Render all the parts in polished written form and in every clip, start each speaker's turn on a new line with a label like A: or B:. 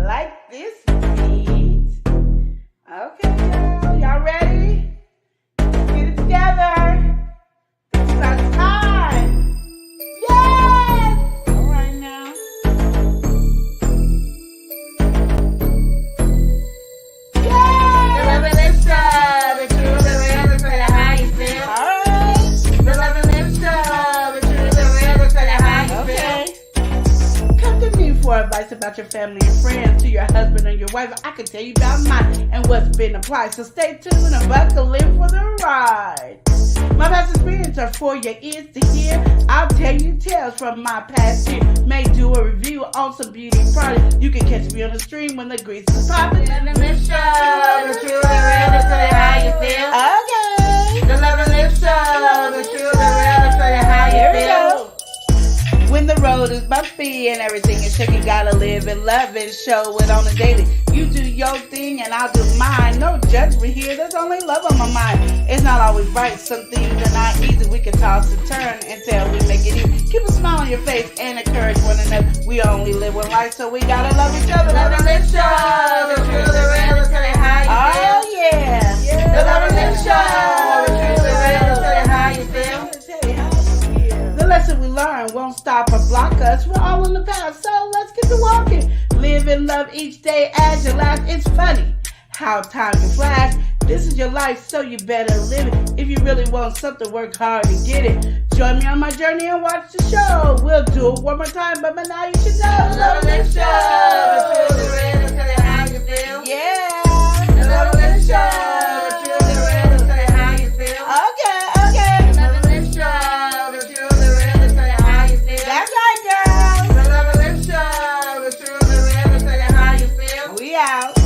A: like this beat. Okay, girl, y'all ready? Let's get it together. It's about time. Yes! All right now. Yes!
B: The love and lips show, the truth, the real, to tell you how you feel.
A: All right.
B: The love and lips show, the truth, the real, to tell you how you feel.
A: Okay. Come to me for advice about your family and friends, to your husband and your wife. I can tell you about mine and what's been applied. So stay tuned and buckle in for the ride. My past experience are for your ears to hear. I'll tell you tales from my past year. May do a review on some beauty products. You can catch me on the stream when the grease is popping.
B: The love and lips show, the truth, the real, to tell you how you feel.
A: Okay.
B: The love and lips show, the truth, the real, to tell you how you
A: Here we
B: feel.
A: go. When the road is bumpy and everything is tricky, gotta live and love and show it on the daily. You do your thing and I'll do mine. No judgment here, there's only love on my mind. It's not always right, some things are not easy. We can toss and turn until we make it easy. Keep a smile on your face and encourage one another. We only live one life, so we gotta love each other.
B: The love and lips show, the truth, the real, to tell you how you feel.
A: Oh yeah.
B: The love and lips show, the truth, the real, to tell you how you feel.
A: The lesson we learn won't stop or block us. We're all in the past, so let's get to walking. Live and love each day as your last. It's funny how time can flash. This is your life, so you better live it. If you really want something, work hard to get it. Join me on my journey and watch the show. We'll do it one more time, but by now you should know.
B: The love and lips show, the truth, the real, to tell you how you feel.
A: Yeah.
B: The love and lips show, the truth, the real, to tell you how you feel.
A: Okay, okay.
B: The love and lips show, the truth, the real, to tell you how you feel.
A: That's right, girl.
B: The love and lips show, the truth, the real, to tell you how you feel.
A: We out.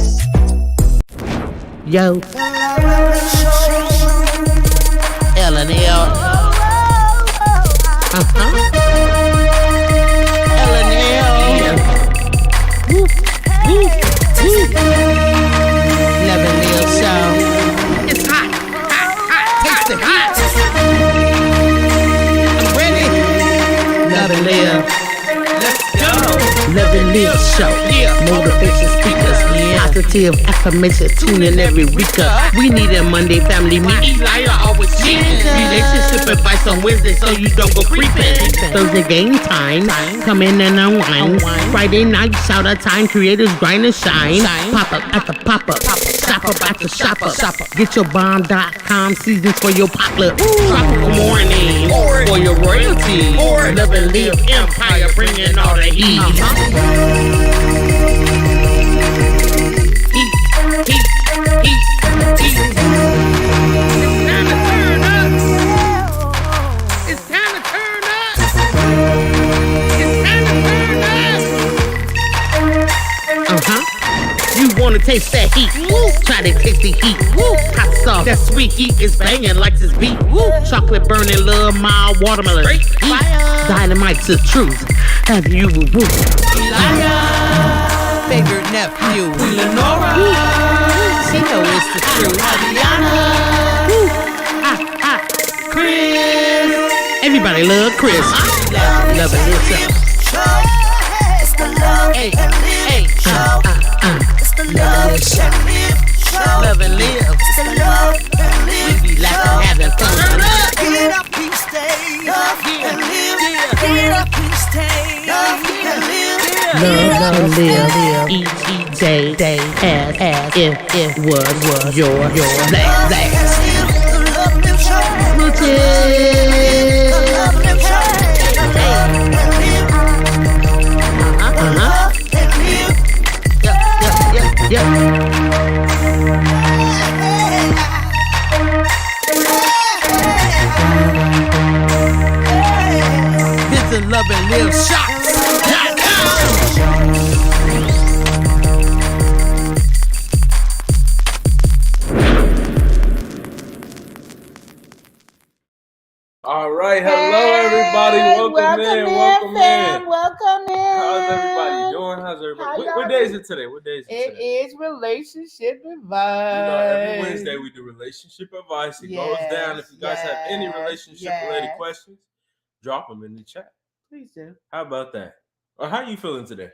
C: Yo, L&L. L&L. Woo, woo, woo. L&L show. It's hot, hot, hot, taste it hot. I'm ready. L&L. Let's go. L&L show. Motivation speakers. Positive affirmation. Tune in every week. We need a Monday family meeting. Eli always cheating. Relationship advice on Wednesday so you don't go creeping. Thursday game time. Come in and unwind. Friday night shout out time. Creators grind and shine. Pop up at the pop up. Shop up at the shop up. Get your bomb.com seasons for your potluck. Tropical morning for your royalty. Love and live empire bringing all the heat. It's time to turn up. It's time to turn up. You wanna taste that heat? Try to taste the heat. Hot sauce, that sweet heat is banging like this beat. Chocolate burning, love, mild watermelon. Dynamite's the truth. Have you favorite nephew, Lenora? She know it's the truth. Chris. Everybody love Chris. Love it yourself.
D: It's the love and live show. It's the love and live show.
C: Love and live.
D: It's the love and live
C: We be laughing, having fun.
D: Get up and stay. Love and live. Get up and stay. Love and live.
C: Love and live each day as if it was your last.
D: The love and live show. The love and live show. Love and live.
C: Yep. Visit Love and Live Shots.com.
E: All right, hello everybody. Welcome in.
A: Welcome in.
E: How's everybody doing? What day is it today?
A: It is relationship
E: Every
A: advice.
E: Wednesday we do relationship advice. It goes down. If you guys have any relationship related questions, drop them in the chat.
A: Please do.
E: How about that? Or how you feeling today?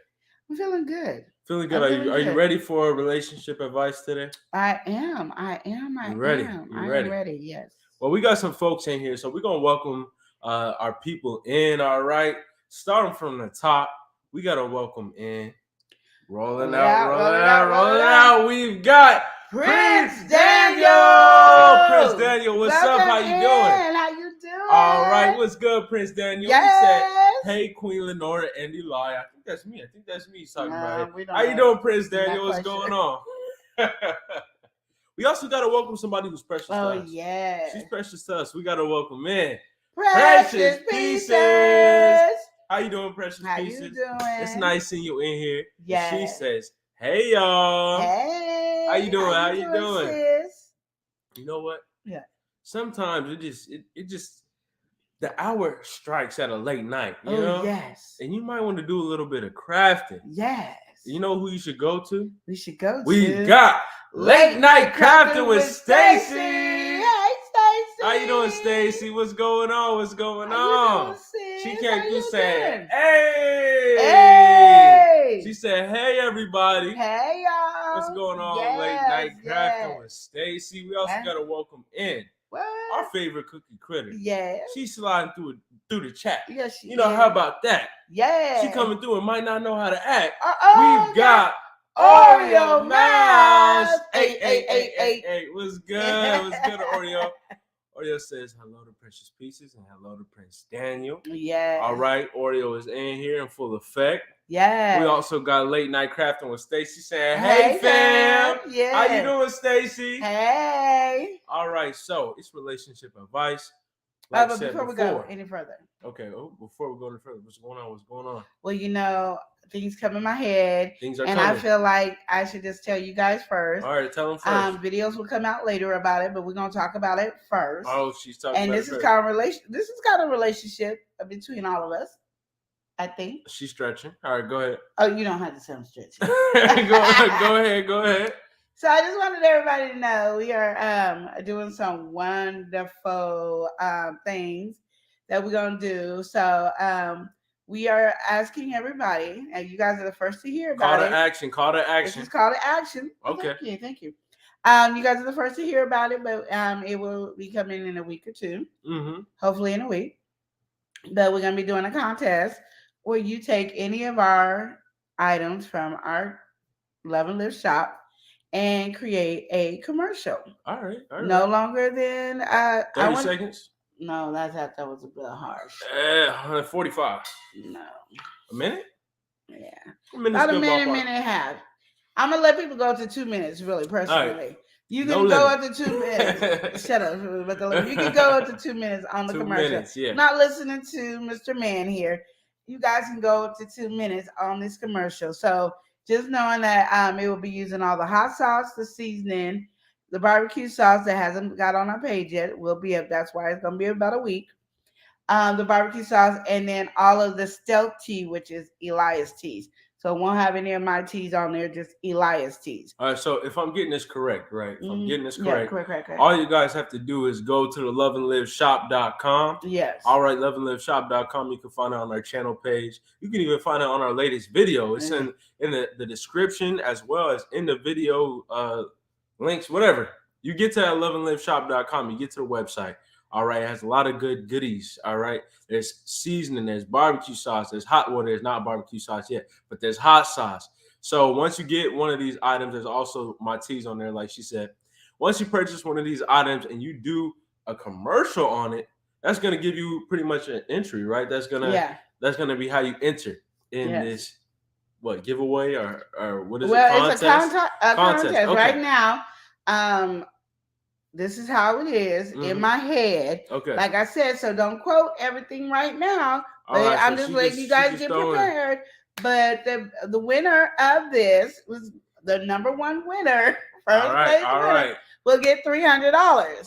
A: I'm feeling good.
E: Feeling good. Are you ready for relationship advice today?
A: I am.
E: You ready?
A: I am ready. Yes.
E: Well, we got some folks in here, so we're gonna welcome our people in. All right, starting from the top, we gotta welcome in. Rolling out. We've got Prince Daniel. Prince Daniel, what's up? How you doing?
A: How you doing?
E: All right, what's good, Prince Daniel?
A: Yes.
E: He said, "Hey, Queen Lenora and Eli." I think that's me. He's talking about it. How you doing, Prince Daniel? What's going on? We also got to welcome somebody who's precious to us.
A: Oh, yeah.
E: She's precious to us. We got to welcome in
A: Precious Pieces.
E: How you doing, Precious
A: How
E: Pieces?
A: you doing?
E: It's nice seeing you in here.
A: Yeah.
E: She says, "Hey, y'all.
A: Hey.
E: How you doing? How you doing?
A: Sis?
E: You know what?
A: Yeah.
E: Sometimes it just the hour strikes at a late night. You know?
A: Yes.
E: And you might want to do a little bit of crafting.
A: Yes.
E: You know who you should go to?
A: We
E: got Late Night Crafting with Stacy.
A: Hey, Stacy.
E: How you doing, Stacy? What's going on? What's going on? She came through saying, "Hey."
A: Hey.
E: She said, "Hey, everybody."
A: Hey, y'all.
E: What's going on?
A: Yes,
E: Late Night Crafting with Stacy. We also got to welcome in our favorite cookie critter.
A: Yeah.
E: She's sliding through the chat.
A: Yes,
E: you know, how about that?
A: Yeah.
E: She coming through and might not know how to act.
A: We've
E: got Oreo Mouse. Hey. What's good? What's good, Oreo? Oreo says hello to Precious Pieces and hello to Prince Daniel.
A: Yeah.
E: All right. Oreo is in here in full effect.
A: Yeah.
E: We also got Late Night Crafting with Stacy saying, "Hey, fam."
A: Yeah.
E: How you doing, Stacy?
A: Hey.
E: All right. So it's relationship advice. Like
A: But before we go any further.
E: Okay. Before we go any further, what's going on?
A: Well, you know, things come in my head.
E: Things are
A: coming. I feel like I should just tell you guys first.
E: All right, tell them first.
A: Videos will come out later about it, but we're gonna talk about it first.
E: Oh, she's talking about it.
A: And this is kind of relationship between all of us, I think.
E: She's stretching. All right, go ahead.
A: Oh, you don't have to say I'm stretching.
E: Go ahead.
A: So I just wanted everybody to know we are doing some wonderful things that we're gonna do. So we are asking everybody, and you guys are the first to hear about it.
E: Call to action.
A: This is call to action.
E: Okay.
A: Thank you. You guys are the first to hear about it, but it will be coming in a week or two.
E: Mm-hmm.
A: Hopefully in a week. But we're gonna be doing a contest where you take any of our items from our Love and Live shop and create a commercial.
E: All right.
A: No longer than
E: 30 seconds.
A: No, that was a bit harsh.
E: 45.
A: No.
E: A minute?
A: Yeah.
E: About a minute
A: and a half. I'm gonna let people go to 2 minutes, really, personally.
E: Right.
A: You can go up to 2 minutes. Shut up. You can go up to 2 minutes on the
E: 2
A: commercial.
E: minutes, yeah.
A: Not listening to Mr. Man here. You guys can go up to 2 minutes on this commercial. So just knowing that it will be using all the hot sauce, the seasoning, the barbecue sauce that hasn't got on our page yet will be up. That's why it's going to be about a week. The barbecue sauce, and then all of the stealth tea, which is Elias teas. So it won't have any of my teas on there, just Elias teas.
E: All right, so if I'm getting this correct, right?
A: Correct.
E: All you guys have to do is go to the loveandliveshop.com.
A: Yes.
E: All right, loveandliveshop.com. You can find it on our channel page. You can even find it on our latest video. It's in the description as well as in the video links, whatever. You get to that loveandliveshop.com. You get to the website. All right, it has a lot of good goodies. All right, there's seasoning, there's barbecue sauce, there's hot water. There's not barbecue sauce yet, but there's hot sauce. So once you get one of these items, there's also my teas on there, like she said. Once you purchase one of these items and you do a commercial on it, that's gonna give you pretty much an entry, right? That's gonna be how you enter in this giveaway or what is it? Contest?
A: It's a contest.
E: Okay.
A: Right now. This is how it is in my head.
E: Okay.
A: Like I said, so don't quote everything right now. But
E: Right,
A: I'm just letting you guys get prepared. But the winner of this was the number one winner. First place winner will get $300.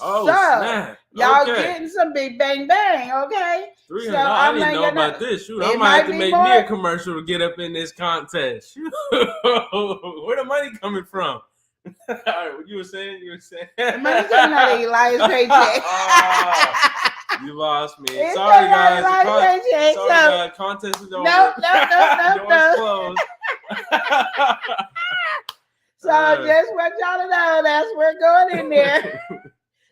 E: Oh,
A: so
E: snap.
A: Y'all getting some big bang bang, okay?
E: $300.
A: So
E: I didn't know about this. Shoot, I might have to make me a commercial to get up in this contest. Where the money coming from? All right, what you were saying?
A: The money's coming out of Elias' paycheck.
E: You lost me.
A: It's
E: Sorry, guys.
A: Contest is over.
E: No.
A: Doors
E: closed.
A: So just want y'all to know that's where going in there.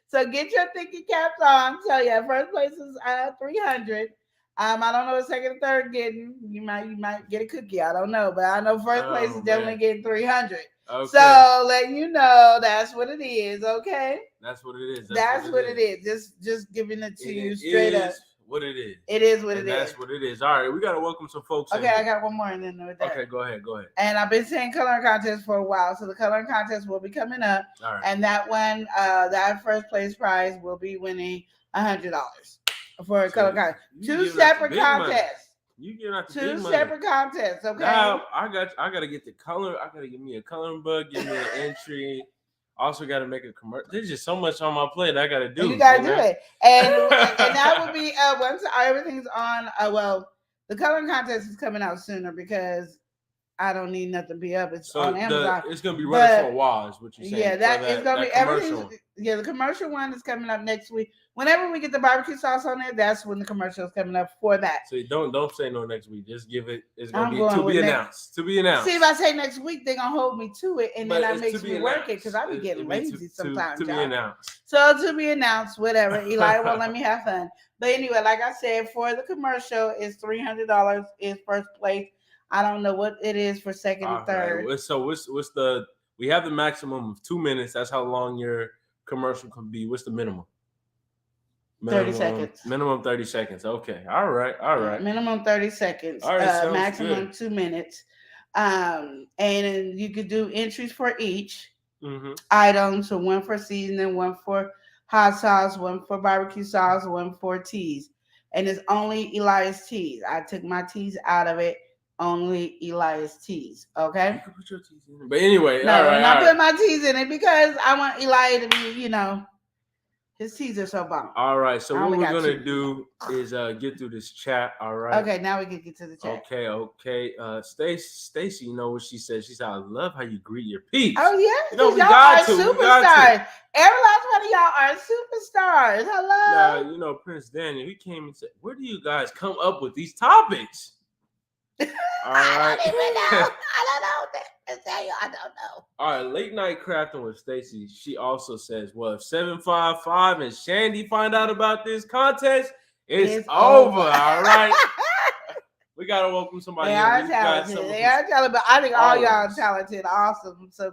A: So get your thinking caps on. So yeah, first place is 300. I don't know what second and third getting. You might get a cookie. I don't know, but I know first place is definitely getting 300. Okay. So letting you know that's what it is. Okay.
E: That's what it is.
A: That's what it is. Just giving it to you straight up.
E: What it is.
A: It is what it is.
E: That's what it is. All right, we gotta welcome some folks.
A: Okay, I got one more and then with that.
E: Okay, go ahead.
A: And I've been saying coloring contest for a while, so the coloring contest will be coming up.
E: All right.
A: And that one, that first place prize will be winning $100 for a color contest. Two separate contests.
E: You giving out the
A: two separate contests. Okay.
E: Now I gotta get the color. I gotta give me a coloring book. Give me an entry. Also got to make a commercial. There's just so much on my plate I got to do.
A: You got to do it. And that will be once everything's on. Well, the coloring contest is coming out sooner because I don't need nothing to be up. It's on Amazon.
E: It's going to be running for a while is what you're saying.
A: Yeah, it's going to be everything. Yeah, the commercial one is coming up next week. Whenever we get the barbecue sauce on there, that's when the commercial is coming up for that.
E: So don't say no next week. Just give it. It's going to be announced. To be announced.
A: See, if I say next week, they're going to hold me to it, and then that makes me work it because I be getting lazy sometimes.
E: To be announced.
A: So to be announced, whatever. Eli won't let me have fun. But anyway, like I said, for the commercial, it's $300 is first place. I don't know what it is for second and third.
E: Right. So what's the? We have the maximum of 2 minutes. That's how long your commercial can be. What's the minimum?
A: 30 seconds.
E: Minimum 30 seconds. Okay. All right.
A: Minimum 30 seconds.
E: All right,
A: maximum
E: good.
A: 2 minutes. And you could do entries for each
E: item.
A: So one for seasoning, one for hot sauce, one for barbecue sauce, one for teas. And it's only Elias teas. I took my teas out of it. Only Elias teas. Okay.
E: You can put your teas in it. But anyway,
A: no, I'm not putting my teas in it because I want Eli to be, his teas are so bomb.
E: All right. So what we're gonna do is get through this chat. All right.
A: Okay. Now we can get to the chat.
E: Okay. Stacy, you know what she said? She said, "I love how you greet your peeps."
A: Oh yeah.
E: We
A: y'all
E: got
A: are
E: to.
A: Superstars. Every last one of y'all are superstars. Hello.
E: Now, Prince Daniel, he came and said, "Where do you guys come up with these topics?" All right.
A: I don't even know. I don't know.
E: All right, late night crafting with Stacy. She also says, "Well, if 755 and Shandy find out about this contest, it's over." All right. We gotta welcome somebody.
A: They are talented. But I think all y'all are talented, awesome. So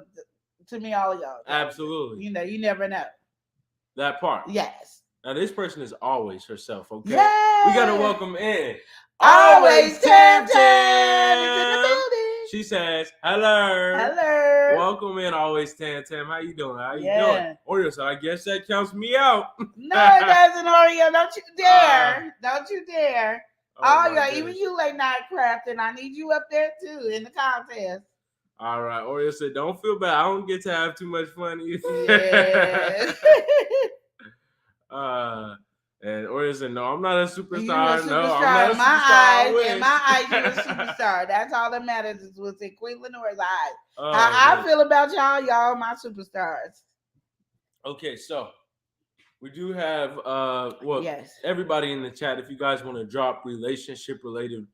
A: to me, all of y'all.
E: Absolutely.
A: You never know. That
E: part.
A: Yes.
E: Now this person is always herself. Okay.
A: Yes.
E: We gotta welcome in.
A: Always Tam
E: in the building. She says, "Hello. Welcome in, Always Tam. How you doing? How you doing?" Oreo, so I guess that counts me out.
A: No, it doesn't, Oreo. Don't you dare. Don't you dare. Even you late night crafting. I need you up there too in the contest.
E: All right. Oreo said, "Don't feel bad. I don't get to have too much fun either."
A: Yeah.
E: And Oreo said, "No, I'm not a superstar.
A: You're a superstar.
E: No, I'm not a superstar.
A: In my eyes, you're a superstar. That's all that matters is what's in Queen Lenore's eyes.
E: Oh,
A: How I feel about y'all my superstars."
E: Okay, so we do have
A: yes.
E: Everybody in the chat, if you guys want to drop relationship related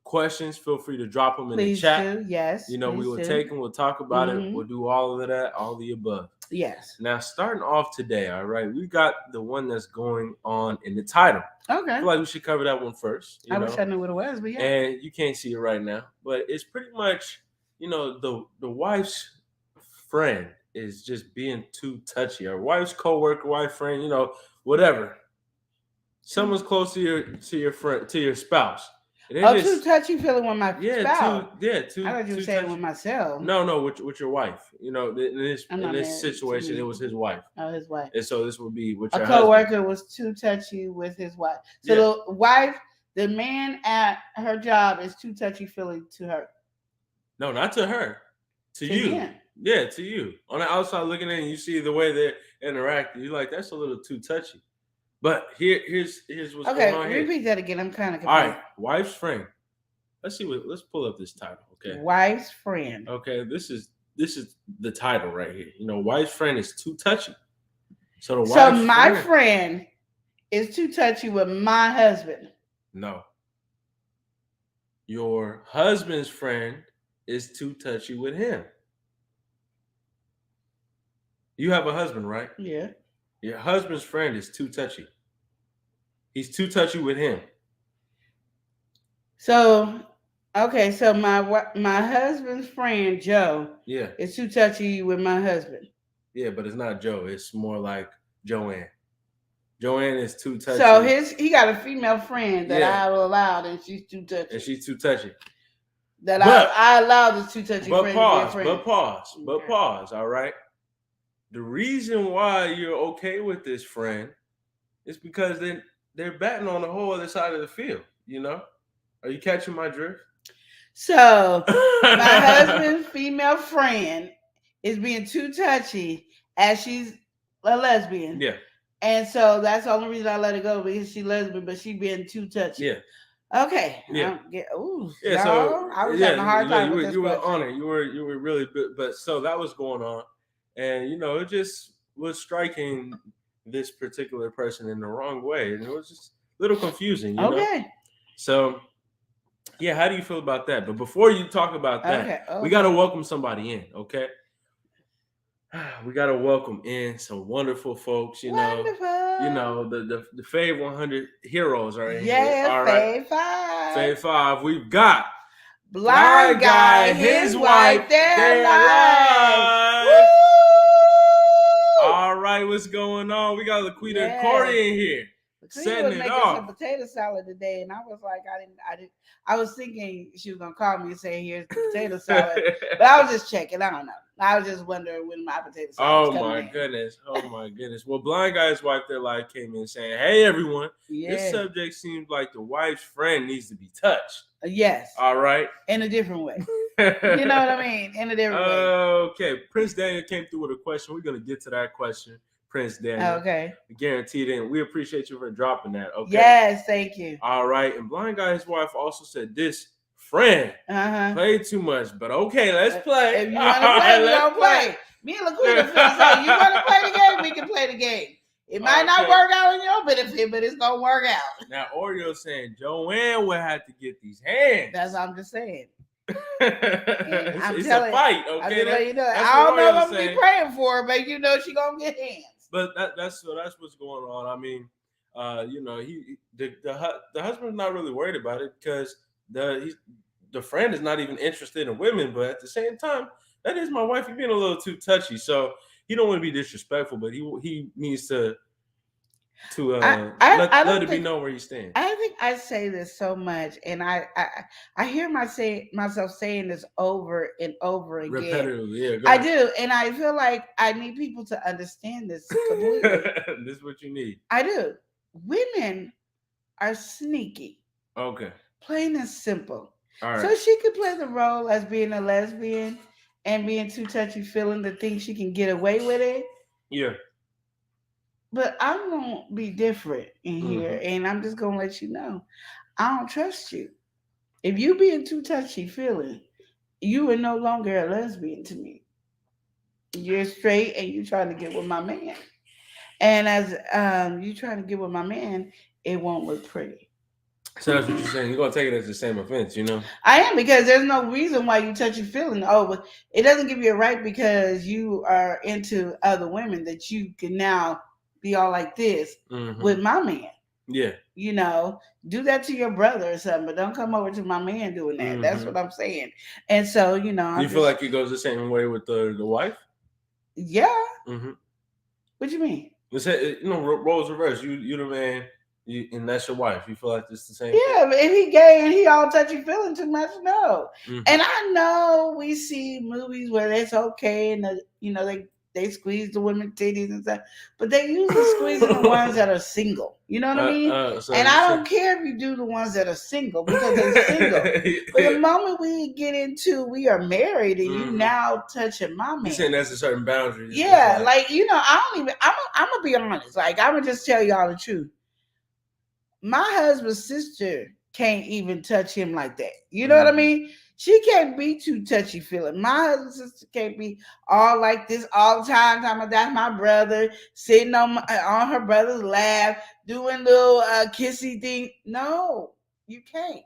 E: questions, feel free to drop them in the chat.
A: Do. Yes.
E: We will take them, we'll talk about it, we'll do all of that, all the above.
A: Yes.
E: Now, starting off today, all right, we got the one that's going on in the title.
A: Okay.
E: I feel like we should cover that one first.
A: I wish I knew what it was, but yeah.
E: And you can't see it right now, but it's pretty much, the wife's friend is just being too touchy, or wife's coworker, wife friend, whatever. Someone's close to your friend, to your spouse.
A: Too touchy feeling with my spouse.
E: Too.
A: I thought you were saying with myself.
E: No, with your wife. In this situation, it was his wife.
A: Oh, his wife.
E: And so this would be with your
A: coworker was too touchy with his wife. So the wife, the man at her job is too touchy feeling to her.
E: No, not to her. To you.
A: Him.
E: Yeah, to you. On the outside looking in, you see the way they interact. You're like, that's a little too touchy. But here's what's going on here.
A: Repeat that again. I'm kind of confused.
E: All right, wife's friend. Let's pull up this title, okay?
A: Wife's friend.
E: Okay, this is the title right here. Wife's friend is too touchy. So
A: my friend is too touchy with my husband.
E: No. Your husband's friend is too touchy with him. You have a husband, right?
A: Yeah.
E: Your husband's friend is too touchy. He's too touchy with him.
A: So, okay, so my husband's friend Joe,
E: Yeah,
A: is too touchy with my husband.
E: yeah, but it's not Joe. It's more like Joanne. Joanne is too touchy.
A: So he got a female friend that
E: Yeah.
A: I allowed, and she's too touchy.
E: And she's too touchy.
A: That
E: But-
A: I allowed this too touchy
E: But
A: friend
E: pause,
A: to be a friend.
E: but
A: Okay.
E: pause, all right? The reason why you're okay with this friend is because they're batting on the whole other side of the field, you know? Are you catching my drift?
A: So my husband's female friend is being too touchy as she's a lesbian.
E: Yeah,
A: And so that's the only reason I let it go, because she's lesbian, but she being too touchy.
E: yeah.
A: Okay.
E: Yeah.
A: Ooh,
E: Yeah,
A: y'all,
E: so
A: I was having a hard time with this
E: you were
A: question.
E: on it. You were really good. But so that was going on. And it just was striking this particular person in the wrong way. And it was just a little confusing, you know?
A: Okay.
E: So yeah, how do you feel about that? But before you talk about that,
A: Okay.
E: we gotta welcome somebody in, okay? We gotta welcome in some wonderful folks,
A: Wonderful.
E: the Fave 100 heroes are in here.
A: Yeah,
E: All right.
A: Fave 5.
E: Fave 5. We've got
A: Blind guy, his wife, they're live. Woo!
E: All right, what's going on? We got Laquita and Corey in here.
A: She
E: Setting
A: was
E: it
A: making
E: off.
A: some potato salad today, and I was like, I was thinking she was gonna call me and say, "Here's the potato salad," but I was just checking. I don't know. I was just wondering when my potato salad was coming in.
E: Goodness. Oh my goodness. Well, Blind Guy's wife, their live came in saying, "Hey everyone, this
A: Yeah.
E: subject seems like the wife's friend needs to be touched."
A: Yes.
E: All right.
A: In a different way. You know what I mean? In a different way.
E: Okay. Prince Daniel came through with a question. We're gonna get to that question, Prince Daniel.
A: Okay.
E: Guaranteed in. We appreciate you for dropping that. Okay.
A: Yes, thank you.
E: All right. And Blind Guy's wife also said this friend played too much, but okay, let's play.
A: If you want to play, we gonna play. Me and Laquita feel say, you want to play the game, we can play the game. It might not work out in your benefit, but it's gonna work out.
E: Now Oreo saying Joanne will have to get these hands.
A: That's what I'm just saying.
E: It's a fight, okay?
A: I don't know what I'm gonna be praying for, but she gonna get hands.
E: But that's what's going on. I mean, the husband's not really worried about it because the friend is not even interested in women, but at the same time, that is my wife. He's being a little too touchy, so he don't want to be disrespectful, but he needs to let it be known where he stands.
A: I think I say this so much, and I hear myself saying this over and over again.
E: Repetitively, yeah.
A: I do, and I feel like I need people to understand this completely.
E: This is what you need.
A: I do. Women are sneaky.
E: Okay.
A: Plain and simple.
E: All right.
A: So she could play the role as being a lesbian and being too touchy-feeling to think she can get away with it.
E: Yeah.
A: But I'm going to be different in here, and I'm just going to let you know, I don't trust you. If you being too touchy-feeling, you are no longer a lesbian to me. You're straight, and you're trying to get with my man. And as you trying to get with my man, it won't look pretty.
E: So that's what you're saying. You're gonna take it as the same offense,
A: I am, because there's no reason why you touchy feeling. Oh, but it doesn't give you a right because you are into other women that you can now be all like this with my man.
E: Yeah.
A: Do that to your brother or something, but don't come over to my man doing that. That's what I'm saying. And so,
E: you feel like it goes the same way with the wife?
A: Yeah. What you mean?
E: Roles reverse. You the man. And that's your wife. You feel like it's the same?
A: Yeah, but if he gay and he all touchy feeling too much, no. And I know we see movies where it's okay and they squeeze the women's titties and stuff, but they usually squeezing the ones that are single. You know what I mean? And I don't care if you do the ones that are single because they're single. But the moment we get into we are married and you now touching my man,
E: you're saying that's a certain boundary.
A: Yeah, I don't even. I'm gonna be honest. Like I'm gonna just tell y'all the truth. My husband's sister can't even touch him like that. You know what I mean? She can't be too touchy feeling. My husband's sister can't be all like this all the time. That's my brother sitting on her brother's lap doing little kissy thing. No, you can't.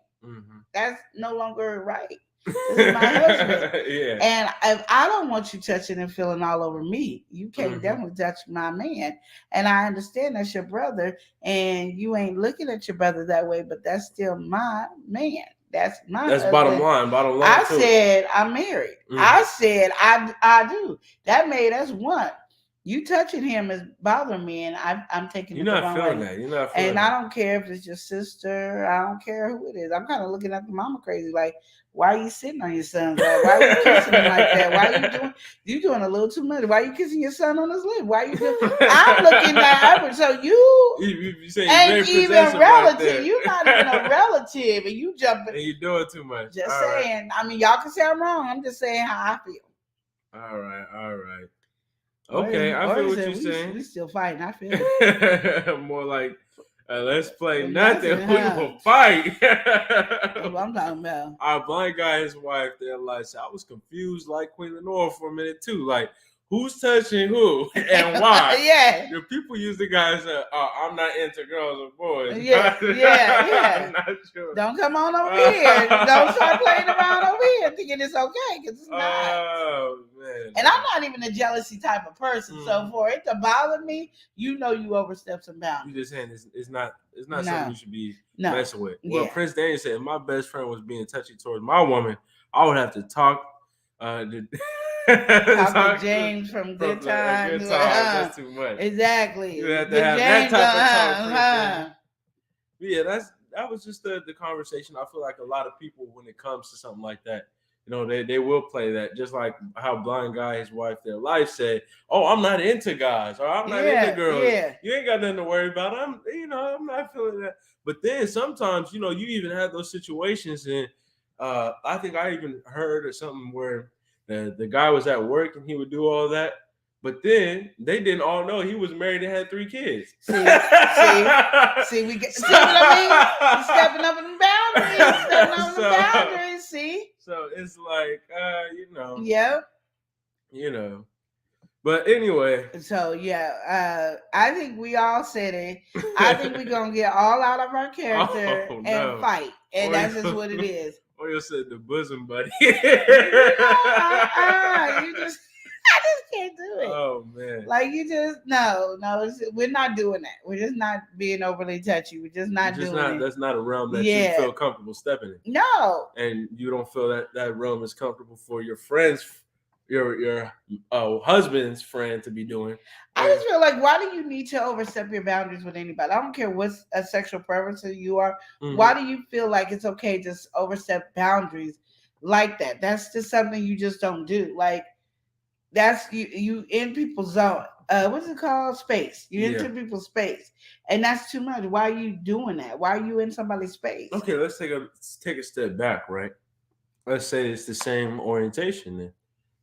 A: That's no longer right. This is my husband.
E: Yeah.
A: And if I don't want you touching and feeling all over me, you can't
E: Mhm.
A: definitely touch my man. And I understand that's your brother, and you ain't looking at your brother that way, but that's still my man. That's my
E: That's
A: husband.
E: bottom line. Bottom line.
A: I
E: too.
A: said I'm married.
E: Mhm.
A: I said I do. That made us one. You touching him is bothering me, and I'm taking
E: You're
A: it the
E: not
A: wrong
E: feeling
A: way.
E: that. You're not feeling
A: And
E: that.
A: I don't care if it's your sister. I don't care who it is. I'm kind of looking at the mama crazy. Like, why are you sitting on your son's lap? Why are you kissing him like that? Why are you doing a little too much? Why are you kissing your son on his lip? Why are you doing? I'm looking at so
E: you say you're
A: ain't
E: very
A: even
E: possessive
A: relative.
E: right there.
A: You're not even a relative, and you jumping.
E: And you're doing too much.
A: Just
E: All right.
A: saying. I mean, y'all can say I'm wrong. I'm just saying how I feel.
E: All right. Okay, I
A: Or
E: feel
A: he
E: what
A: said,
E: you're
A: we
E: saying.
A: still fighting. I feel it.
E: More like, let's play
A: Nothing,
E: nothing. We will fight.
A: That's what I'm talking about.
E: Our blind guy, his wife, their lives. I was confused like Queen Lenore for a minute too. Like, who's touching who and why?
A: Yeah.
E: The people usually guys say, I'm not into girls or boys.
A: Yeah.
E: I'm not sure.
A: Don't come on over here. Don't start playing around over here thinking it's okay, because it's not.
E: Oh man.
A: And I'm not even a jealousy type of person. So for it to bother me, you overstep some boundaries.
E: You just saying it's not something you should be
A: No.
E: messing with. Well,
A: Yeah.
E: Prince Daniel said if my best friend was being touchy towards my woman, I would have to talk to
A: Talk to James from Good Time.
E: Good Time. That's too much.
A: Exactly.
E: You have to
A: Get
E: have
A: James
E: that type of talk.
A: on.
E: Yeah, that was just the conversation. I feel like a lot of people, when it comes to something like that, you know, they will play that. Just like how blind guy, his wife, their life said, "Oh, I'm not into guys, or I'm not into girls.
A: Yeah.
E: You ain't got nothing to worry about. I'm not feeling that." But then sometimes, you even have those situations, and I think I even heard of something where the guy was at work and he would do all that. But then they didn't all know he was married and had 3 kids.
A: See what I mean? He's stepping up in the boundaries. See?
E: So it's like,
A: Yep.
E: But anyway.
A: So yeah, I think we all said it. I think we're gonna get all out of our character and fight, and that's just what it is.
E: Or you said the bosom buddy.
A: I just can't do it.
E: Oh man!
A: Like we're not doing that. We're just not being overly touchy. We're just not doing it.
E: That's not a realm that you feel comfortable stepping in.
A: No.
E: And you don't feel that realm is comfortable for your friends, your husband's friend to be doing.
A: I just feel like, why do you need to overstep your boundaries with anybody? I don't care what a sexual preference you are. Mm-hmm. Why do you feel like it's okay to just overstep boundaries like that? That's just something you just don't do. Like, that's you in people's zone. What's it called? Space. You're into people's space, and that's too much. Why are you doing that? Why are you in somebody's space?
E: Okay, let's take a step back, right? Let's say it's the same orientation. Then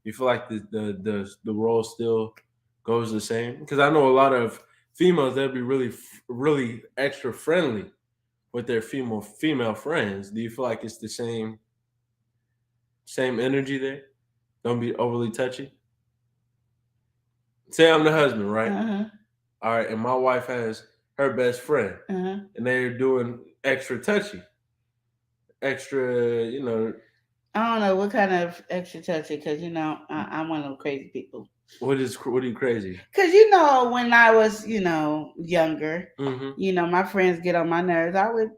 E: you feel like the role still goes the same? Because I know a lot of females that'd be really really extra friendly with their female friends. Do you feel like it's the same energy there? Don't be overly touchy. Say I'm the husband, right?
A: Uh-huh.
E: All right, and my wife has her best friend, and they're doing extra touchy, extra,
A: I don't know what kind of extra touchy, because I'm one of those crazy people.
E: What are you crazy?
A: Because when I was younger, my friends get on my nerves. I would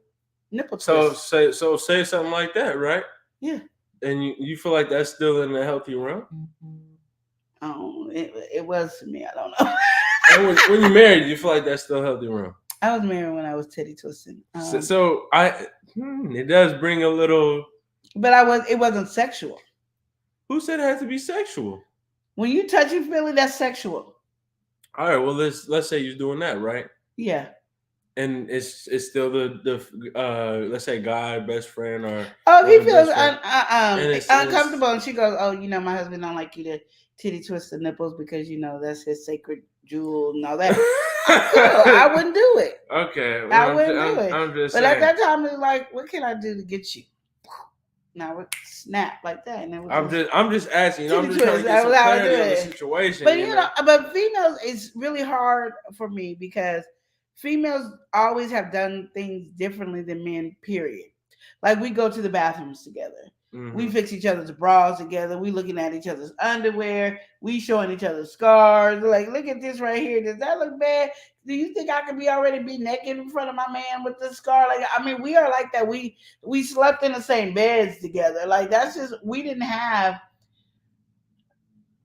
A: nipple twist.
E: So say something like that, right?
A: Yeah.
E: And you feel like that's still in a healthy realm?
A: Oh, it was to me. I don't know.
E: And when you're married, you feel like that's still a healthy realm?
A: I was married when I was titty twisting.
E: It does bring a little.
A: But it wasn't sexual.
E: Who said it had to be sexual?
A: When you touch your feeling, that's sexual.
E: All right. Well, let's say you're doing that, right?
A: Yeah.
E: And it's still the let's say guy, best friend, or
A: if he feels uncomfortable, and she goes, "Oh, my husband don't like you to titty twist the nipples because that's his sacred jewel and all that." I wouldn't do it.
E: Okay,
A: well, I wouldn't do it.
E: I'm just
A: but
E: saying.
A: At that time, it was like, what can I do to get you? Now it snap like that, and then
E: I'm just asking. I'm just trying to get some clarity on the situation.
A: But but females, it's really hard for me because females always have done things differently than men. Period. Like, we go to the bathrooms together. We fix each other's bras together. We looking at each other's underwear. We showing each other scars. Like, look at this right here. Does that look bad? Do you think I could already be naked in front of my man with this scar? Like, I mean, we are like that. We slept in the same beds together. Like, that's just, we didn't have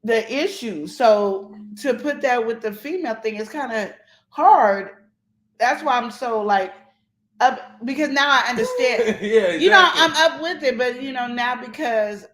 A: the issue. So to put that with the female thing is kind of hard. That's why I'm so like up, because now I understand.
E: Yeah, exactly.
A: You know, I'm up with it, but you know, now because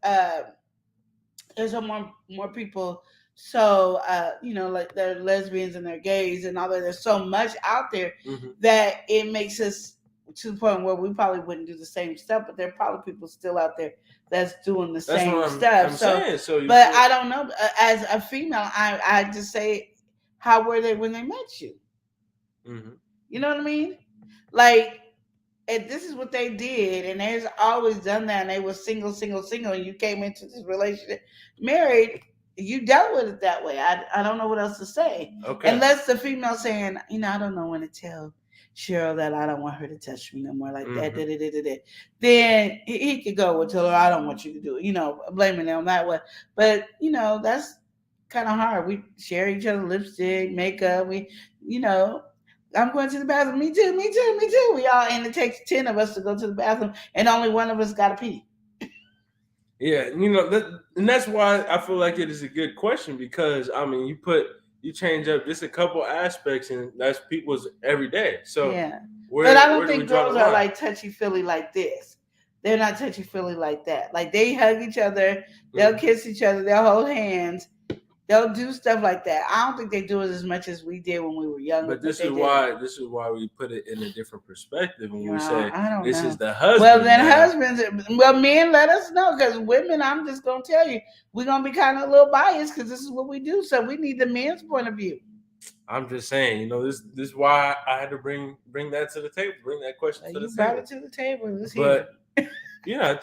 A: there's more people, so you know, like they're lesbians and they're gays and all that. There's so much out there that it makes us to the point where we probably wouldn't do the same stuff, but there are probably people still out there that's doing the same stuff. But I don't know. As a female, I just say, how were they when they met you? You know what I mean? Like, and this is what they did, and they've always done that. And they were single, and you came into this relationship married. You dealt with it that way. I don't know what else to say. Okay. Unless the female saying, you know, I don't know when to tell Cheryl that I don't want her to touch me no more, like that. Then he could go and tell her, I don't want you to do it. You know, blaming them that way. But you know, that's kind of hard. We share each other lipstick, makeup. We, you know. I'm going to the bathroom. Me too. We all, and it takes 10 of us to go to the bathroom, and only one of us got to pee.
E: Yeah, you know, and that's why I feel like it is a good question, because I mean, you change up just a couple aspects, and that's people's every day. So
A: yeah, but I don't think girls are like touchy feely like this. They're not touchy feely like that. Like, they hug each other, they'll kiss each other, they'll hold hands. They'll do stuff like that. I don't think they do it as much as we did when we were younger.
E: But this is why we put it in a different perspective when we say this is the husband.
A: Well, then husbands, men, let us know, because women, I'm just gonna tell you, we're gonna be kind of a little biased because this is what we do. So we need the men's point of view.
E: I'm just saying, you know, this is why I had to bring that to the table, bring that question to the table.
A: Brought it to the table.
E: But yeah,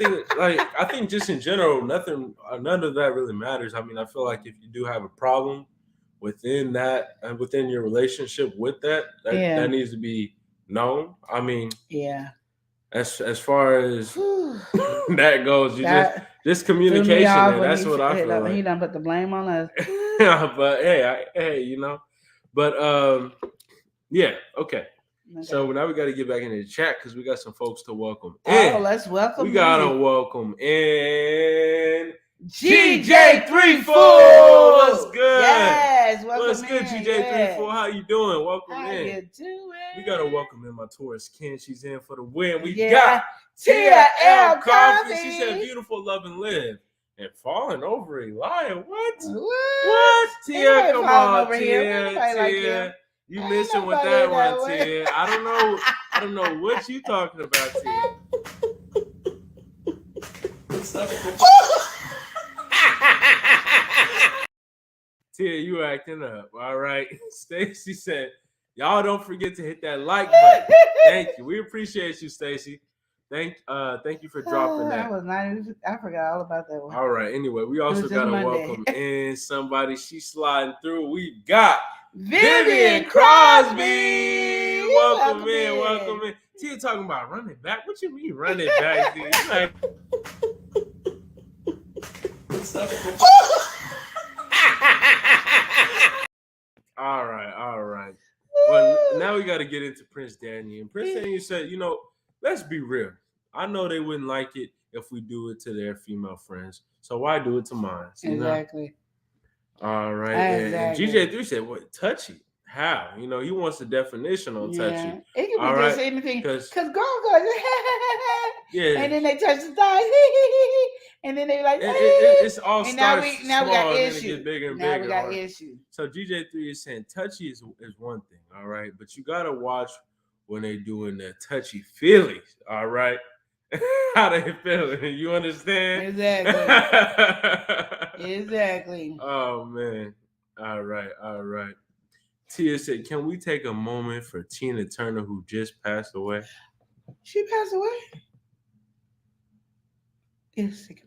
E: I think just in general, none of that really matters. I mean, I feel like if you do have a problem within that and within your relationship with that needs to be known. I mean, as far as that goes, just communication, and that's what I feel like.
A: He done put the blame on us.
E: But hey, you know, but yeah, okay. So now we got to get back into the chat because we got some folks to welcome in.
A: Oh, let's welcome.
E: We gotta welcome in GJ34. What's good?
A: Yes, welcome.
E: What's good, GJ34? How you doing? Welcome in.
A: How you doing?
E: We gotta welcome in my Taurus Ken. She's in for the win. We
A: Yeah.
E: got
A: 𝒮𝑜𝒾𝒶𝓁𝓈s.
E: She said, "Beautiful, love and live." And falling over a liar. What?
A: Tia,
E: come on, Tia. You missing with that one, Tia. I don't know what you talking about, Tia. Tia, you acting up. All right. Stacy said, y'all don't forget to hit that like button. Thank you. We appreciate you, Stacy. Thank you for dropping that.
A: I forgot all about that one.
E: All right. Anyway, we also got to welcome in somebody. She's sliding through. We got Vivian Crosby. Welcome in. Tia talking about run it back. What you mean run it back? Tia? You like... All right. Well, now we got to get into Prince Danny. And Prince Danny said, you know, let's be real. I know they wouldn't like it if we do it to their female friends. So why do it to mine?
A: Exactly.
E: All right. Exactly. And GJ3 said, what, touchy? How? You know, he wants the definition on touchy.
A: It could be just anything. Because girls go,
E: yeah.
A: And then they touch the thighs. And then they like,
E: it's all and starts
A: now we got
E: issues. Get bigger and bigger.
A: We got issues.
E: So GJ3 is saying touchy is one thing, all right? But you got to watch when they doing their touchy feelings, all right? How they feeling? You understand?
A: Exactly.
E: Oh, man. All right. Tia said, can we take a moment for Tina Turner, who just passed away?
A: She passed away? Yes, take a moment.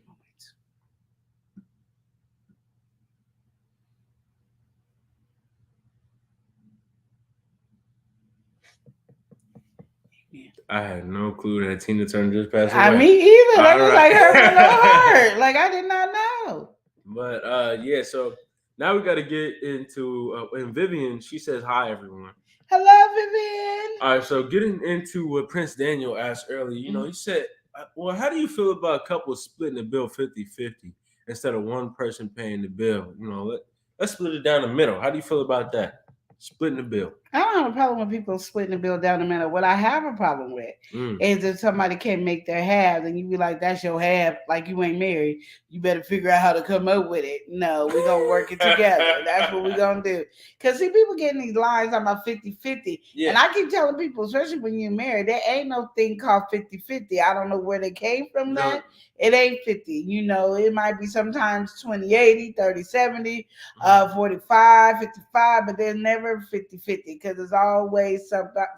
E: I had no clue that Tina Turner just passed away.
A: I me either. That
E: All
A: was
E: right.
A: like hurt my little heart. Like I did not know.
E: But yeah, so now we got to get into and Vivian. She says hi, everyone.
A: Hello, Vivian.
E: All right, so getting into what Prince Daniel asked earlier, you know, he said, well, how do you feel about couples splitting the bill 50-50 instead of one person paying the bill? You know, let's split it down the middle. How do you feel about that? Splitting the bill.
A: I don't have a problem with people splitting the bill down the middle. What I have a problem with is if somebody can't make their half, and you be like, that's your half, like you ain't married. You better figure out how to come up with it. No, we're going to work it together. That's what we're going to do. Because, see, people getting these lines about 50-50. Yeah. And I keep telling people, especially when you're married, there ain't no thing called 50-50. I don't know where they came from that. It ain't 50. You know, it might be sometimes 20-80, 30-70, 45-55, but there's never 50-50 because there's always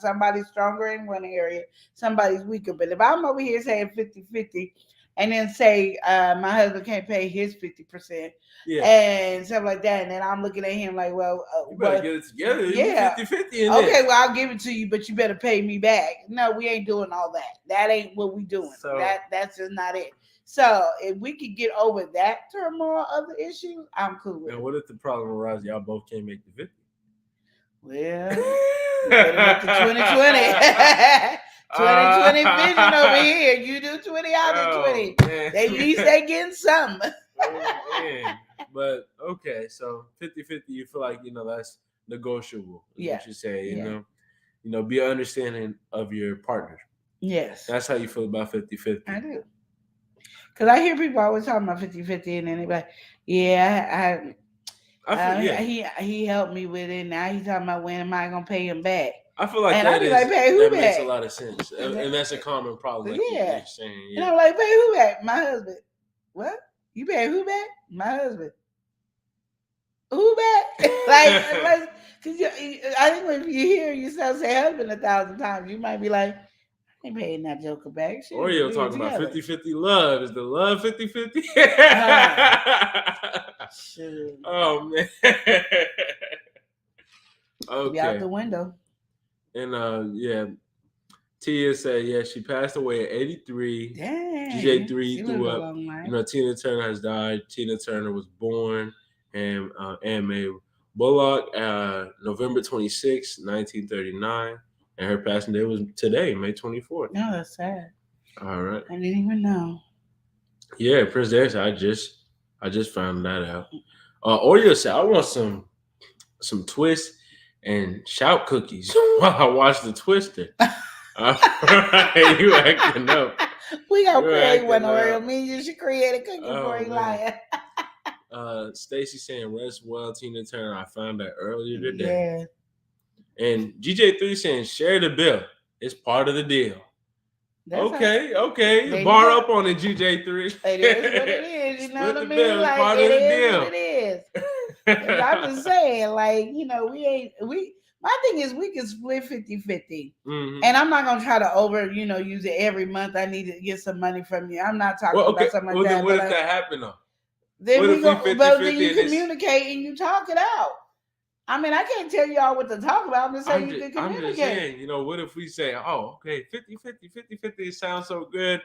A: somebody's stronger in one area, somebody's weaker. But if I'm over here saying 50-50 and then say my husband can't pay his 50% and stuff like that, and then I'm looking at him like, well,
E: you better get it together.
A: Yeah.
E: 50-50
A: okay, well, I'll give it to you, but you better pay me back. No, we ain't doing all that. That ain't what we doing. So, that's just not it. So if we could get over that turmoil of the issue, I'm cool with it.
E: And what if the problem arises? Y'all both can't make the 50?
A: Well, better look to 2020. 2020 vision over here. You do 20, I'll do 20. Man. At least they getting something.
E: But okay, so 50-50, you feel like, you know, that's negotiable. Yeah. What you say, you know, be understanding of your partner. Yes. That's how you feel about 50-50.
A: I do. Because I hear people always talking about 50-50, and then they're like, yeah, he helped me with it. Now he's talking about when am I going to pay him back?
E: I feel like that makes a lot of sense. And that's a common problem. Like you're saying. Yeah.
A: And I'm like, pay who back? My husband. What? You pay who back? My husband. Who back? like, cause I think when you hear yourself say husband 1,000 times, you might be like, I ain't paying that joker back.
E: Or you're talking about 50-50 love. Is the love 50-50? Oh, man. Okay.
A: Be out the window.
E: And Tia said, she passed away at 83.
A: Dang.
E: GJ3 threw up. You know, Tina Turner has died. Tina Turner was born and May Bullock, November 26, 1939. And her passing day was today, May 24th.
A: No, that's sad.
E: All right.
A: I didn't even know.
E: Yeah, Prince Daniel, I just found that out. Oreo said, I want some twist and shout cookies while I watch the Twister. You acting up.
A: We gonna create one, Oreo. Me and you should create a cookie for Eli.
E: Stacy saying, rest well, Tina Turner. I found that earlier today. Yeah. And GJ3 saying, share the bill. It's part of the deal. Okay. Bar up on it, GJ3.
A: It is what it is. You know what I mean? Like, part of the deal. What it is. I'm just saying, like, you know, my thing is we can split 50-50. Mm-hmm. And I'm not going to try to use it every month. I need to get some money from you. I'm not talking about something like that.
E: What if that happened, though?
A: Then then you communicate and you talk it out. I mean, I can't tell y'all what to talk about. I'm just saying you can communicate. I'm just saying,
E: you know, what if we say, oh, okay, 50-50 sounds so good.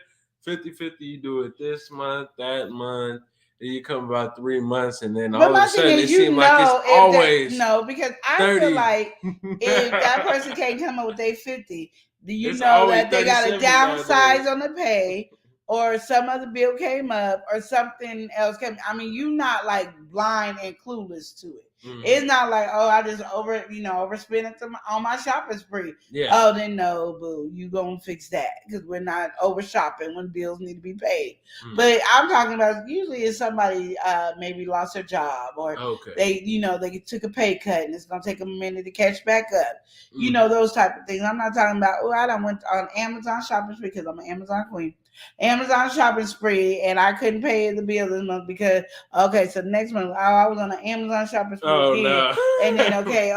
E: 50-50, you do it this month, that month. Then you come about 3 months, and then all of a sudden it seems like it's always
A: because I 30. Feel like if that person can't come up with their 50, do you know that they got to downsize on the pay, or some other bill came up, or something else came? I mean, you're not like blind and clueless to it. Mm-hmm. It's not like, oh, I just overspend on my shopping spree. Yeah. Oh, then no, boo, you gonna fix that because we're not over shopping when bills need to be paid. Mm-hmm. But I'm talking about usually if somebody maybe lost their job or they took a pay cut and it's gonna take them a minute to catch back up. Mm-hmm. You know, those type of things. I'm not talking about, I done went on Amazon shopping spree because I'm an Amazon queen. Amazon shopping spree and I couldn't pay the bill this month because so next month I was on an Amazon shopping spree again. No. And then okay,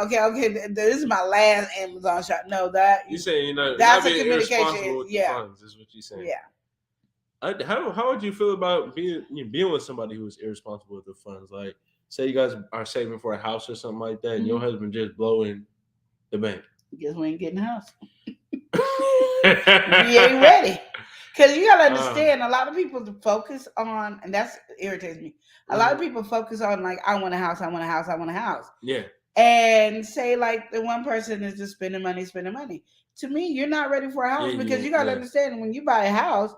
A: this is my last Amazon shop. No, that
E: you saying
A: that's a communication.
E: With the funds, is what you saying. Yeah. How would you feel about being with somebody who is irresponsible with the funds? Like, say you guys are saving for a house or something like that, and your husband just blowing the bank.
A: Guess we ain't getting a house. We ain't ready. Because you gotta understand, a lot of people focus on, and that's irritates me. A lot of people focus on like, I want a house, I want a house, I want a house.
E: Yeah.
A: And say like the one person is just spending money. To me, you're not ready for a house because you gotta understand when you buy a house,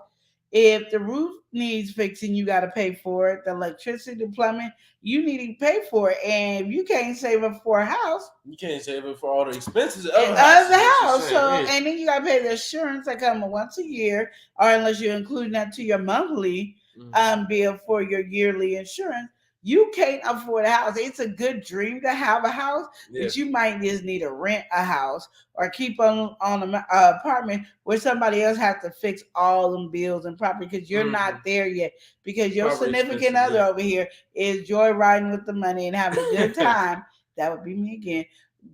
A: if the roof needs fixing, you gotta pay for it. The electricity, the plumbing, you need to pay for it. And if you can't save up for a house,
E: you can't save it for all the expenses of
A: the house. So and then you gotta pay the insurance that comes once a year, or unless you're including that to your monthly bill for your yearly insurance. You can't afford a house. It's a good dream to have a house, but you might just need to rent a house or keep on an apartment where somebody else has to fix all them bills and property because you're not there yet. Because your significant other over here is joyriding with the money and having a good time. That would be me again.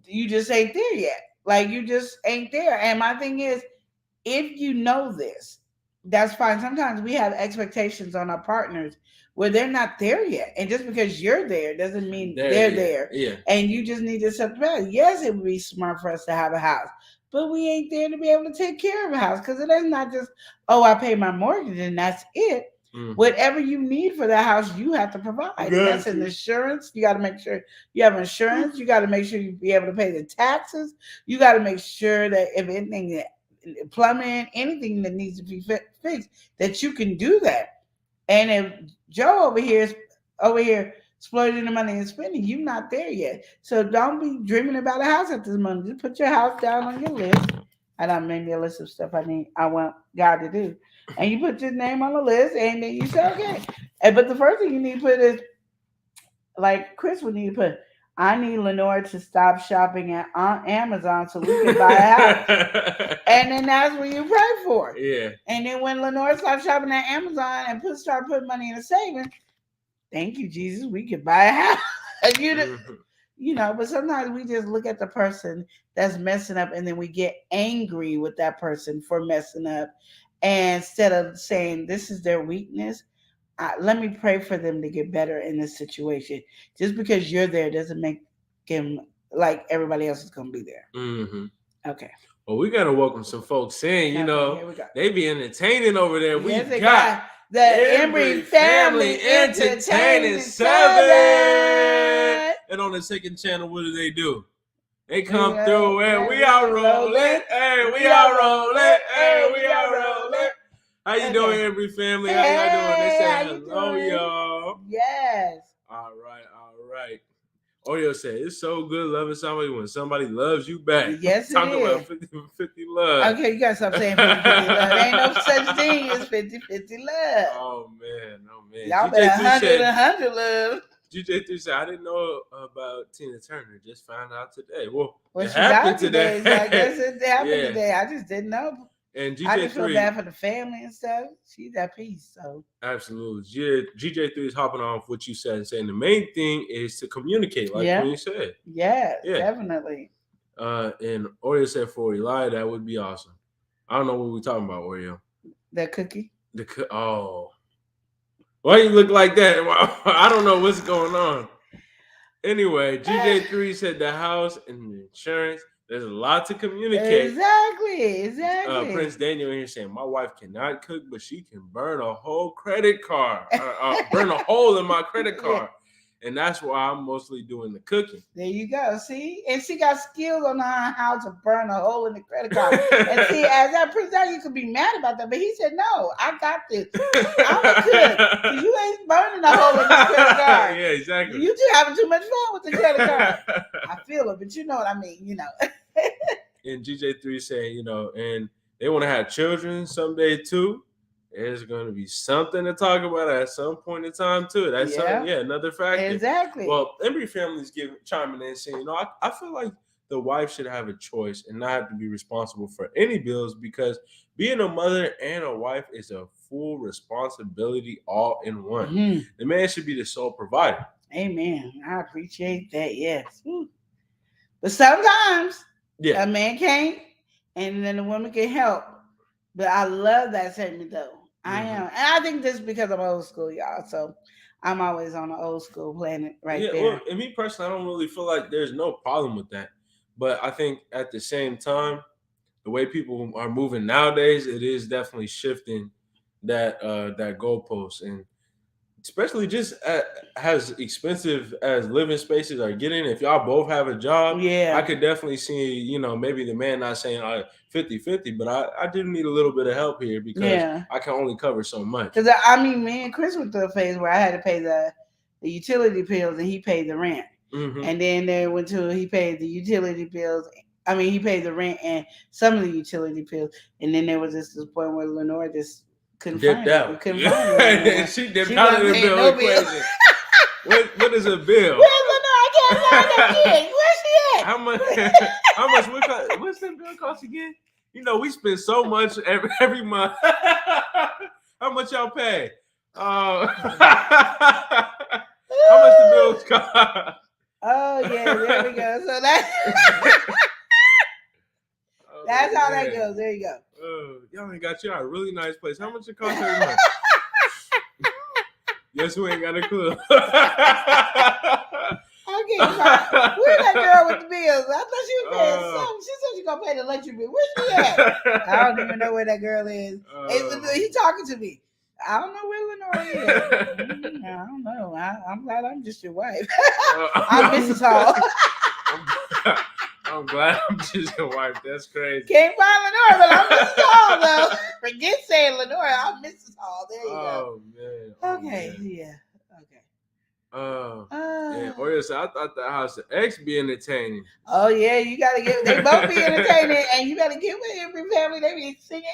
A: You just ain't there yet. Like you just ain't there. And my thing is, if you know this, that's fine. Sometimes we have expectations on our partners where they're not there yet. And just because you're there doesn't mean they're there.
E: Yeah.
A: And you just need to accept that. Yes, it would be smart for us to have a house, but we ain't there to be able to take care of a house because it is not just, oh, I pay my mortgage and that's it. Whatever you need for that house, you have to provide. And that's an insurance. You got to make sure you have insurance. You got to make sure you be able to pay the taxes. You got to make sure that if anything, plumbing, anything that needs to be fixed, that you can do that. And if Joe over here splurging the money and spending, you're not there yet. So don't be dreaming about a house at this moment. Just put your house down on your list. And I made me a list of stuff I want God to do. And you put your name on the list, and then you say, okay. But the first thing you need to put is, like Chris would need to put, I need Lenore to stop shopping at Amazon so we can buy a house. And then that's what you pray for.
E: Yeah.
A: And then when Lenore stops shopping at Amazon and start putting money in a savings, thank you, Jesus, we can buy a house. You know, but sometimes we just look at the person that's messing up and then we get angry with that person for messing up. And instead of saying this is their weakness, let me pray for them to get better in this situation. Just because you're there doesn't make them like everybody else is going to be there. Okay.
E: Well, we got to welcome some folks in. You know, they be entertaining over there. We got
A: the Embry Family Entertaining 7.
E: And on the second channel, what do? They come through and we are rolling. Hey, we are rolling. Hey, we are rolling. How you doing, Embry Family? How y'all doing? They say hello, y'all.
A: Yes.
E: All right. Oreo said, it's so good loving somebody when somebody loves you back.
A: Yes, it
E: Talking
A: is.
E: about 50-50 love.
A: Okay, you got to stop saying 50-50 love. There ain't no such thing as 50-50 love.
E: Oh, man.
A: Y'all better 100 love.
E: GJ3 said, I didn't know about Tina Turner. Just found out today. Well
A: she
E: it happened
A: died today. So I guess it happened today. I just didn't know.
E: And GJ3,
A: I just feel bad for the family and stuff. She's at peace. So
E: absolutely. GJ3 is hopping off what you said and saying the main thing is to communicate, like Queen said.
A: Yeah, definitely.
E: And Oreo said for Eli, that would be awesome. I don't know what we're talking about, Oreo.
A: That cookie?
E: Oh. Why you look like that? I don't know what's going on. Anyway, GJ3 said the house and the insurance. There's a lot to communicate.
A: Exactly.
E: Prince Daniel here saying, my wife cannot cook, but she can burn a whole credit card. Burn a hole in my credit card. And that's why I'm mostly doing the cooking.
A: There you go. See? And she got skills on how to burn a hole in the credit card. And see, as that Prince Daniel, you could be mad about that. But he said, no, I got this. I'm a cook. You ain't burning a hole in the credit card.
E: Yeah, exactly.
A: You just having too much fun with the credit card. I feel it, but you know what I mean, you know.
E: And GJ3 saying, you know, and they want to have children someday too. There's going to be something to talk about at some point in time too. That's another factor.
A: Exactly.
E: Well, every family's chiming in saying, you know, I feel like the wife should have a choice and not have to be responsible for any bills because being a mother and a wife is a full responsibility all in one. The man should be the sole provider.
A: Amen. I appreciate that. Yes. But sometimes a man can't, and then the woman can help. But I love that segment though. I am. And I think this is because I'm old school, y'all. So I'm always on the old school planet there.
E: Well, and me personally, I don't really feel like there's no problem with that. But I think at the same time, the way people are moving nowadays, it is definitely shifting that goalpost, and especially just as expensive as living spaces are getting. If y'all both have a job,
A: Yeah.
E: I could definitely see, maybe the man not saying 50-50, but I do need a little bit of help here because I can only cover so much.
A: Because I mean, me and Chris went through a phase where I had to pay the utility bills and he paid the rent.
E: Mm-hmm.
A: And then there went to he paid the utility bills. I mean, he paid the rent and some of the utility bills. And then there was this point where Lenore just couldn't
E: dipped
A: find
E: out.
A: It. Couldn't find it.
E: She dipped out of the bill equation. What is a bill?
A: Where's Lenore? I can't find that kid. Where's she at?
E: How much? What's that bill cost again? We spend so much every month. How much y'all pay? How much the bills cost?
A: Oh yeah, there we go. So that's how that goes. There you go.
E: Y'all ain't got y'all a really nice place. How much it cost every month? Yes, we ain't got a clue.
A: Okay, where's that girl with the bills? I thought she was paying something. She said she gonna pay the electric bill. Where's she at? I don't even know where that girl is. He talking to me. I don't know where Lenore is. I don't know. I'm glad I'm just your wife. I'm Mrs. Hall.
E: I'm glad I'm just your wife. That's crazy.
A: Can't find Lenore, but I'm Mrs. Hall though. Forget saying Lenore. I'm Mrs. Hall. There you go.
E: Man.
A: Okay. Yeah.
E: Yeah. Or so I thought the house of X be entertaining.
A: Oh yeah, you gotta get. They both be entertaining, and you gotta get with every family. They be singing.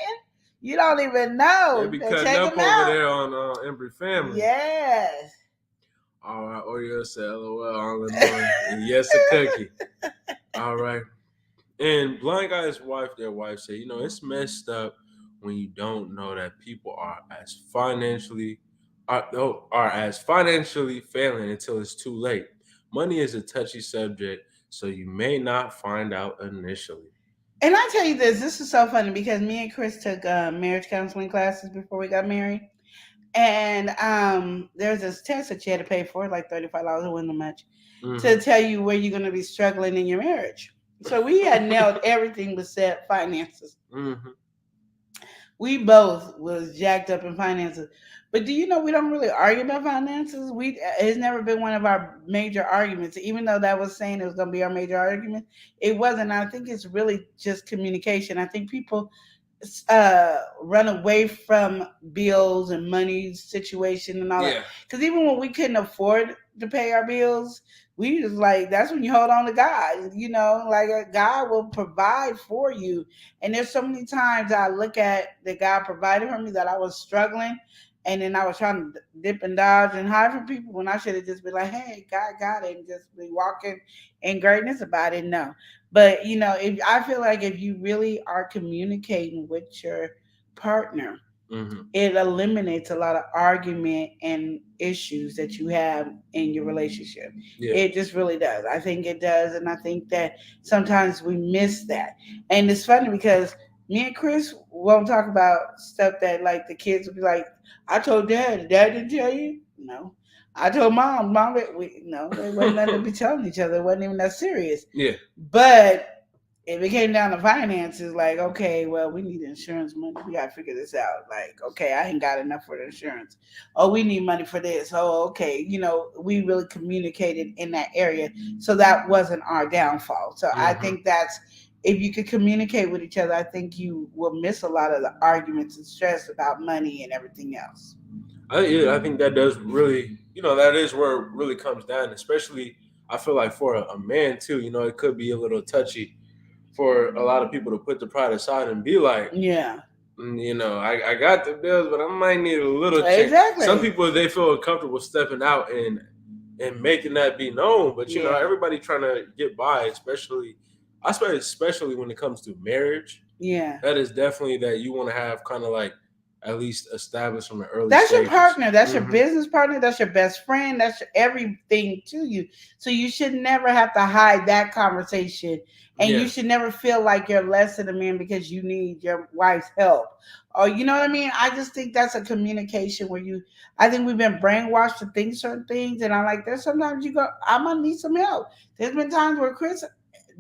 A: You don't even know.
E: They be cutting up over there on Embry Family.
A: Yes.
E: All right, Oreo said LOL on Lenore. And yes, a cookie. All right. And Blind Guy's wife, their wife said, it's messed up when you don't know that people are as financially failing until it's too late. Money is a touchy subject, so you may not find out initially.
A: And I tell you this is so funny because me and Chris took marriage counseling classes before we got married. And there's this test that you had to pay for, like $35, it wasn't much, to tell you where you're going to be struggling in your marriage. So we had nailed everything except finances.
E: Mm-hmm.
A: We both was jacked up in finances. But do you know we don't really argue about finances? It's never been one of our major arguments. Even though that was saying it was going to be our major argument, it wasn't. I think it's really just communication. I think people run away from bills and money situation and all that. Because even when we couldn't afford to pay our bills, we just like, that's when you hold on to God. Like God will provide for you. And there's so many times I look at that God provided for me that I was struggling. And then I was trying to dip and dodge and hide from people when I should have just been like, hey, God got it, and just be walking in greatness about it. No. But, if I feel like if you really are communicating with your partner, it eliminates a lot of argument and issues that you have in your relationship. Yeah. It just really does. I think it does. And I think that sometimes we miss that. And it's funny because me and Chris won't talk about stuff that like the kids will be like, I told Dad didn't tell you? No. I told Mom, there wasn't nothing to be telling each other. It wasn't even that serious.
E: Yeah.
A: But if it came down to finances, like, okay, well, we need insurance money. We got to figure this out. Like, okay, I ain't got enough for the insurance. Oh, we need money for this. Oh, okay. We really communicated in that area. So that wasn't our downfall. So I think that's, if you could communicate with each other, I think you will miss a lot of the arguments and stress about money and everything else.
E: I think that does really, that is where it really comes down, especially I feel like for a man too, it could be a little touchy for a lot of people to put the pride aside and be like,
A: yeah,
E: I got the bills, but I might need a little change.
A: Exactly.
E: Some people, they feel comfortable stepping out and making that be known, but everybody trying to get by, especially when it comes to marriage.
A: Yeah,
E: that is definitely that you want to have kind of like at least established from the early
A: That's
E: stages.
A: your partner. That's your business partner. That's your best friend. That's everything to you. So you should never have to hide that conversation. And you should never feel like you're less than a man because you need your wife's help. Or, you know what I mean? I just think that's a communication where I think we've been brainwashed to think certain things. And I'm like, there's sometimes you go, I'm going to need some help. There's been times where Chris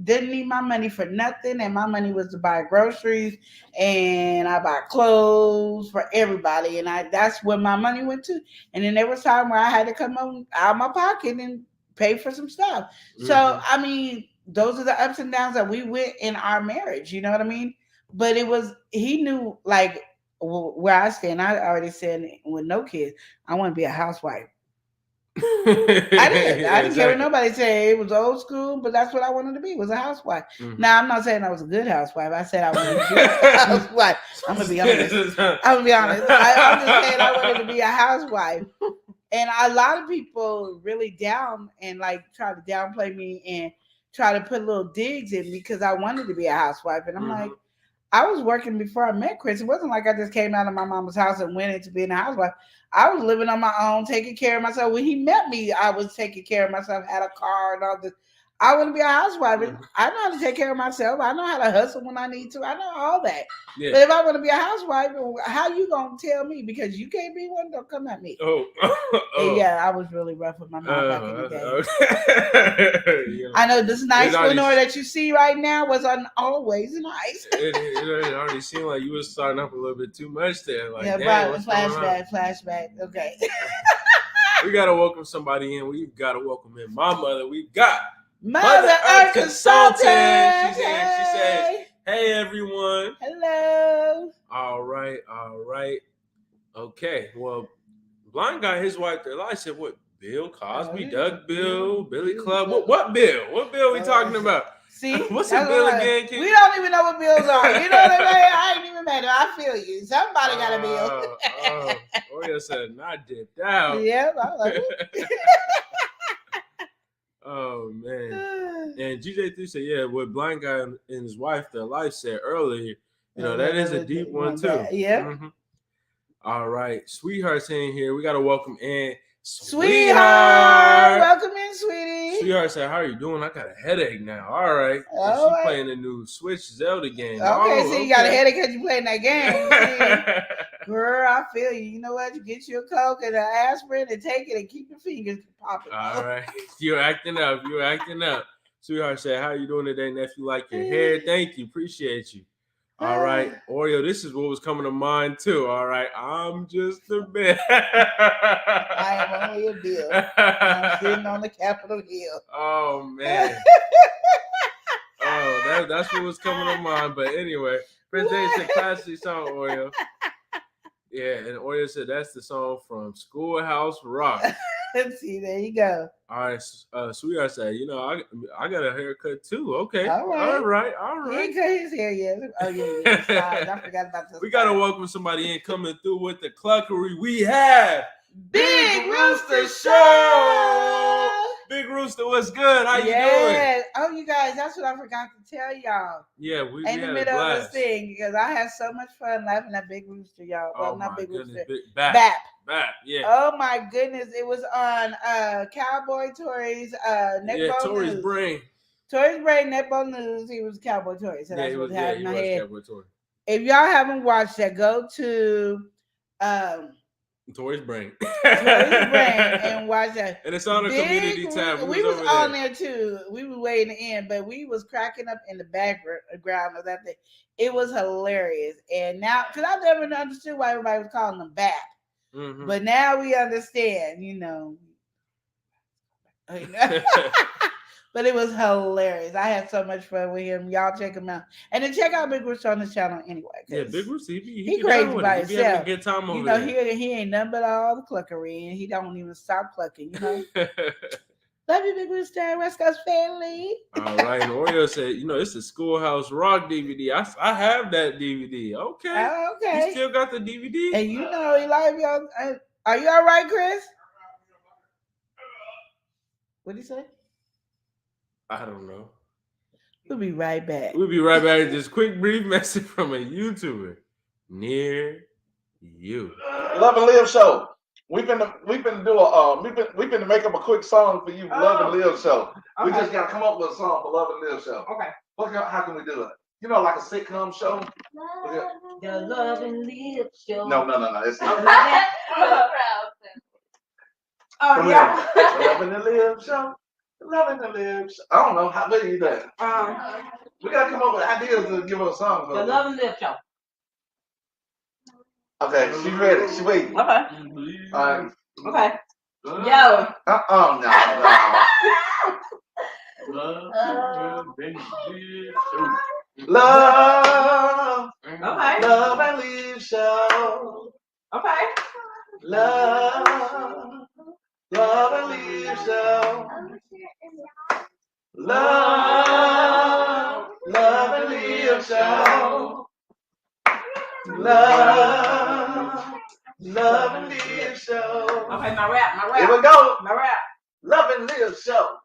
A: didn't need my money for nothing, and my money was to buy groceries, and I buy clothes for everybody, and that's where my money went to. And then there was time where I had to come out of my pocket and pay for some stuff. So I mean, those are the ups and downs that we went in our marriage. You know what I mean? But he knew like where I stand. I already said with no kids, I want to be a housewife. I did. I didn't care what nobody said. It was old school, but that's what I wanted to be, was a housewife. Now, I'm not saying I was a good housewife. I said I wanted to be a housewife. I'm going to be honest. I'm just saying I wanted to be a housewife. And a lot of people really down and like try to downplay me and try to put little digs in me because I wanted to be a housewife. And I'm like, I was working before I met Chris. It wasn't like I just came out of my mama's house and went into being a housewife. I was living on my own, taking care of myself. When he met me, I was taking care of myself, had a car and all this. I want to be a housewife. I know how to take care of myself. I know how to hustle when I need to. I know all that. Yeah. But if I want to be a housewife, how you going to tell me? Because you can't be one, don't come at me. Yeah, I was really rough with my mom back in the day. Yeah. I know this nice Lenore that you see right now was always nice.
E: It already seemed like you was starting up a little bit too much there. Like,
A: yeah, right. Flashback. Okay.
E: We got to welcome somebody in. We've got to welcome in my mother. We've got
A: Mother Earth Consultant.
E: She's here. She says, hey, everyone.
A: Hello.
E: All right. Okay. Well, Blind got his wife there. I said, what? Bill Cosby, Doug Bill, Billy Club. What Bill? What Bill we talking about?
A: See?
E: What's the Bill again, kid?
A: We don't even know what bills are. You know what I mean? I ain't even mad. I feel you. Somebody got a bill.
E: Oya said, not dipped out.
A: Yep. I like it.
E: Oh man. And GJ3 said, yeah, what Blind Guy and his wife, their life said earlier, you know, that is a deep one too.
A: Yeah.
E: All right. Sweetheart's in here. We gotta welcome in
A: Sweetheart. Welcome in, sweetie.
E: Sweetheart said, how are you doing? I got a headache now. All right. She's playing the new Switch Zelda game.
A: Okay, so you got a headache because you playing that game. Girl, I feel you. You know what? You get you a Coke and an aspirin and take it and keep your fingers popping.
E: All right. You're acting up. Sweetheart said, how you doing today, nephew? Like your hair? Thank you. Appreciate you. All right. Oreo, this is what was coming to mind too. All right. I'm just a bit.
A: I am only a bill. I'm sitting on the Capitol Hill.
E: Oh, man. That's what was coming to mind. But anyway, Prince Dave said, classic song, Oreo. Yeah, and Oreo said that's the song from Schoolhouse Rock.
A: See, there you go.
E: All right, Sweetheart said, you know, I got a haircut too. Okay.
A: All right.
E: All right.
A: He ain't cut his hair yet. Oh, yeah. I forgot about this.
E: We got to welcome somebody in coming through with the cluckery. We have Big Rooster Show. Big Rooster, what's good? How you doing?
A: Oh, you guys, that's what I forgot to tell y'all.
E: Yeah, we
A: in the middle of this thing because I had so much fun laughing at Big Rooster, y'all. Well, not Big Rooster.
E: Bap. Yeah.
A: Oh my goodness, it was on Cowboy Tory's Netball
E: Tory's
A: News.
E: Brain.
A: Tory's Brain Netball News. He was Cowboy Tory, so that's what had in my head.
E: Cowboy Tory.
A: If y'all haven't watched that, go to
E: Tory's Brain.
A: And watch that.
E: And it's on a community tab.
A: We was on there too. We were way in the end, but we was cracking up in the background of that thing. It was hilarious. And now, because I never understood why everybody was calling them BAP. But now we understand, you know. But it was hilarious. I had so much fun with him. Y'all check him out. And then check out Big Rooster on the channel anyway.
E: Yeah, Big Rooster, he
A: crazy by himself.
E: He having a good time over there.
A: He ain't nothing but all the cluckery, and he don't even stop clucking, you know. Love you, Big Rooster. West Coast family.
E: All right. And Oreo said, you know, it's a Schoolhouse Rock DVD. I have that DVD. Okay.
A: Okay.
E: You still got the DVD?
A: And you know, he like y'all. Are you all right, Chris? What'd he say?
E: I don't know.
A: We'll be right back.
E: This quick brief message from a YouTuber near you.
B: Love and Live Show. We've been to make up a quick song for you, Love and Live Show. We just gotta come up with a song for Love and Live Show. Okay. How can we do it? You know, like a sitcom show.
F: The Love and Live Show.
B: No. It's not.
F: Oh yeah.
B: Love and Live Show. Loving the lips. I don't know. What do you think? We gotta come up with ideas to give us a song.
F: The Love and Live Show.
B: Okay, she ready. She waiting.
F: Okay.
B: All right.
F: Okay. Yo.
B: No. Love.
F: Okay.
B: Love and Live Show.
F: Okay.
B: Love. Love and Live Show. Love. Love and Live Show. Love. Love and Live Show.
F: Okay, my rap.
B: Here we go.
F: My rap.
B: Love and Live Show.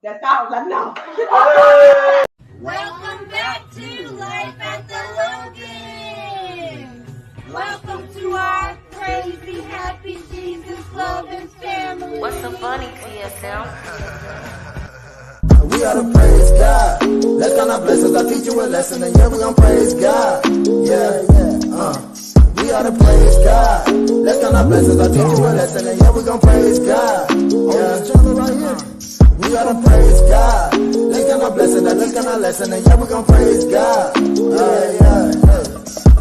F: That's all I know.
B: Hey.
G: Welcome back to Life at the Logan. Welcome to our crazy, happy Jesus loving family.
H: What's so funny, TSM?
I: We ought to praise God. That's kind of blessings. I'll teach you a lesson, and yeah, we gonna praise God. Yeah. We ought to praise God. That's kind of blessings. I'll teach you a lesson, and yeah, we gonna praise God. Yeah. Right here. We ought to praise God. That's kind of blessing. That's kind of lesson, and yeah, we gonna praise God. Yeah.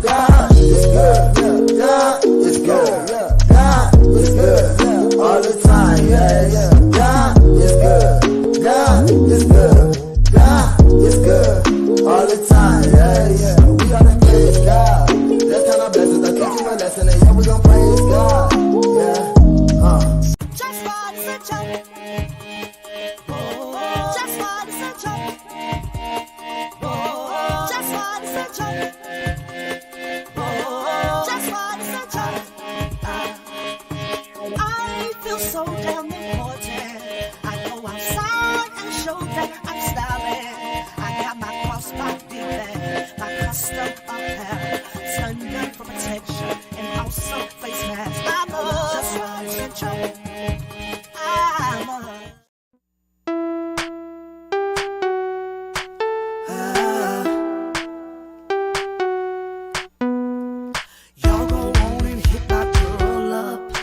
I: God is good. God is good. God is good. All the time. Yeah. God is good. God is good. God is good. All the time. Yeah. We gotta praise God. That kind of blessings. I teach you a lesson, and yeah, we gon' praise God. Yeah.
D: Just what is a joke. Just what is a joke. Just what is a joke. Just what is a joke. I feel so damn important. I go outside and show that I'm styling. I got my cross, my defense, my custom apparel, turned up for protection, and also face mask. I'm just what is a joke. I'm y'all go on and hit my girl up.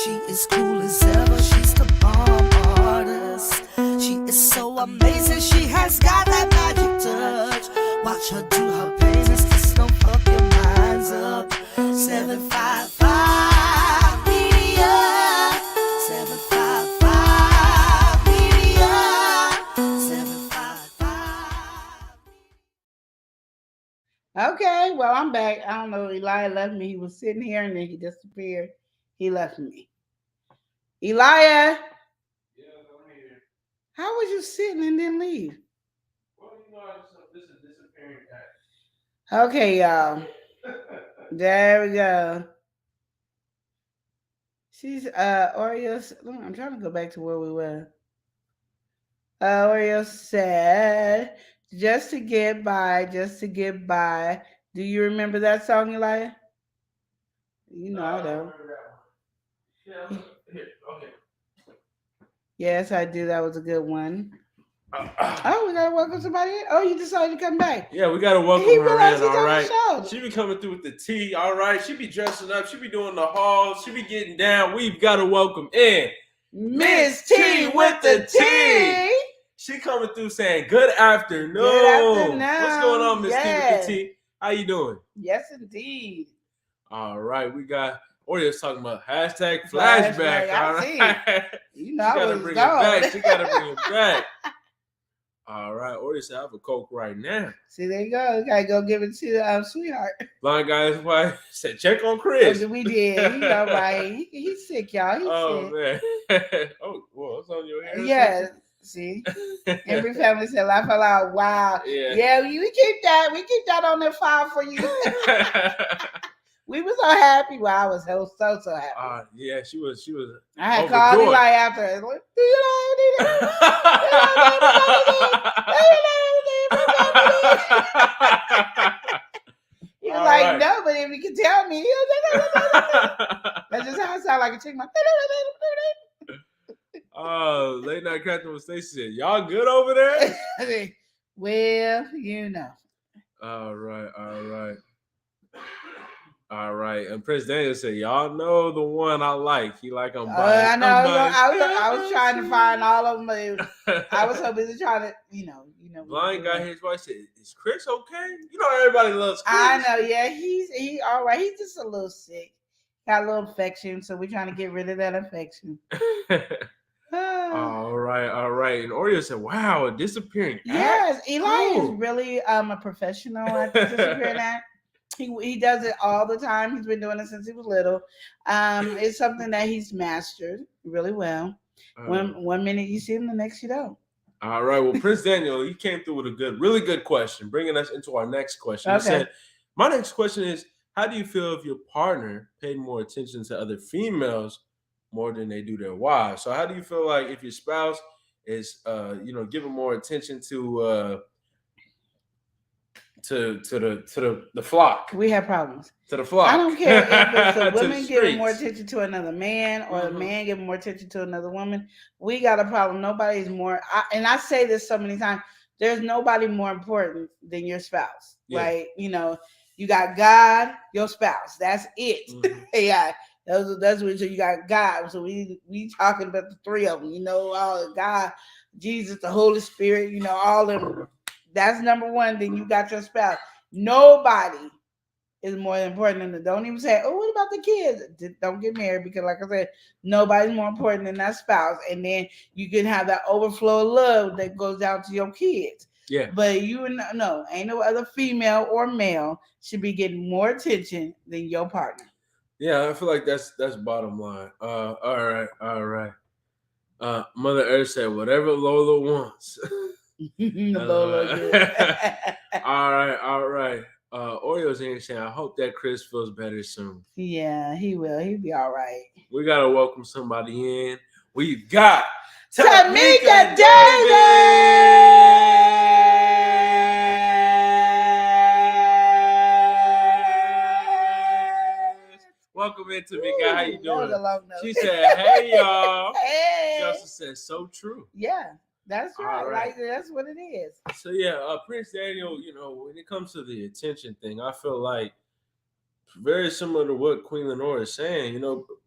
D: She is cool as ever. She's the bomb artist. She is so amazing. She has got that magic touch. Watch her do her payments. Just don't fuck your minds up. 755 media. 755 media. 755.
A: Okay, well, I'm back. I don't know. Elijah left me. He was sitting here and then he disappeared. He left me. Elijah,
E: Yeah, I'm here.
A: how was you sitting and then leave?
E: Well, you know, this is disappearing act.
A: Okay, y'all. There we go. She's Oreos. I'm trying to go back to where we were. Oreo said, just to get by. Do you remember that song, Elijah? You know I don't.
E: remember that one. Yeah, here, okay.
A: Yes, I do. That was a good one. Oh, we gotta welcome somebody in. Oh, you decided to come back.
E: Yeah, we gotta welcome
A: He
E: her
A: realized
E: in,
A: he's
E: all
A: on the
E: right.
A: show.
E: She be coming through with the tea, all right. She be dressing up. She be doing the halls. She be getting down. We've got to welcome in
A: Miss T with the T.
E: She coming through saying good afternoon.
A: Good afternoon.
E: What's going on, Miss T
A: Yes.
E: with the T? How you doing?
A: Yes, indeed.
E: All right, we got Oreo's talking about hashtag flashback.
A: I
E: All
A: see.
E: right.
A: You
E: She
A: know, I
E: gotta
A: was
E: bring
A: gone.
E: it back. She gotta bring it back. All right, Oreo said I have a Coke right now.
A: See, there you go. You gotta go give it to sweetheart.
E: Blind guy's wife said check on Chris.
A: Oh, we did. He all right. He's sick, y'all. He's
E: Oh
A: sick.
E: man. Oh, well, it's on your hair. or
A: Yeah. See,
E: something?
A: every family said laugh out loud. Wow.
E: Yeah.
A: Yeah, we keep that. We keep that on the file for you. We were so happy. Well, I was so happy.
E: Yeah, she was.
A: I had called
E: overjoyed.
A: Eli after. Do you He was
E: All
A: like,
E: right.
A: no, but if you can tell me. That's just how I sound like a chick.
E: Oh, late night crafting with Stacey said, y'all good over there?
A: Well, you know.
E: All right. All right. And Prince Daniel said, y'all know the one I like. He like I'm
A: I
E: biased.
A: know. I was trying to find all of them. I was so busy trying to, you know.
E: Blind guy, his wife said, "Is Chris okay?" You know everybody loves Chris.
A: I know. Yeah, he all right. He's just a little sick. Got a little infection, so we're trying to get rid of that infection.
E: All right. And Oreo said, "Wow, a disappearing act."
A: Yes, Eli is really a professional at the disappearing act. He does it all the time. He's been doing it since he was little. It's something that he's mastered really well. One minute you see him, the next you don't.
E: All right. Well, Prince Daniel, he came through with a really good question, bringing us into our next question.
A: Okay.
E: He said, "My next question is, how do you feel if your partner paid more attention to other females more than they do their wives? So, how do you feel like if your spouse is, giving more attention to the flock?
A: We have problems.
E: To the flock.
A: I don't care if it's a woman giving more attention to another man or a man giving more attention to another woman. We got a problem. Nobody's more. And I say this so many times. There's nobody more important than your spouse. Yeah. Like, you got God, your spouse. That's it. Yeah. That's what you got God. So we talking about the three of them. All God, Jesus, the Holy Spirit. All them. That's number one. Then you got your spouse. Nobody is more important than the. Don't even say, oh, what about the kids? Don't get married because, like I said, nobody's more important than that spouse. And then you can have that overflow of love that goes down to your kids.
E: Yeah. But
A: no, ain't no other female or male should be getting more attention than your partner.
E: Yeah, I feel like that's bottom line. All right. Mother Earth said, whatever Lola wants.
A: Lola good.
E: All right. Oreo's here saying, I hope that Chris feels better soon.
A: Yeah, he will. He'll be all right.
E: We got to welcome somebody in. We've got
A: Tamika Davis!
E: Welcome in, Tamika. How you doing? She said, hey, y'all.
A: Hey.
E: She also said, so true.
A: Yeah. That's right. Like, that's what it is.
E: So yeah, Prince Daniel, when it comes to the attention thing, I feel like very similar to what Queen Lenore is saying.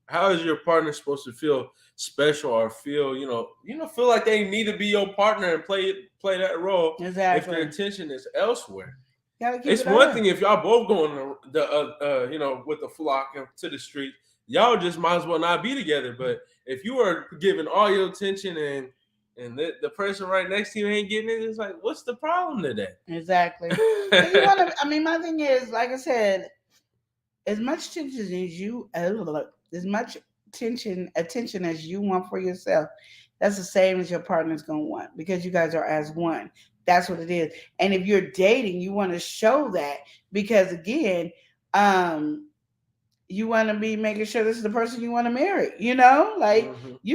E: How is your partner supposed to feel special or feel, feel like they need to be your partner and play that role?
A: Exactly.
E: If their attention is elsewhere.
A: It's
E: one thing if y'all both going with the flock to the street, y'all just might as well not be together. But if you are giving all your attention and the person right next to you ain't getting it, it's like, what's the problem today?
A: Exactly. My thing is, like I said, as much attention as attention as you want for yourself, that's the same as your partner's gonna want, because you guys are as one. That's what it is. And if you're dating, you want to show that, because again, you want to be making sure this is the person you want to marry, you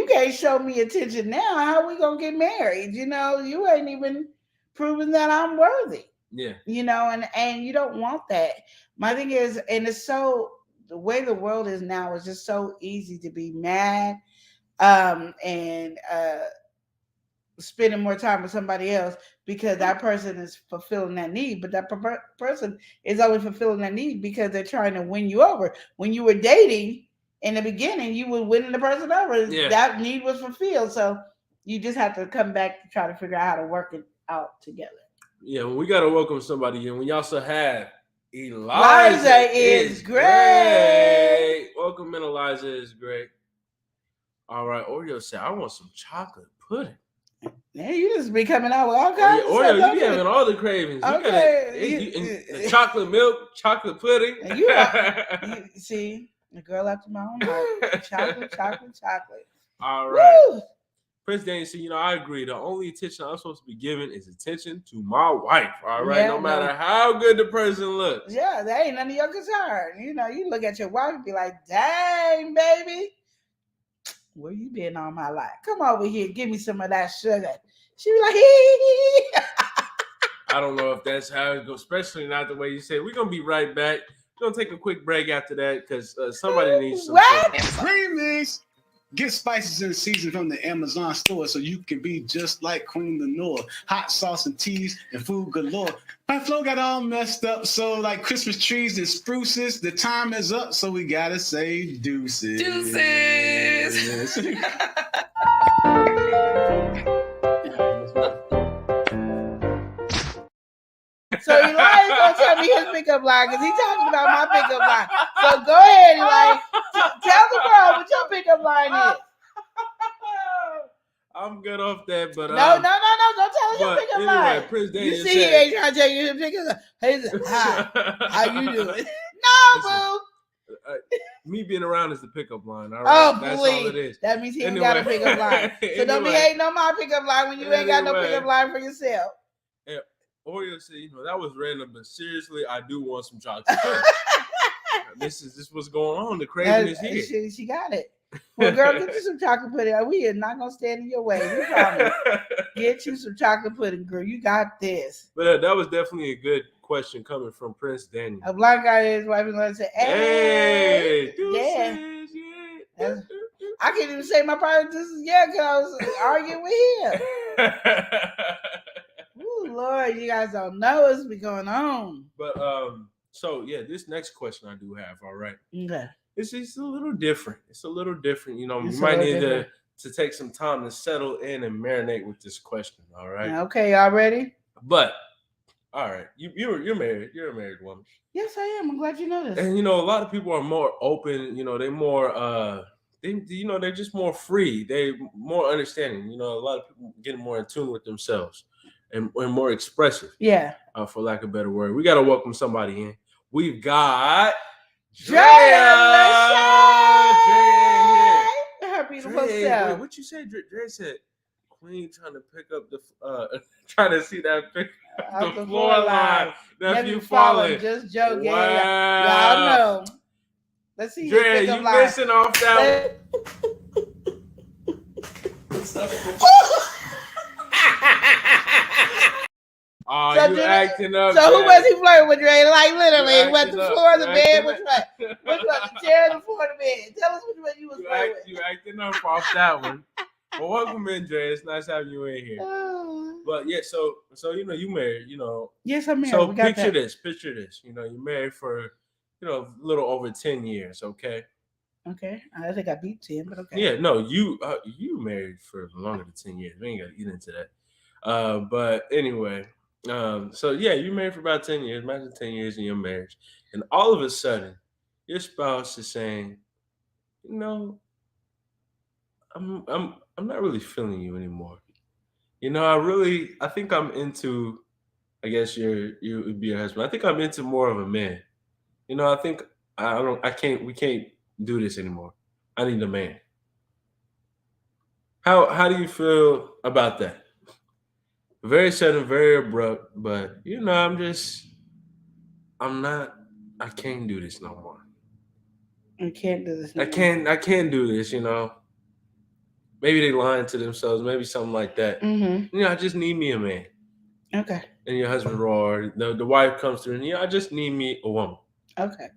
A: can't show me attention now. How are we going to get married? You ain't even proven that I'm worthy.
E: Yeah.
A: And you don't want that. My thing is, and it's so, the way the world is now is just so easy to be mad and spending more time with somebody else because that person is fulfilling that need, but that person is only fulfilling that need because they're trying to win you over. When you were dating in the beginning, you were winning the person over. Yeah. That need was fulfilled. So you just have to come back to try to figure out how to work it out together.
E: Yeah, well, we got to welcome somebody in. We also have
A: Eliza is great.
E: Welcome in, Eliza is great. All right, Oreo said, I want some chocolate pudding.
A: Yeah, you just be coming out with all kinds of
E: Oreo,
A: stuff.
E: You be having all the cravings.
A: Okay.
E: The chocolate milk, chocolate pudding.
A: You see, the girl after my own heart. Chocolate.
E: All right.
A: Woo!
E: Prince Daniel said, I agree. The only attention I'm supposed to be giving is attention to my wife. All right. No matter how good the person looks.
A: Yeah, that ain't none of your concern. You look at your wife and be like, dang, baby. Where you been all my life? Come over here, give me some of that sugar. She be like, hee.
E: I don't know if that's how it goes, especially not the way you say. We're gonna be right back. We're gonna take a quick break after that because somebody needs some.
A: What?
J: Premix. Get spices in season from the Amazon store so you can be just like Queen Lenore. Hot sauce and teas and food galore. My flow got all messed up, so like Christmas trees and spruces, the time is up, so we gotta say deuces.
K: Deuces.
A: So Eli's gonna tell me his pickup line because he's talking about my pickup line. So go ahead, Eli. Tell the world what your pickup line is.
E: I'm good off that, but
A: No. Don't tell us your
E: but
A: pickup
E: anyway,
A: line.
E: Prince Daniel
A: You see, he ain't trying to tell you his pickup line. He said, hi, how you doing? No, boo.
E: Me being around is the pickup line. All right,
A: Oh,
E: that's
A: please.
E: all it is.
A: That means he ain't
E: Anyway.
A: got a pickup line. So don't be
E: Anyway.
A: hating on my pickup line when you ain't got no
E: Anyway.
A: pickup line for yourself.
E: Oreo said, that was random, but seriously, I do want some chocolate. This what's going on. The craziness here.
A: She got it. Well, girl, get you some chocolate pudding. We are not gonna stand in your way. We promise. Get you some chocolate pudding, girl. You got this.
E: But that was definitely a good question coming from Prince Daniel.
A: A blind guy is wife and going to say, "Hey, yeah." I can't even say my private deuces yet because I was arguing with him. Ooh, Lord, you guys don't know what's been going on.
E: But so yeah, this next question I do have. All right.
A: Okay.
E: It's a little different. It's a little different. You
A: It's
E: might need to take some time to settle in and marinate with this question. All right.
A: Okay, y'all ready?
E: But all right, you're married. You're a married woman.
A: Yes, I am. I'm glad you know this.
E: And a lot of people are more open. They're more they're just more free. They're more understanding. A lot of people getting more in tune with themselves and more expressive.
A: Yeah.
E: For lack of a better word, we got to welcome somebody in. We've got
A: Drea. Her beautiful self.
E: Wait, what you say? Drea said, "Queen trying to pick up the trying to see that pick up the floor line. Nephew falling.
A: Just joking.
E: Wow.
A: Y'all know. Let's see.
E: Drea, you missing off that Oh,
A: so
E: you acting up.
A: So who was he flirting with, Dre? Like literally,
E: You
A: what the
E: acting
A: floor
E: up.
A: of the
E: You
A: bed?
E: acting
A: Which one? Which one? The chair, the floor, of the bed. Tell us which one you was flirting with.
E: You acting up off that one. Well, welcome in, Dre. It's nice having you in here.
A: Oh.
E: But yeah, so you married,
A: Yes, I'm married.
E: So
A: we got
E: picture
A: that.
E: this. You're married for a little over 10 years, okay?
A: Okay, I think I beat 10, but okay.
E: Yeah, no, you married for longer than 10 years. We ain't got to get into that. But anyway, so yeah, you married for about 10 years. Imagine 10 years in your marriage, and all of a sudden, your spouse is saying, I'm not really feeling you anymore. I think I'm into, I guess you would be your husband. I think I'm into more of a man. I think we can't do this anymore. I need a man. How do you feel about that? Very sudden, very abrupt, but I can't do this no more.
A: I can't do this.
E: I can't do this, Maybe they lying to themselves, maybe something like that.
A: Mm-hmm.
E: I just need me a man.
A: Okay.
E: And your husband or the wife comes through and I just need me a woman.
A: Okay.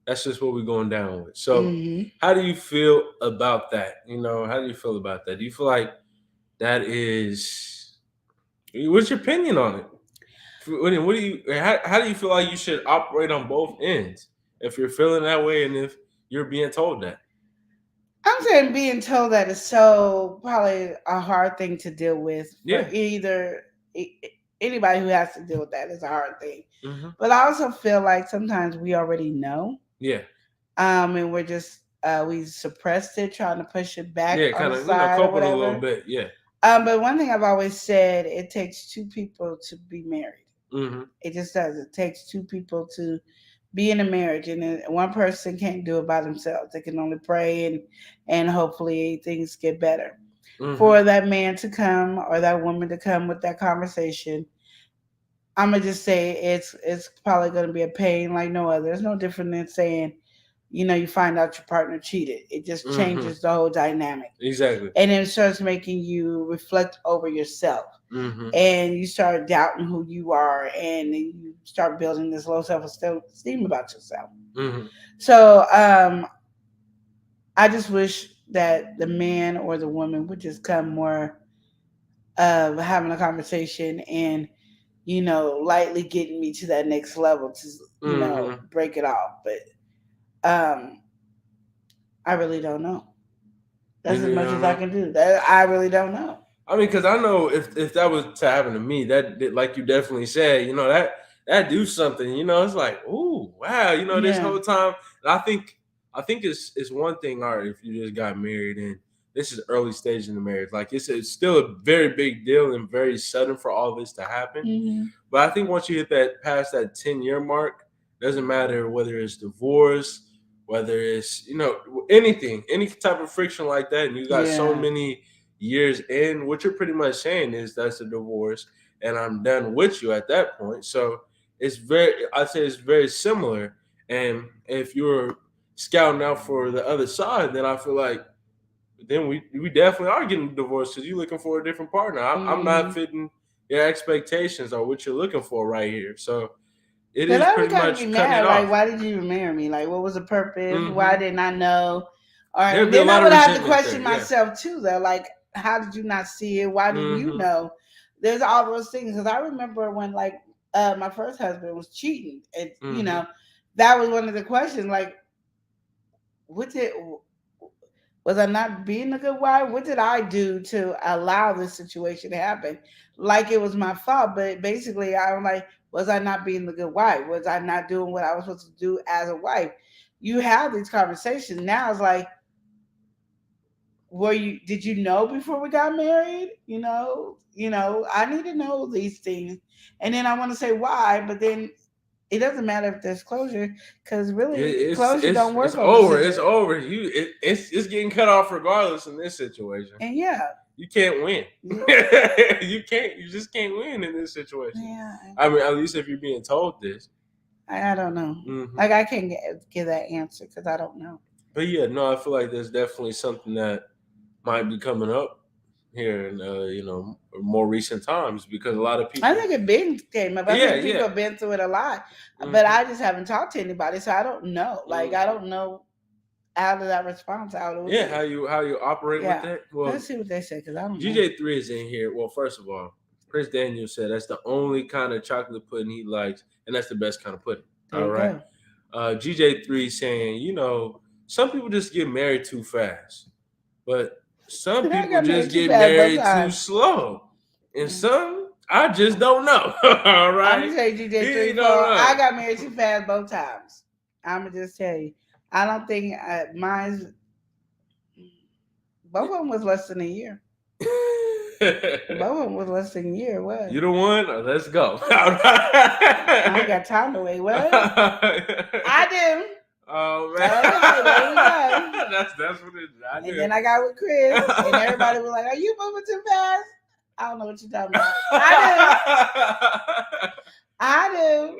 E: That's just what we're going down with. So how do you feel about that? How do you feel about that? Do you feel like that is, what's your opinion on it? How do you feel like you should operate on both ends if you're feeling that way and if you're being told that?
A: I'm saying being told that is so probably a hard thing to deal with.
E: Yeah.
A: Either anybody who has to deal with that is a hard thing.
E: Mm-hmm.
A: But I also feel like sometimes we already know.
E: Yeah.
A: And we're just we suppressed it, trying to push it back.
E: Yeah, kind of cope it a little bit. Yeah.
A: But one thing I've always said, it takes two people to be married.
E: Mm-hmm.
A: It just does. It takes two people to be in a marriage, and one person can't do it by themselves. They can only pray and hopefully things get better. Mm-hmm. For that man to come or that woman to come with that conversation, I'm gonna just say it's probably gonna be a pain like no other. It's no different than saying, you find out your partner cheated. It just changes the whole dynamic.
E: Exactly.
A: And it starts making you reflect over yourself. Mm-hmm. And you start doubting who you are, and you start building this low self-esteem about yourself. Mm-hmm. So I just wish that the man or the woman would just come more of having a conversation and lightly getting me to that next level to break it off. But I really don't know. That's as much as I can do. I really don't know.
E: I mean, because I know if that was to happen to me, that like you definitely said, that do something. It's like, ooh, wow, this whole time. And I think it's one thing, all right, if you just got married and this is early stage in the marriage, like it's still a very big deal and very sudden for all this to happen.
A: Mm-hmm.
E: But I think once you hit that past that 10-year mark, doesn't matter whether it's divorce, whether it's anything, any type of friction like that, and you got so many years in, what you're pretty much saying is that's a divorce and I'm done with you at that point. So I'd say it's very similar. And if you're scouting out for the other side, then I feel like then we definitely are getting divorced because you're looking for a different partner. I'm not fitting your expectations or what you're looking for right here. So it is pretty much cutting it off.
A: Like, why did you even marry me? Like, what was the purpose? Why didn't I know? Or then I would have to question myself too, though. Like, how did you not see it? Why didn't you know? There's all those things. Because I remember when, like, my first husband was cheating. And, that was one of the questions. Like, was I not being a good wife? What did I do to allow this situation to happen? Like it was my fault. But basically, I'm like, was I not being the good wife? Was I not doing what I was supposed to do as a wife? You have these conversations. Now it's like, did you know before we got married? I need to know these things. And then I want to say why, but then it doesn't matter if there's closure, because really closure don't work.
E: It's over. It's over. It's getting cut off regardless in this situation.
A: And
E: you can't win. You can't. You just can't win in this situation.
A: Yeah.
E: I mean, at least if you're being told this.
A: I don't know. Like I can't give that answer because I don't know.
E: But I feel like there's definitely something that might be coming up here in more recent times because a lot of people.
A: I think it came up. I think people have been through it a lot, but I just haven't talked to anybody, so I don't know. Like I don't know out of that response out of
E: how you operate with that. Well,
A: let's see what they say because I don't know.
E: GJ3 is in here. Well, first of all, Prince Daniel said that's the only kind of chocolate pudding he likes, and that's the best kind of pudding. All right. GJ3 saying, some people just get married too fast, but some people just get married too slow, and some I just don't know. All right.
A: I'm gonna say GJ3. I got married too fast both times. I'm gonna just tell you. I don't think mine's. Both of them was less than a year. Both of them was less than a year. What?
E: You the one? Let's go.
A: I ain't got time to wait. What? I do.
E: Oh man, that's what it is.
A: And then I got with Chris, and everybody was like, "Are you moving too fast?" I don't know what you're talking about. I do.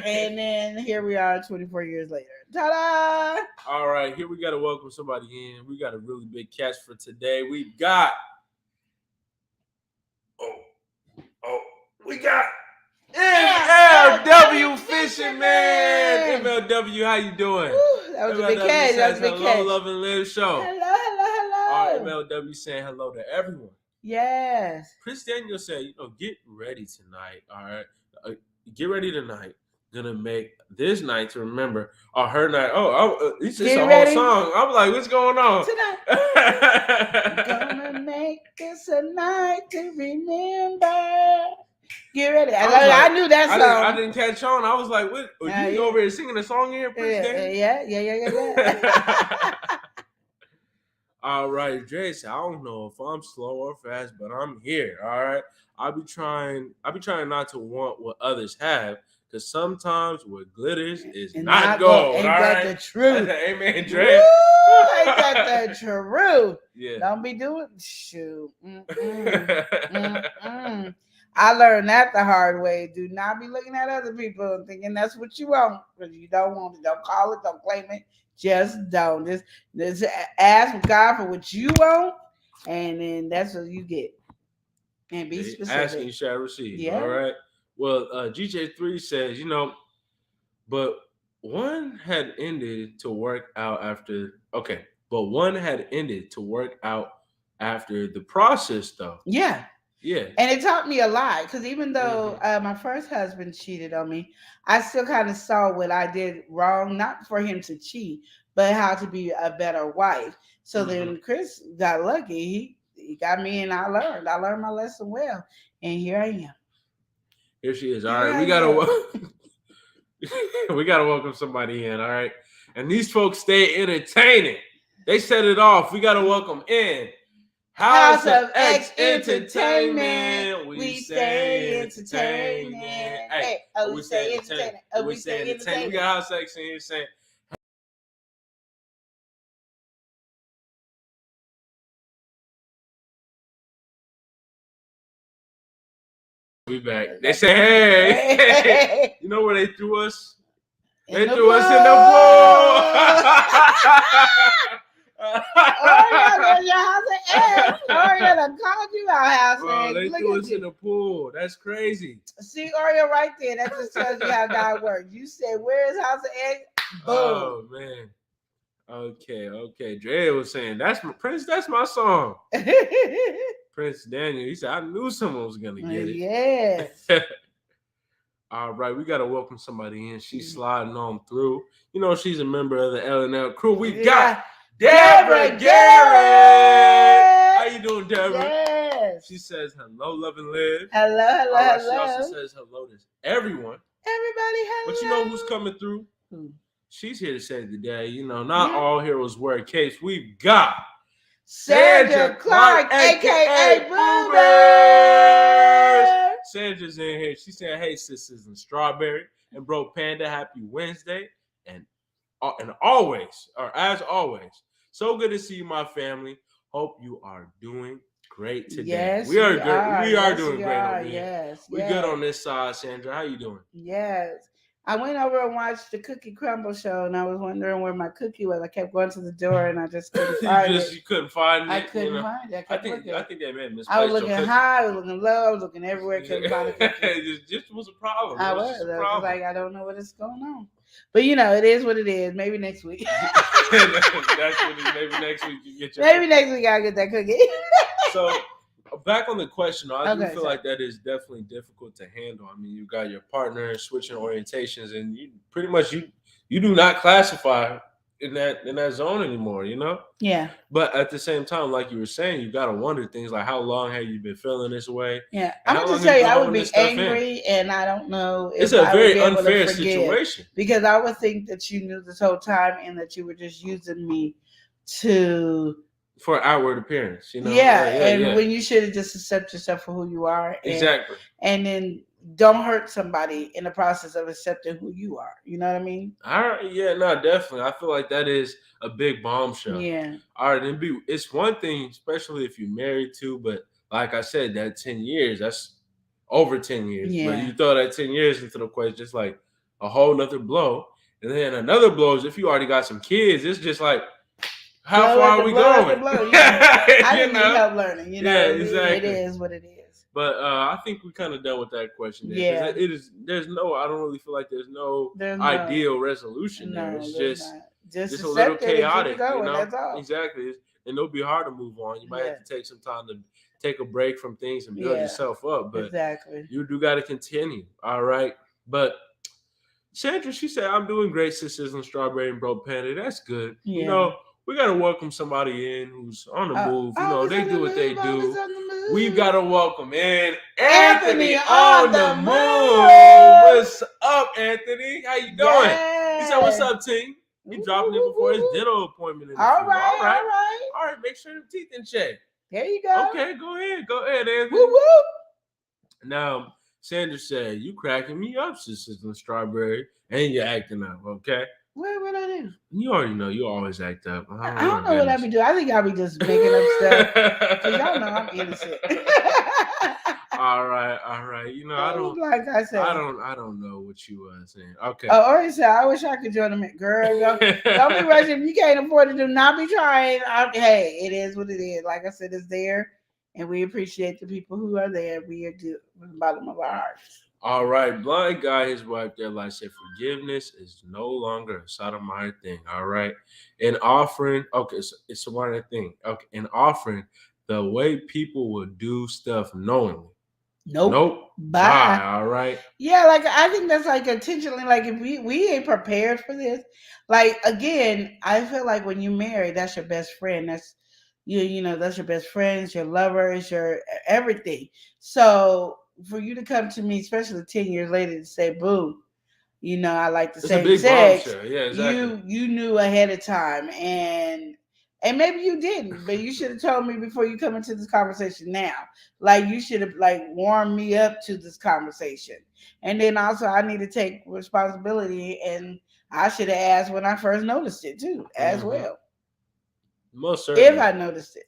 A: And then here we are, 24 years later. Ta-da!
E: All right, here we got to welcome somebody in. We got a really big catch for today. We got. We got. MLW Fishing Man. MLW, how you doing?
A: Woo, that was a big catch. That was a big catch.
E: Hello, Love and Live show.
A: Hello.
E: All right, MLW saying hello to everyone.
A: Yes.
E: Prince Daniel said, get ready tonight. All right, get ready tonight. Gonna make this night to remember. Or her night. It's just a whole song. I'm like, what's going on?
A: Tonight. Gonna make this a night to remember. Get ready. I knew that song.
E: I didn't catch on. I was like, what? You over here singing a song here, Prince Daniel?
A: Yeah.
E: All right, Dre said, I don't know if I'm slow or fast, but I'm here. All right. I'll be trying not to want what others have, because sometimes what glitters is not gold.
A: Ain't
E: all
A: that
E: right?
A: the truth?
E: Amen, Dre.
A: Woo, ain't that the truth?
E: Yeah.
A: Don't be doing shoot. I learned that the hard way. Do not be looking at other people and thinking that's what you want, because you don't want it. Don't call it. Don't claim it. Just don't. Just ask God for what you want, and then that's what you get. And be specific.
E: Asking you shall receive.
A: Yeah.
E: All right. Well, GJ3 says, but one had ended to work out after. Okay. but one had ended to work out after the process, though.
A: Yeah.
E: Yeah.
A: And it taught me a lot because even though my first husband cheated on me, I still kind of saw what I did wrong, not for him to cheat, but how to be a better wife. So then Chris got lucky. He got me and I learned my lesson well. And here I am.
E: Here she is. All right. We gotta welcome somebody in. All right. And these folks stay entertaining. They set it off. We gotta welcome in House of X Entertainment. We stay entertaining. Hey, we stay entertaining. We stay entertaining. We got House of X in here saying. We back. They say, hey. You know where they threw us? They threw us in the pool.
A: Oreo, there's your House of X. Oreo done called you out, House of X.
E: They threw us in the pool. That's crazy.
A: See, Oreo right there. That just tells you how God works. You said, where is House of X? Boom.
E: Oh, man. Okay. Dre was saying, that's my Prince, that's my song. Prince Daniel, he said, I knew someone was going to get it.
A: Yes.
E: All right, we got to welcome somebody in. She's sliding on through. You know, she's a member of the L&L crew. We got Deborah Garrett. How you doing, Deborah?
A: Yes.
E: She says, hello, love and live.
A: Hello.
E: She also says hello to everyone.
A: Everybody, hello.
E: But you know who's coming through? She's here to save the day. You know, not all heroes wear capes. We've got
A: Sandra Clark, a.k.a.
E: Boober. Sandra's in here. She said, hey, sisters and Strawberry and Bro Panda, happy Wednesday. And always, or as always, so good to see you, my family. Hope you are doing great today.
A: Yes,
E: we are good. We are doing great over here.
A: Yes,
E: we're good on this side, Sandra. How you doing?
A: Yes. I went over and watched the Cookie Crumble show, and I was wondering where my cookie was. I kept going to the door, and I just couldn't find it.
E: You couldn't find it.
A: I couldn't find it.
E: I think they may have misplaced.
A: I was looking high, I was looking low, I was looking everywhere. Couldn't find the cookie.
E: It just was a problem.
A: I was like, I don't know what is going on. But you know, it is what it is. Maybe next week.
E: That's what it is. Maybe next week you get your.
A: Maybe next week I'll get that cookie.
E: So. Back on the question, I do feel like that is definitely difficult to handle. I mean, you got your partner switching orientations, and you pretty much you do not classify in that zone anymore, you know?
A: Yeah.
E: But at the same time, like you were saying, you gotta wonder things like how long have you been feeling this way?
A: Yeah, I'm gonna just tell you, I would be angry, and I don't know. If
E: it's a very
A: I would be
E: unfair
A: able to forgive,
E: situation
A: because I would think that you knew this whole time and that you were just using me
E: for outward appearance, you know.
A: Yeah. When you should have just accept yourself for who you are.
E: Exactly.
A: And then don't hurt somebody in the process of accepting who you are. You know what I mean?
E: All right. Yeah, no, definitely. I feel like that is a big bombshell.
A: Yeah.
E: All right. It's one thing, especially if you're married to, but like I said, that 10 years, that's over 10 years.
A: Yeah.
E: But you throw that 10 years into the question, just like a whole nother blow. And then another blow is if you already got some kids, it's just like, how far are we going?
A: I didn't need help learning. You know,
E: yeah, exactly.
A: It is what it is.
E: But I think we kind of done with that question. There.
A: Yeah,
E: it is. There's no. I don't really feel like there's no ideal resolution there. It's just a little chaotic. You know,
A: that's all.
E: Exactly. And it'll be hard to move on. You might have to take some time to take a break from things and build yourself up. But you do got to continue. All right. But Sandra, she said, "I'm doing great, sisters and Strawberry and Bro Panda. That's good. Yeah. You know." We got to welcome somebody in who's on the move. You know, they do what they do. We've got to welcome in Anthony on the move. What's up, Anthony? How you doing? He said, what's up, team? He dropping it before his dental appointment.
A: All right.
E: Make sure the teeth in check.
A: There you go.
E: Okay, go ahead, Anthony.
A: Woo woo.
E: Now, Sandra said, you cracking me up, sisters and Strawberry, and you're acting up, okay?
A: What I do?
E: You already know you always act up.
A: I don't know what I be doing. I think I be just making up stuff. Cause y'all know I'm innocent.
E: All right. You know, I don't.
A: Like I said,
E: I don't know what you were saying. Okay.
A: Oh, already said. I wish I could join them. Girl, don't be rushing. If you can't afford to do, not be trying. Hey, it is what it is. Like I said, it's there, and we appreciate the people who are there. We are from the bottom of our hearts.
E: All right, blind guy, his wife, their life said forgiveness is no longer a sodomite thing. All right, and offering, okay, it's a minor thing. Okay, and offering the way people would do stuff knowingly. Nope.
A: Bye.
E: All right.
A: Yeah, like I think that's like intentionally, like if we ain't prepared for this, like again, I feel like when you marry, that's your best friend. That's you know, that's your best friend, it's your lover, it's your everything. So for you to come to me, especially 10 years later, to say, "Boo, you know, I like the
E: It's a
A: same
E: big
A: sex,"
E: bombshell. Yeah, exactly.
A: you knew ahead of time, and maybe you didn't, but you should have told me before you come into this conversation now. Like you should have like warmed me up to this conversation. And then also I need to take responsibility, and I should have asked when I first noticed it too, as well.
E: Most certainly.
A: If I noticed it.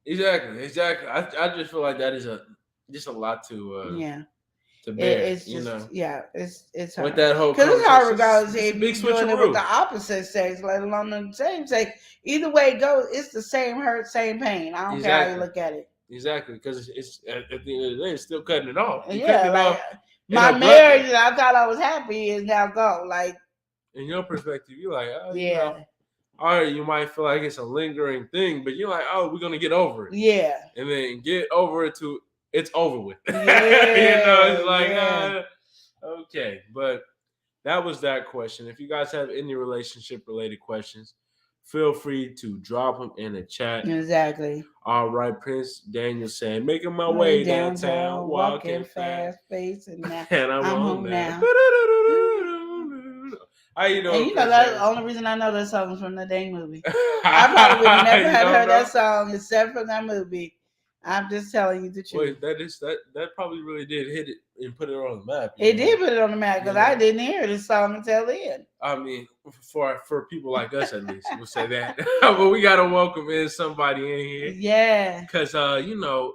E: Exactly. I just feel like that is just a lot to
A: Yeah.
E: to bear.
A: It's just,
E: you know,
A: yeah, it's hard.
E: with that whole
A: Because it's hard
E: conversation,
A: regardless
E: it's a
A: if
E: big
A: you're doing it with the
E: switcheroo.
A: opposite sex, let alone the same sex. Either way it goes, it's the same hurt, same pain. I don't care how you look at it.
E: Exactly, because it's at the end of the day, it's still cutting it off. You
A: Yeah,
E: cutting it
A: like
E: off
A: my marriage that I thought I was happy is now gone. Like
E: in your perspective, you're like, oh,
A: yeah.
E: you know, all right, you might feel like it's a lingering thing, but you're like, oh, we're gonna get over it.
A: Yeah.
E: And then get over it to it's over with.
A: Yeah,
E: you know, it's like
A: yeah.
E: okay. But that was that question. If you guys have any relationship related questions, feel free to drop them in the chat.
A: Exactly.
E: All right, Prince Daniel saying, making my way downtown, walking fast,
A: facing now.
E: and I'm home
A: now.
E: How you doing?
A: And you know
E: Prince
A: that's the
E: Daniel?
A: only reason I know that song is from the dang movie. I probably would never
E: You
A: have
E: don't
A: heard
E: know?
A: that song except from that movie. I'm just telling you the truth.
E: Wait, that probably really did hit it and put it on the map.
A: It did put it on the map because I didn't hear this song until then.
E: I mean, for people like us at least, we'll say that. But we gotta welcome in somebody in here.
A: Yeah.
E: Because you know,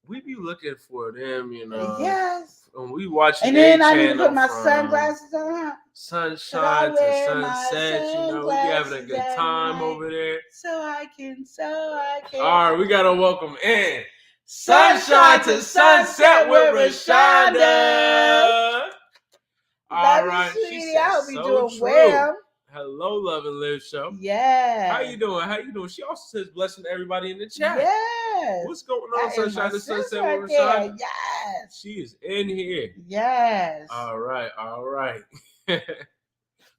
E: we be looking for them, you know.
A: Yes.
E: When we watch
A: and then I need to put my sunglasses on.
E: Sunshine to sunset, you know, we be having a good time over there.
A: So I can.
E: All right, we gotta welcome in Sunshine to Sunset with Rashonda. All right,
A: sweetie, I hope you're doing
E: true.
A: well.
E: Hello, Love and Live Show.
A: Yeah.
E: How you doing? She also says blessing everybody in the chat.
A: Yes.
E: What's going on,
A: That
E: Sunshine to
A: is my sis
E: Sunset
A: right
E: with
A: there.
E: Rashonda?
A: Yes.
E: She is in here.
A: Yes.
E: All right.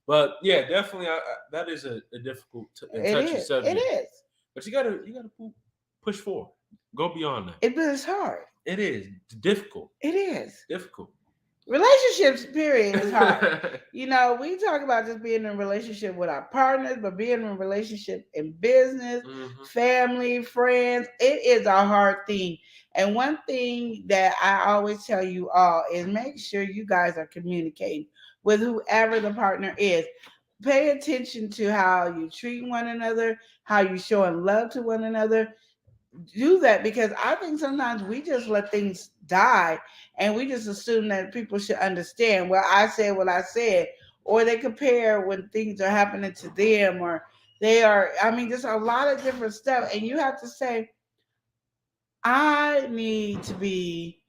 E: But yeah, definitely, that is a difficult and touchy subject.
A: It is.
E: But you gotta push forward. Go beyond that.
A: It's hard.
E: It is difficult.
A: It is
E: difficult.
A: Relationships, period, is hard. You know, we talk about just being in a relationship with our partners, but being in a relationship in business, family, friends, it is a hard thing. And one thing that I always tell you all is make sure you guys are communicating with whoever the partner is. Pay attention to how you treat one another, how you showing love to one another. Do that, because I think sometimes we just let things die and we just assume that people should understand. Well, I said what I said, or they compare when things are happening to them, or they are, I mean, just a lot of different stuff. And you have to say, I need to be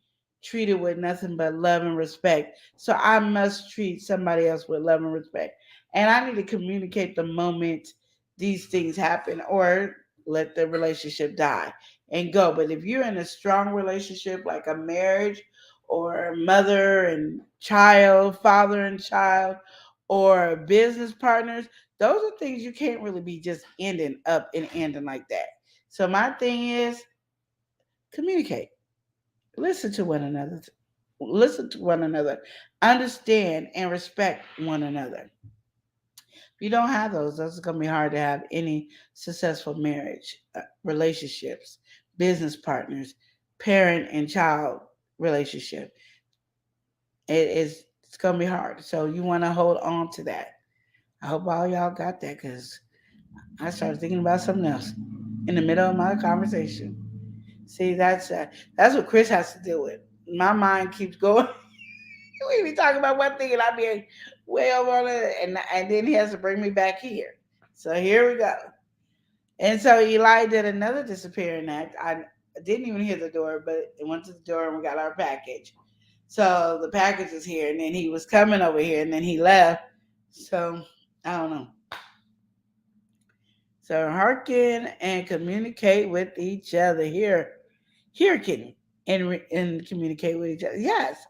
A: treated with nothing but love and respect. So I must treat somebody else with love and respect. And I need to communicate the moment these things happen, or let the relationship die and go. But if you're in a strong relationship, like a marriage or mother and child, father and child, or business partners, those are things you can't really be just ending up and ending like that. So my thing is communicate. Listen to one another. Understand and respect one another. If you don't have those, it's going to be hard to have any successful marriage, relationships, business partners, parent and child relationship. It's going to be hard. So you want to hold on to that. I hope all y'all got that, because I started thinking about something else in the middle of my conversation. See, that's what Chris has to deal with. My mind keeps going. We be talking about one thing and I be way over on it, and then he has to bring me back here. So here we go. And so Eli did another disappearing act. I didn't even hear the door, but it went to the door and we got our package. So the package is here, and then he was coming over here, and then he left. So I don't know. So hearken and communicate with each other. Hearken and communicate with each other. Yes.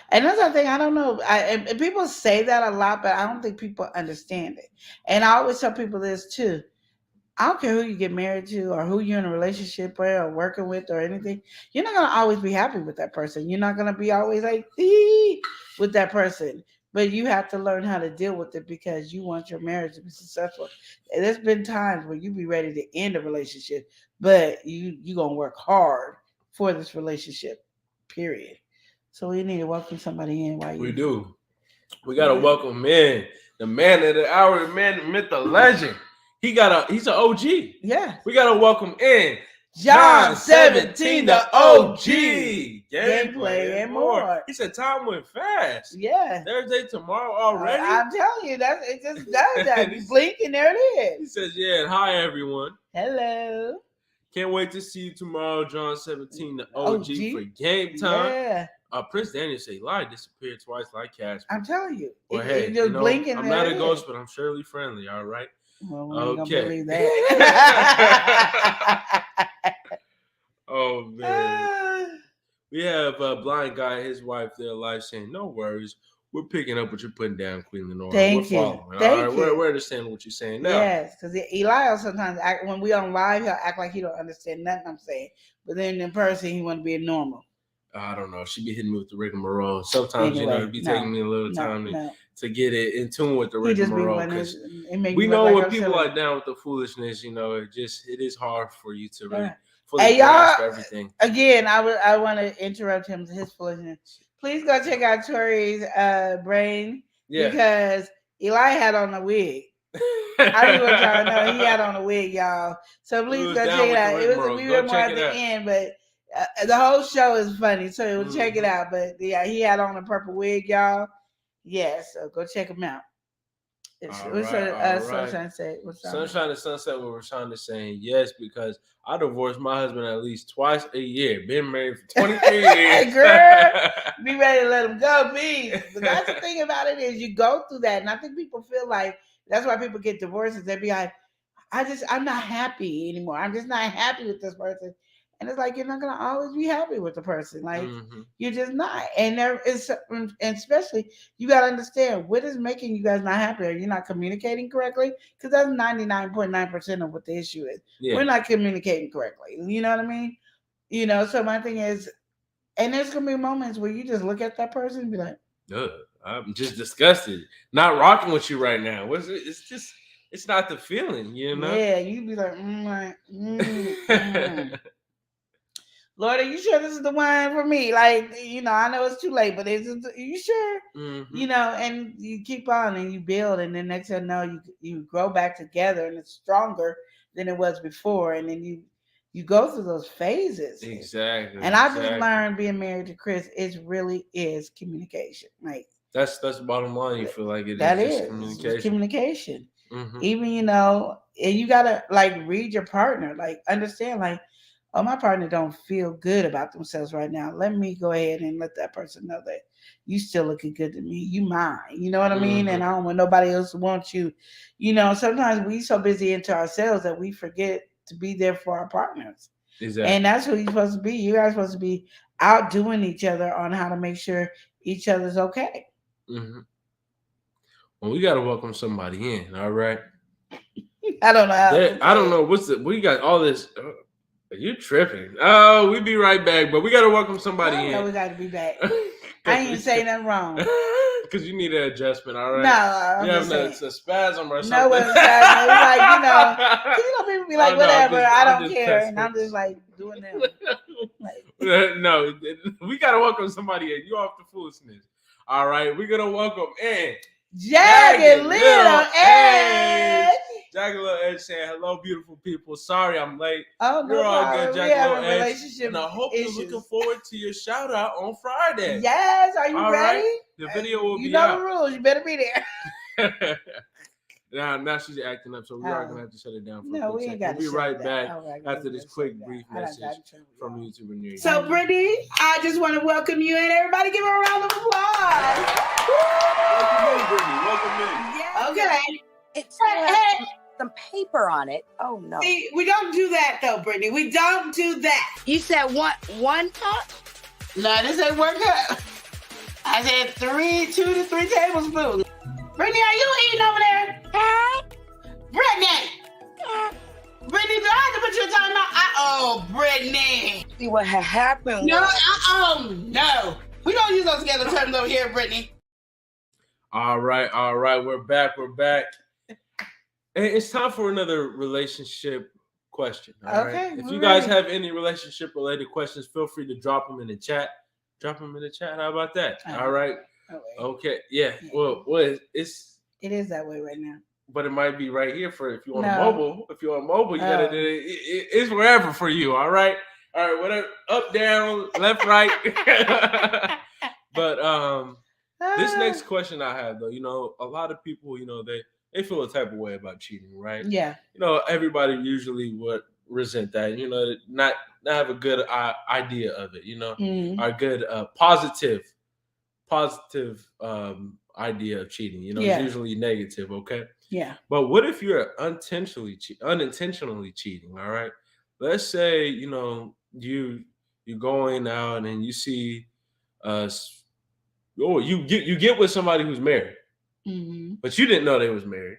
A: And that's the thing. I don't know. And people say that a lot, but I don't think people understand it. And I always tell people this too. I don't care who you get married to or who you're in a relationship with or working with or anything. You're not going to always be happy with that person. You're not going to be always like, with that person. But you have to learn how to deal with it because you want your marriage to be successful. And there's been times where you be ready to end a relationship, but you're going to work hard for this relationship, period. So we need to welcome somebody in while you...
E: We do. We got to welcome in the man of the hour, the man, the myth, the legend. He's an OG.
A: Yeah.
E: We got to welcome in
A: John 17, the OG.
E: Gameplay and more. He said time went fast.
A: Yeah.
E: Thursday, tomorrow already.
A: I'm telling you, it just does that. You blink and there it is.
E: He says, yeah, and hi, everyone.
A: Hello.
E: Can't wait to see you tomorrow, John 17, the OG. For game time.
A: Yeah.
E: Prince Daniel said, Eli disappeared twice like Cash.
A: I'm telling you.
E: Well, hey,
A: just blinking.
E: I'm not a ghost, but I'm surely friendly, all right?
A: Well, we ain't
E: okay.
A: gonna believe that.
E: Oh, man. We have a blind guy and his wife there live saying, no worries. We're picking up what you're putting down, Queen Lenore.
A: Thank you. Thank you.
E: We're understanding what you're saying now.
A: Yes, because Eli sometimes when we on live, he'll act like he don't understand nothing I'm saying. But then in person, he want to be normal.
E: I don't know. She be hitting me with the rigmarole. Sometimes, anyway, it'd be taking me a little time to get it in tune with the rigmarole. We know when people are down with the foolishness, it is hard for you to really fully grasp everything.
A: Again, I want to interrupt him to his foolishness. Please go check out Tori's brain because Eli had on a wig. I don't want y'all to know he had on a wig, y'all. So please go check it out. We were more at the end, but the whole show is funny, so check it out. But yeah, he had on a purple wig, y'all. Yeah, so go check him out. Sunshine say?
E: Sunshine and Sunset with Rashonda saying yes because I divorced my husband at least twice a year. Been married for 23 years.
A: Girl, be ready to let him go, please. But that's the thing about it is you go through that, and I think people feel like that's why people get divorces. They be like, I'm not happy anymore. I'm just not happy with this person. And it's like, you're not going to always be happy with the person. Like, you're just not. And and especially, you got to understand what is making you guys not happy. Are you not communicating correctly? Because that's 99.9% of what the issue is. Yeah. We're not communicating correctly. You know what I mean? So my thing is, and there's going to be moments where you just look at that person and be like,
E: ugh, I'm just disgusted. Not rocking with you right now. It's not the feeling,
A: Yeah, you'd be like, Lord, are you sure this is the one for me? Like, I know it's too late, but are you sure? And you keep on and you build, and then next thing you know, you grow back together, and it's stronger than it was before. And then you go through those phases.
E: Exactly.
A: And I've just learned being married to Chris, it really is communication. Like
E: that's the bottom line. You feel like it
A: that
E: is
A: just
E: communication.
A: It's communication. Even and you gotta read your partner, understand oh, my partner don't feel good about themselves right now. Let me go ahead and let that person know that you still looking good to me. You mine. You know what I mean? And I don't want nobody else to want you. Sometimes we so busy into ourselves that we forget to be there for our partners.
E: Exactly.
A: And that's who you're supposed to be. You guys are supposed to be outdoing each other on how to make sure each other's okay.
E: Well, we got to welcome somebody in. All right.
A: I don't know.
E: I don't know. We got all this. You tripping. Oh, we be right back, but we got to welcome somebody in.
A: No, we got to be back. I ain't saying nothing wrong.
E: Because you need an adjustment, all right?
A: No, I'm
E: you
A: just
E: having
A: saying.
E: a spasm or something.
A: No, it's like, people be like, whatever, I don't care. And I'm just doing them.
E: No, we got to welcome somebody in. You off the foolishness. All right, we're going to welcome in
A: Jagged Little Edge.
E: Jagged Little Edge saying, hello, beautiful people. Sorry I'm late.
A: Oh, no
E: You're all
A: problem.
E: good, Jagged Little Edge.
A: Relationship
E: and I hope
A: issues.
E: you're looking forward to your shout out on Friday.
A: Yes, are you
E: all
A: ready?
E: Right? The video will be
A: You know
E: out.
A: the rules. You better be there.
E: Now she's acting up, so we are gonna have to shut it down for a
A: No,
E: quick
A: we ain't
E: second.
A: got
E: We'll
A: to
E: be right
A: shut
E: back
A: it down.
E: after this quick brief message from YouTuber Near You.
A: So, Brittany, I just want to welcome you and everybody give her a round of applause.
E: Welcome in, Brittany. Welcome in.
A: Yeah. Okay.
L: It still has some paper on it. Oh no.
A: See, we don't do that though, Brittany. We don't do that.
L: You said one cup?
A: No, this ain't one cup. I said 2 to 3 tablespoons. Brittany, are you eating over there?
L: Huh?
A: Brittany! Brittany, do I have to put you in timeout? Oh, Brittany.
L: See what had happened.
A: No, no. We don't use those together terms over here, Brittany.
E: All right. We're back. And it's time for another relationship question. All right. If you guys have any relationship related questions, feel free to drop them in the chat. How about that? All right. Okay. Yeah. Well, it is that way right now. But it might be right here for if you want a mobile. If you want mobile, you gotta do it. It's wherever for you. All right. Whatever. Up, down, left, right. But this next question I have though, a lot of people, they feel a type of way about cheating, right?
A: Yeah.
E: Everybody usually would resent that. Not have a good idea of it. A good positive idea of cheating. It's usually negative. Okay.
A: Yeah.
E: But what if you're unintentionally cheating? All right. Let's say you're going out and you see you get with somebody who's married, but you didn't know they was married,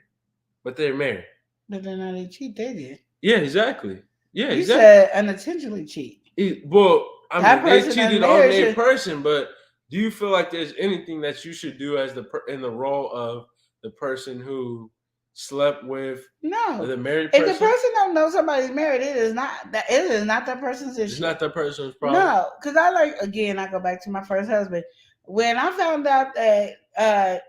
E: but they're married.
A: But then they cheat. They did.
E: Yeah. Exactly. Yeah.
A: You said unintentionally cheat.
E: They cheated on their person, but do you feel like there's anything that you should do as in the role of the person who slept with the married person?
A: If the person don't know somebody's married, it is not that person's issue.
E: It's not that person's problem.
A: No, because I go back to my first husband. When I found out that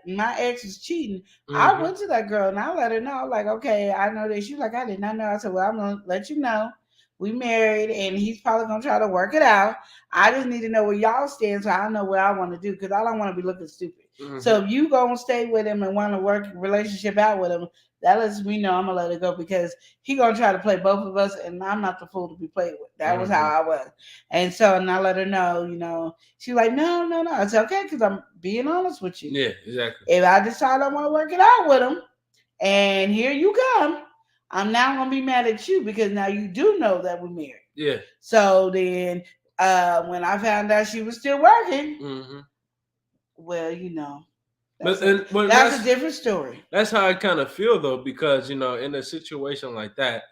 A: my ex was cheating, I went to that girl and I let her know. I'm like, okay, I know this. She was like, I did not know. I said, well, I'm gonna let you know. We married and he's probably gonna try to work it out. I just need to know where y'all stand so I know what I want to do because I don't want to be looking stupid. So if you gonna stay with him and want to work relationship out with him, that lets me know I'm gonna let it go because he gonna try to play both of us and I'm not the fool to be played with. That was how I was. And so and I let her know, she's like, no. I said, okay, because I'm being honest with you.
E: Yeah, exactly.
A: If I decide I want to work it out with him and here you come, I'm now gonna be mad at you because now you do know that we're married.
E: Yeah. So
A: then when I found out she was still working, well, that's a different story.
E: That's how I kind of feel though, because in a situation like that,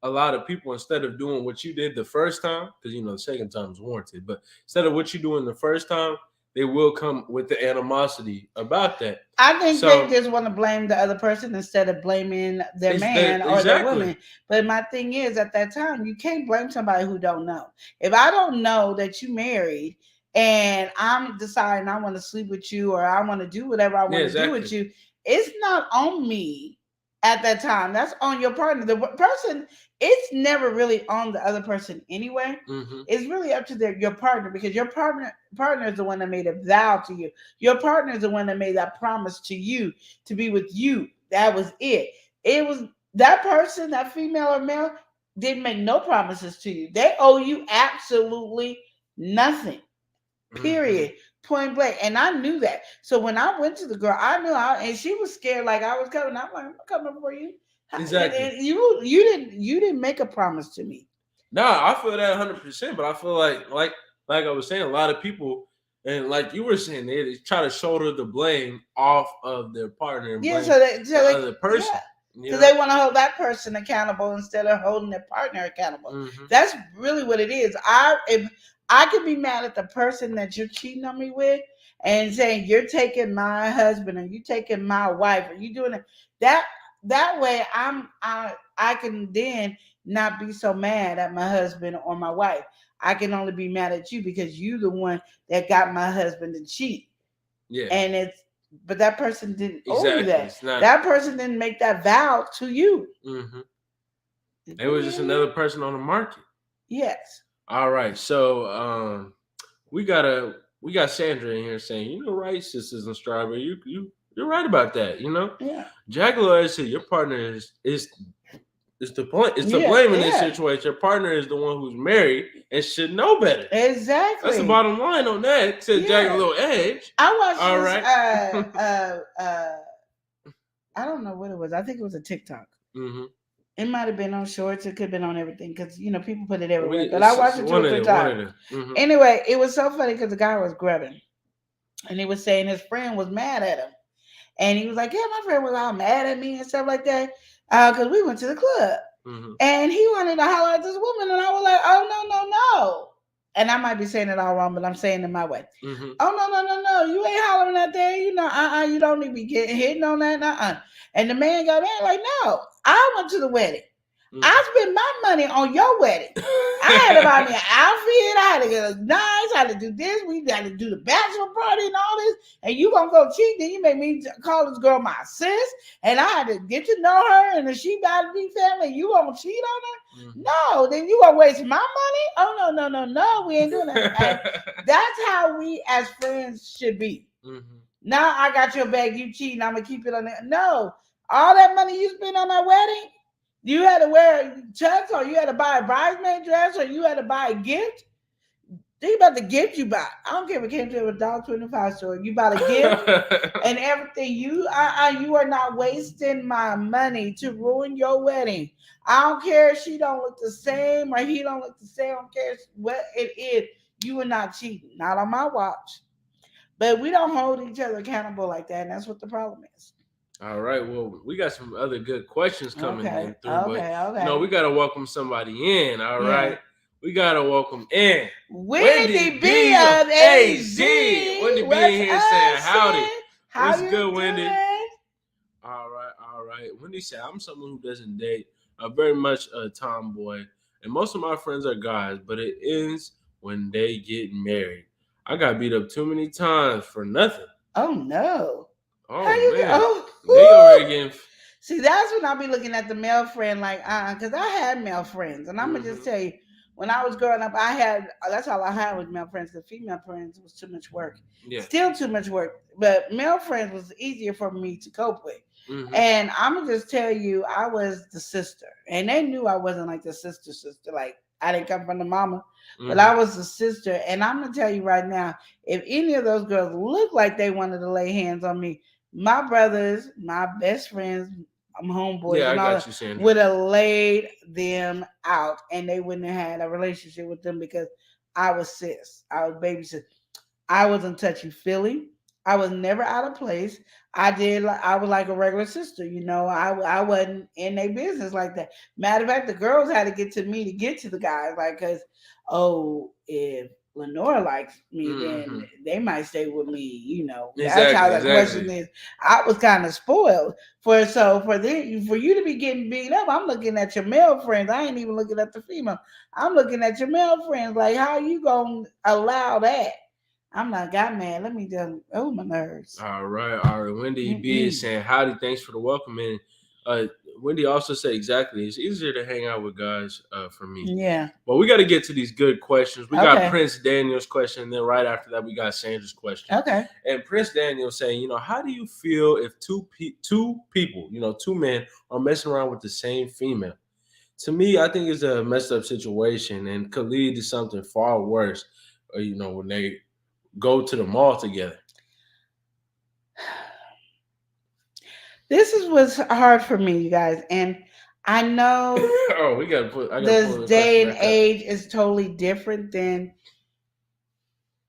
E: a lot of people, instead of doing what you did the first time, because the second time is warranted, but instead of what you doing the first time, they will come with the animosity about that.
A: I think they just want to blame the other person instead of blaming their man or their woman. But my thing is, at that time, you can't blame somebody who don't know. If I don't know that you married and I'm deciding I want to sleep with you or I want to do whatever I want to do with you, it's not on me at that time. That's on your partner. The person, it's never really on the other person anyway. It's really up to your partner because your partner is the one that made a vow to you. Your partner is the one that made that promise to you to be with you. That was it. It was that person, that female or male, didn't make no promises to you. They owe you absolutely nothing. Period. Point blank. And I knew that. So when I went to the girl, I knew and she was scared like I was coming. I'm like, I'm coming for you.
E: Exactly.
A: And you didn't make a promise to me.
E: No, I feel that 100%, but I feel like I was saying, a lot of people, and like you were saying, they try to shoulder the blame off of their partner and blame the other person.
A: Because they want to hold that person accountable instead of holding their partner accountable. That's really what it is. If I could be mad at the person that you're cheating on me with and saying you're taking my husband or you taking my wife or you doing it that way I can then not be so mad at my husband or my wife. I can only be mad at you because you the one that got my husband to cheat. Yeah. And but that person didn't owe you that. That person didn't make that vow to you.
E: It was just another person on the market.
A: Yes.
E: All right, so we got Sandra in here saying, right, sisters and Strawberry, You're right about that. You know,
A: Yeah.
E: Jackaload said your partner is to point. It's to
A: Yeah,
E: blame in this
A: yeah.
E: situation. Your partner is the one who's married and should know better.
A: Exactly.
E: That's the bottom line on that. Said Jackaload Edge.
A: I watched
E: All
A: this.
E: right.
A: I don't know what it was. I think it was a TikTok.
E: Mm-hmm.
A: It might have been on Shorts. It could have been on everything because people put it everywhere. But I watched it 2 or 3 times.
E: Mm-hmm.
A: Anyway, it was so funny because the guy was grubbing, and he was saying his friend was mad at him, and he was like, "Yeah, my friend was all mad at me and stuff like that because we went to the club, and he wanted to holler at this woman, and I was like, oh no." And I might be saying it all wrong, but I'm saying it my way.
E: Mm-hmm.
A: Oh, no. You ain't hollering out there. You don't need to be getting hitting on that. And the man got mad like, no, I went to the wedding. Mm-hmm. I spent my money on your wedding. I had to buy me an outfit. I had to get nice. I had to do this. We had to do the bachelor party and all this. And you going to go cheat. Then you made me call this girl my sis. And I had to get to know her. And if she about to be family, you going to cheat on her? Mm-hmm. No. Then you going to waste my money? Oh, no. We ain't doing that. That's how we as friends should be. Mm-hmm. Now I got your bag. You cheating. I'm going to keep it on there. No. All that money you spent on that wedding, you had to wear chucks, or you had to buy a bridesmaid dress, or you had to buy a gift. Think about the gift you buy. I don't care if it came to a $1.25 store. You bought a gift and everything. You are not wasting my money to ruin your wedding. I don't care if she don't look the same or he don't look the same. I don't care what it is. You are not cheating. Not on my watch. But we don't hold each other accountable like that, and that's what the problem is.
E: All right. Well, we got some other good questions coming in through,
A: okay.
E: We got to welcome somebody in. All right. We got to welcome in
A: Wendy B of AZ.
E: Wendy B in here saying howdy. What's good, Wendy? All right. Wendy said, I'm someone who doesn't date. I'm very much a tomboy, and most of my friends are guys, but it ends when they get married. I got beat up too many times for nothing.
A: Oh, no.
E: Oh, man. They already getting...
A: See, that's when I'll be looking at the male friend like, because I had male friends. And I'm going to just tell you, when I was growing up, that's all I had was male friends, because female friends was too much work. Yeah. Still too much work. But male friends was easier for me to cope with. Mm-hmm. And I'm going to just tell you, I was the sister. And they knew I wasn't like the sister. Like, I didn't come from the mama. But I was the sister. And I'm going to tell you right now, if any of those girls look like they wanted to lay hands on me, my brothers, my best friends, homeboys, and all that, would have laid them out, and they wouldn't have had a relationship with them because I was sis. I was baby sis. I wasn't touchy-feely. I was never out of place. I was like a regular sister, I wasn't in their business like that. Matter of fact, the girls had to get to me to get to the guys, like, because, if Lenora likes me, then they might stay with me, That's how the question is. I was kind of spoiled. For you to be getting beat up, I'm looking at your male friends. I ain't even looking at the female. I'm looking at your male friends. Like, how you gonna allow that? I'm like, got mad. Let me just, my nerves.
E: All right. Wendy B is saying, howdy, thanks for the welcome. And Wendy also said exactly, it's easier to hang out with guys for me.
A: Yeah.
E: But we got to get to these good questions. We got Prince Daniel's question, and then right after that, we got Sandra's question.
A: Okay.
E: And Prince Daniel saying, how do you feel if two people, two men are messing around with the same female? To me, I think it's a messed up situation and could lead to something far worse, when they go to the mall together.
A: This was hard for me, you guys, and I know this day and age is totally different than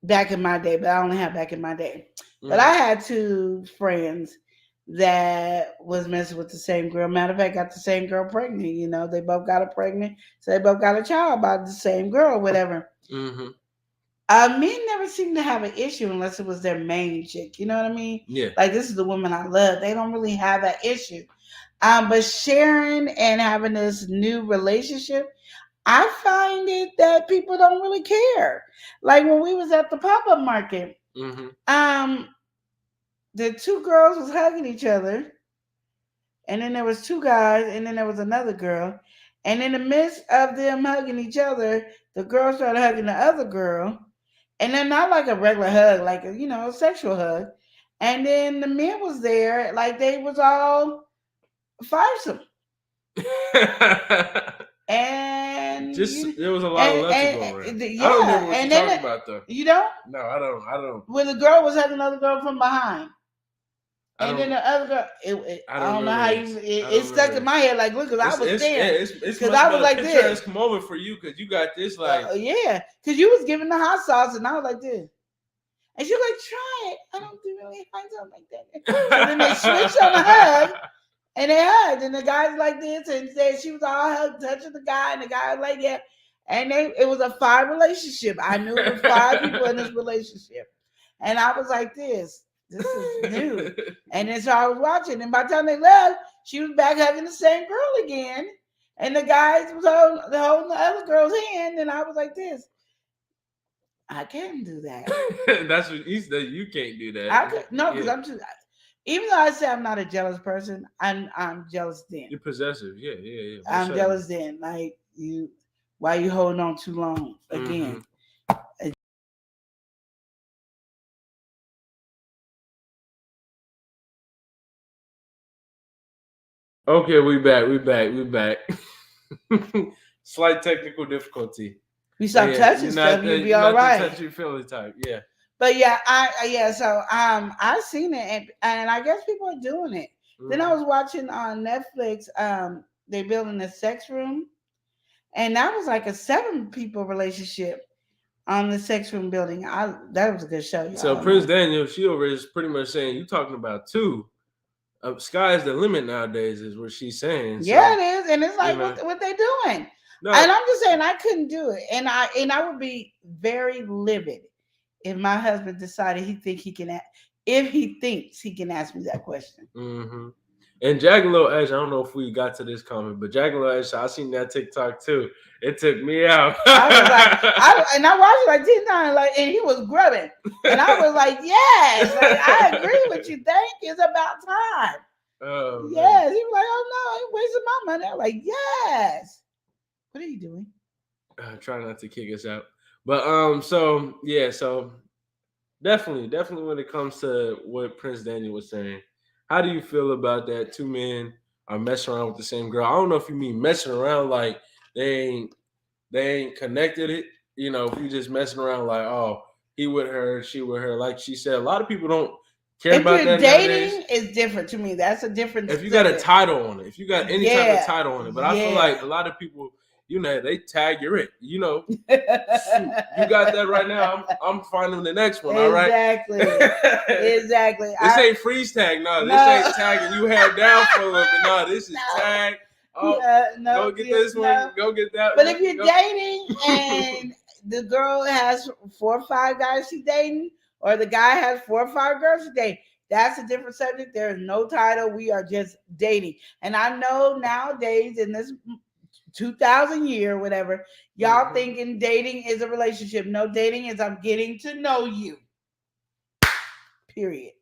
A: back in my day, but I only have back in my day. But I had 2 friends that was messing with the same girl. Matter of fact, got the same girl pregnant. They both got her pregnant, so they both got a child by the same girl, whatever. Mm-hmm. Men never seem to have an issue unless it was their main chick. You know what I mean?
E: Yeah.
A: Like, this is the woman I love. They don't really have that issue. But sharing and having this new relationship, I find it that people don't really care. Like, when we was at the pop-up market, the 2 girls was hugging each other. And then there was 2 guys, and then there was another girl. And in the midst of them hugging each other, the girl started hugging the other girl. And then not like a regular hug, like a sexual hug. And then the men was there, like they was all firesome. And
E: there was a lot of love to go around. I don't remember what you're talking about though.
A: You don't?
E: No, I don't.
A: When the girl was having another girl from behind. And then the other girl, I don't know how it stuck in my head like, look, because I was there. Because I was like this.
E: Come over for you because you got this like.
A: Yeah, because you was giving the hot sauce and I was like this. And she was like, try it. I don't do really hot sauce like that. So then they switched on the hug. And they hugged, and the guy's like this, and said she was all hugged, touching the guy, and the guy was like, yeah. And it was a 5 relationship. I knew it was 5 people in this relationship. And I was like, this is new. And then so I was watching, and by the time they left, she was back hugging the same girl again. And the guys was holding the other girl's hand, and I was like this. I can't do that.
E: That's what he said. You can't do that.
A: No, because I'm too. Even though I say I'm not a jealous person, I'm jealous then.
E: You're possessive, yeah.
A: I'm jealous then. Like you, why you holding on too long again? Mm-hmm.
E: Okay, we back. Slight technical difficulty.
A: We stop touching stuff, you'll be all right.
E: Touchy feely type, yeah.
A: But yeah, so I seen it and I guess people are doing it. Mm-hmm. Then I was watching on Netflix, they're building a sex room, and that was like a 7 people relationship on the sex room building. That was a good show.
E: So Prince Daniel, she over is pretty much saying you talking about 2. Sky's the limit nowadays is what she's saying.
A: Yeah, it is, and it's like what they doing. No. And I'm just saying I couldn't do it, and I would be very livid if my husband decided if he thinks he can ask me that question.
E: Mm-hmm. And Jaggalo Edge, I don't know if we got to this comment, but Jaggalo Edge, I seen that TikTok too. It took me out.
A: I was like, I watched it like 10 times, and he was grubbing, and I was like, yes, I agree with you. Thank you. It's about time. Oh, yes, he was like, oh no, you're wasting my money. I was like, yes. What are you doing?
E: Try not to kick us out. But so definitely when it comes to what Prince Daniel was saying, how do you feel about that 2 men are messing around with the same girl? I don't know if you mean messing around like they ain't connected it. You know, if you just messing around like, oh, he with her, she with her. Like she said, a lot of people don't care about that.
A: If you're dating, it's different to me. That's a different.
E: If you got a title on it, if you got any type of title on it, but I feel like a lot of people, you know, they tag you're it. You know, shoot, you got that right now. I'm finding the next one. All right.
A: Exactly.
E: This ain't freeze tag. No, this ain't tagging you head down for a little bit. No, this is tag. Oh, go get this one. Go get that
A: but
E: one.
A: But if you're dating and the girl has 4 or 5 guys she's dating, or the guy has 4 or 5 girls she's dating, that's a different subject. There is no title. We are just dating. And I know nowadays in this 2000 year, whatever, y'all thinking dating is a relationship. No, dating is I'm getting to know you. Period.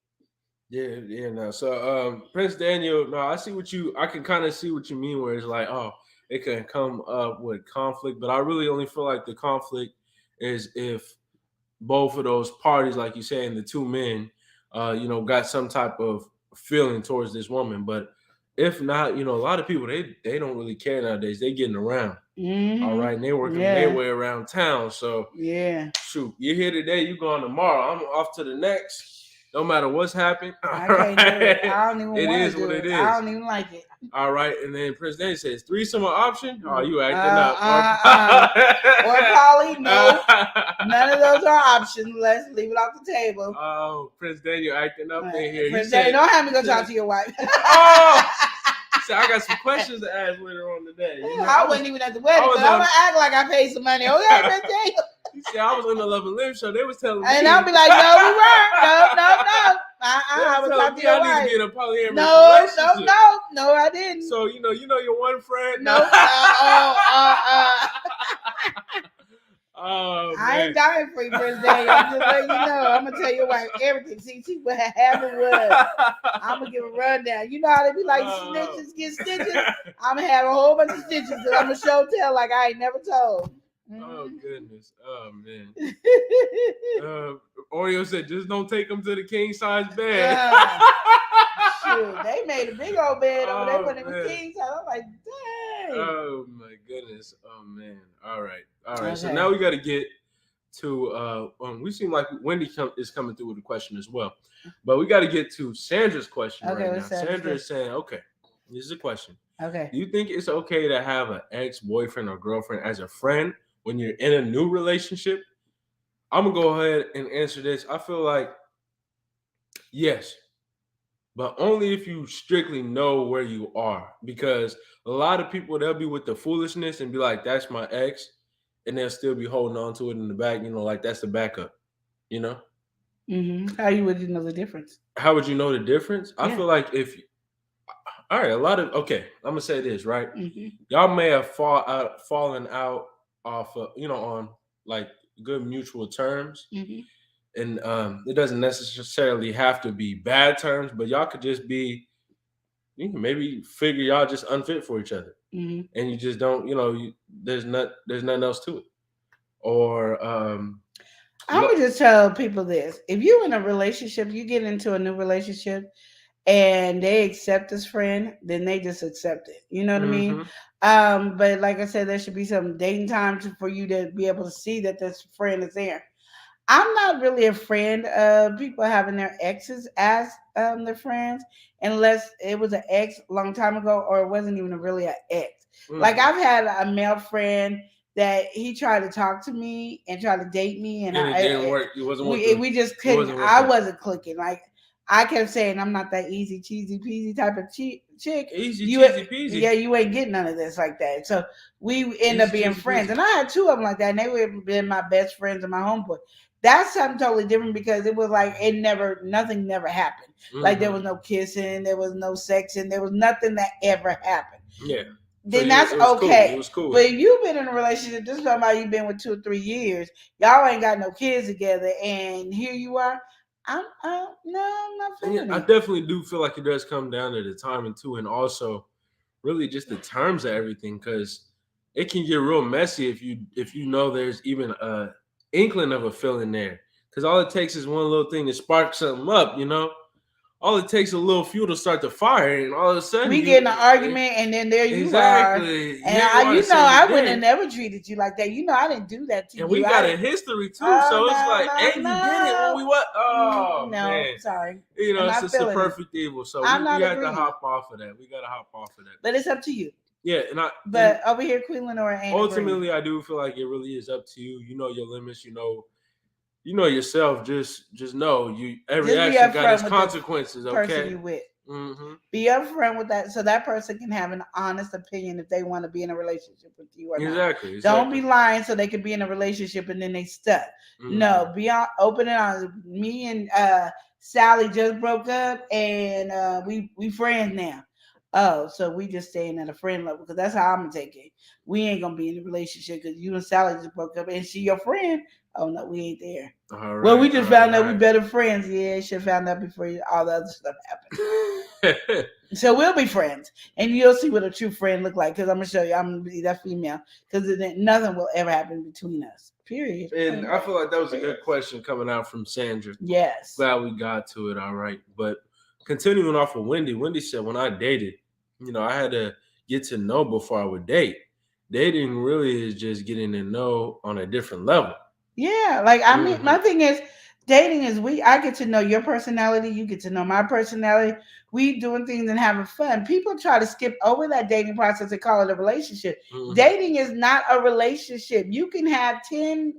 E: Yeah, no. So Prince Daniel, no, I can kind of see what you mean, where it's like, oh, it can come up with conflict, but I really only feel like the conflict is if both of those parties, like you saying, the 2 men, got some type of feeling towards this woman. But if not, a lot of people they don't really care nowadays. They getting around. Mm-hmm. All right, and they working their way around town. So shoot, you're here today, you going tomorrow. I'm off to the next. No matter what's happened,
A: I can't do it. I don't even want to do it. It is what it is. I don't even like it.
E: All right, and then Prince Daniel says, threesome an option? Oh, you acting up.
A: Or Polly, no. None of those are options. Let's leave it off the table.
E: Oh, Prince Daniel acting up in here.
A: Prince Daniel, don't have me go talk to your wife.
E: So I got some questions to ask later on today.
A: I wasn't even at the wedding, but I'm going to act like I paid some money. Okay, Prince Daniel.
E: You see, I was on the Love and Live show. They was telling me.
A: And I'll be like, no, we weren't. No. I was talking to your wife.
E: I need to get a polyamorous relationship.
A: No, I didn't.
E: So, you know your one friend?
A: No.
E: Oh,
A: I ain't dying for you, Prince Daniel. I'm just letting you know. I'm going to tell your wife everything. See, she would have it was. I'm going to give a rundown. You know how they be like, snitches get stitches? I'm going to have a whole bunch of stitches that I'm going to show tell like I ain't never told.
E: Oh goodness. Oh man. Oreo said, just don't take them to the king size bed.
A: Shoot, they made a big old bed over there when it was
E: man.
A: king size. I'm like, dang.
E: Oh my goodness. Oh man. All right.
A: Okay.
E: So now we got to get to we seem like Wendy is coming through with a question as well, but we got to get to Sandra's question right now. Sandra is saying, okay, this is a question.
A: Okay.
E: Do you think it's okay to have an ex-boyfriend or girlfriend as a friend when you're in a new relationship? I'm gonna go ahead and answer this. I feel like yes, but only if you strictly know where you are, because a lot of people, they'll be with the foolishness and be like, that's my ex, and they'll still be holding on to it in the back, like that's the backup,
A: How would you know the difference?
E: How would you know the difference? I feel like all right, I'm gonna say this, right? Y'all may have fallen out off of, on like good mutual terms. And it doesn't necessarily have to be bad terms, but y'all could just be, you can maybe figure y'all just unfit for each other, and you just don't, there's nothing else to it. Or I'm
A: gonna just tell people this: if you're in a relationship, you get into a new relationship, and they accept this friend, then they just accept it. You know what I mean? But like I said, there should be some dating time for you to be able to see that this friend is there. I'm not really a friend of people having their exes as their friends, unless it was an ex a long time ago, or it wasn't even really an ex. Like I've had a male friend that he tried to talk to me and try to date me, and
E: it didn't work. It wasn't
A: we just couldn't. I wasn't clicking. Like I kept saying, I'm not that easy, cheesy peasy type of chick.
E: Easy, cheesy peasy.
A: Yeah, you ain't getting none of this like that. So we end up being friends. And I had two of them like that, and they would been my best friends and my homeboy. That's something totally different, because it was like nothing never happened. Like there was no kissing, there was no sexing, there was nothing that ever happened.
E: Yeah.
A: Then that's okay.
E: Cool. It was cool.
A: But if you've been in a relationship, this is talking about you've been with 2 or 3 years, y'all ain't got no kids together, and here you are. I'm not feeling it.
E: I definitely do feel like it does come down to the timing too, and also really just the terms of everything, because it can get real messy if you know there's even a inkling of a feeling there, because all it takes is one little thing to spark something up. All it takes is a little fuel to start the fire, and all of a sudden
A: we get in an argument, and then there you are. And I wouldn't have never treated you like that. I didn't do that to you.
E: And we got a history too, so it's like, hey, you did it when we what? Oh
A: no,
E: man,
A: sorry.
E: It's just the perfect evil. So we have to hop off of that. We got to hop off of that.
A: But it's up to you.
E: Yeah,
A: but over here, Queen Lenora ain't
E: ultimately, I do feel like it really is up to you. You know your limits. You know yourself. Just know every action got its consequences. Okay.
A: Person you with. Be upfront with that, so that person can have an honest opinion if they want to be in a relationship with you or not.
E: Exactly.
A: Don't be lying so they can be in a relationship and then they stuck. No, be open and honest. Me and Sally just broke up, and we friends now. Oh, so we just staying at a friend level, because that's how I'm gonna take it. We ain't gonna be in a relationship because you and Sally just broke up, and she your friend. Oh no, we ain't there.
E: All right,
A: well, we just found out we better friends. Yeah, should have found out before all the other stuff happened. So we'll be friends, and you'll see what a true friend look like. Because I'm gonna show you, I'm gonna be that female. Because nothing will ever happen between us. Period.
E: And I feel like that was a good question coming out from Sandra.
A: Yes.
E: Glad we got to it. All right, but continuing off of Wendy. Wendy said, when I dated, I had to get to know before I would date. Dating really is just getting to know on a different level.
A: Yeah, like I mean, my thing is, dating is I get to know your personality, you get to know my personality. We doing things and having fun. People try to skip over that dating process and call it a relationship. Dating is not a relationship. You can have 10.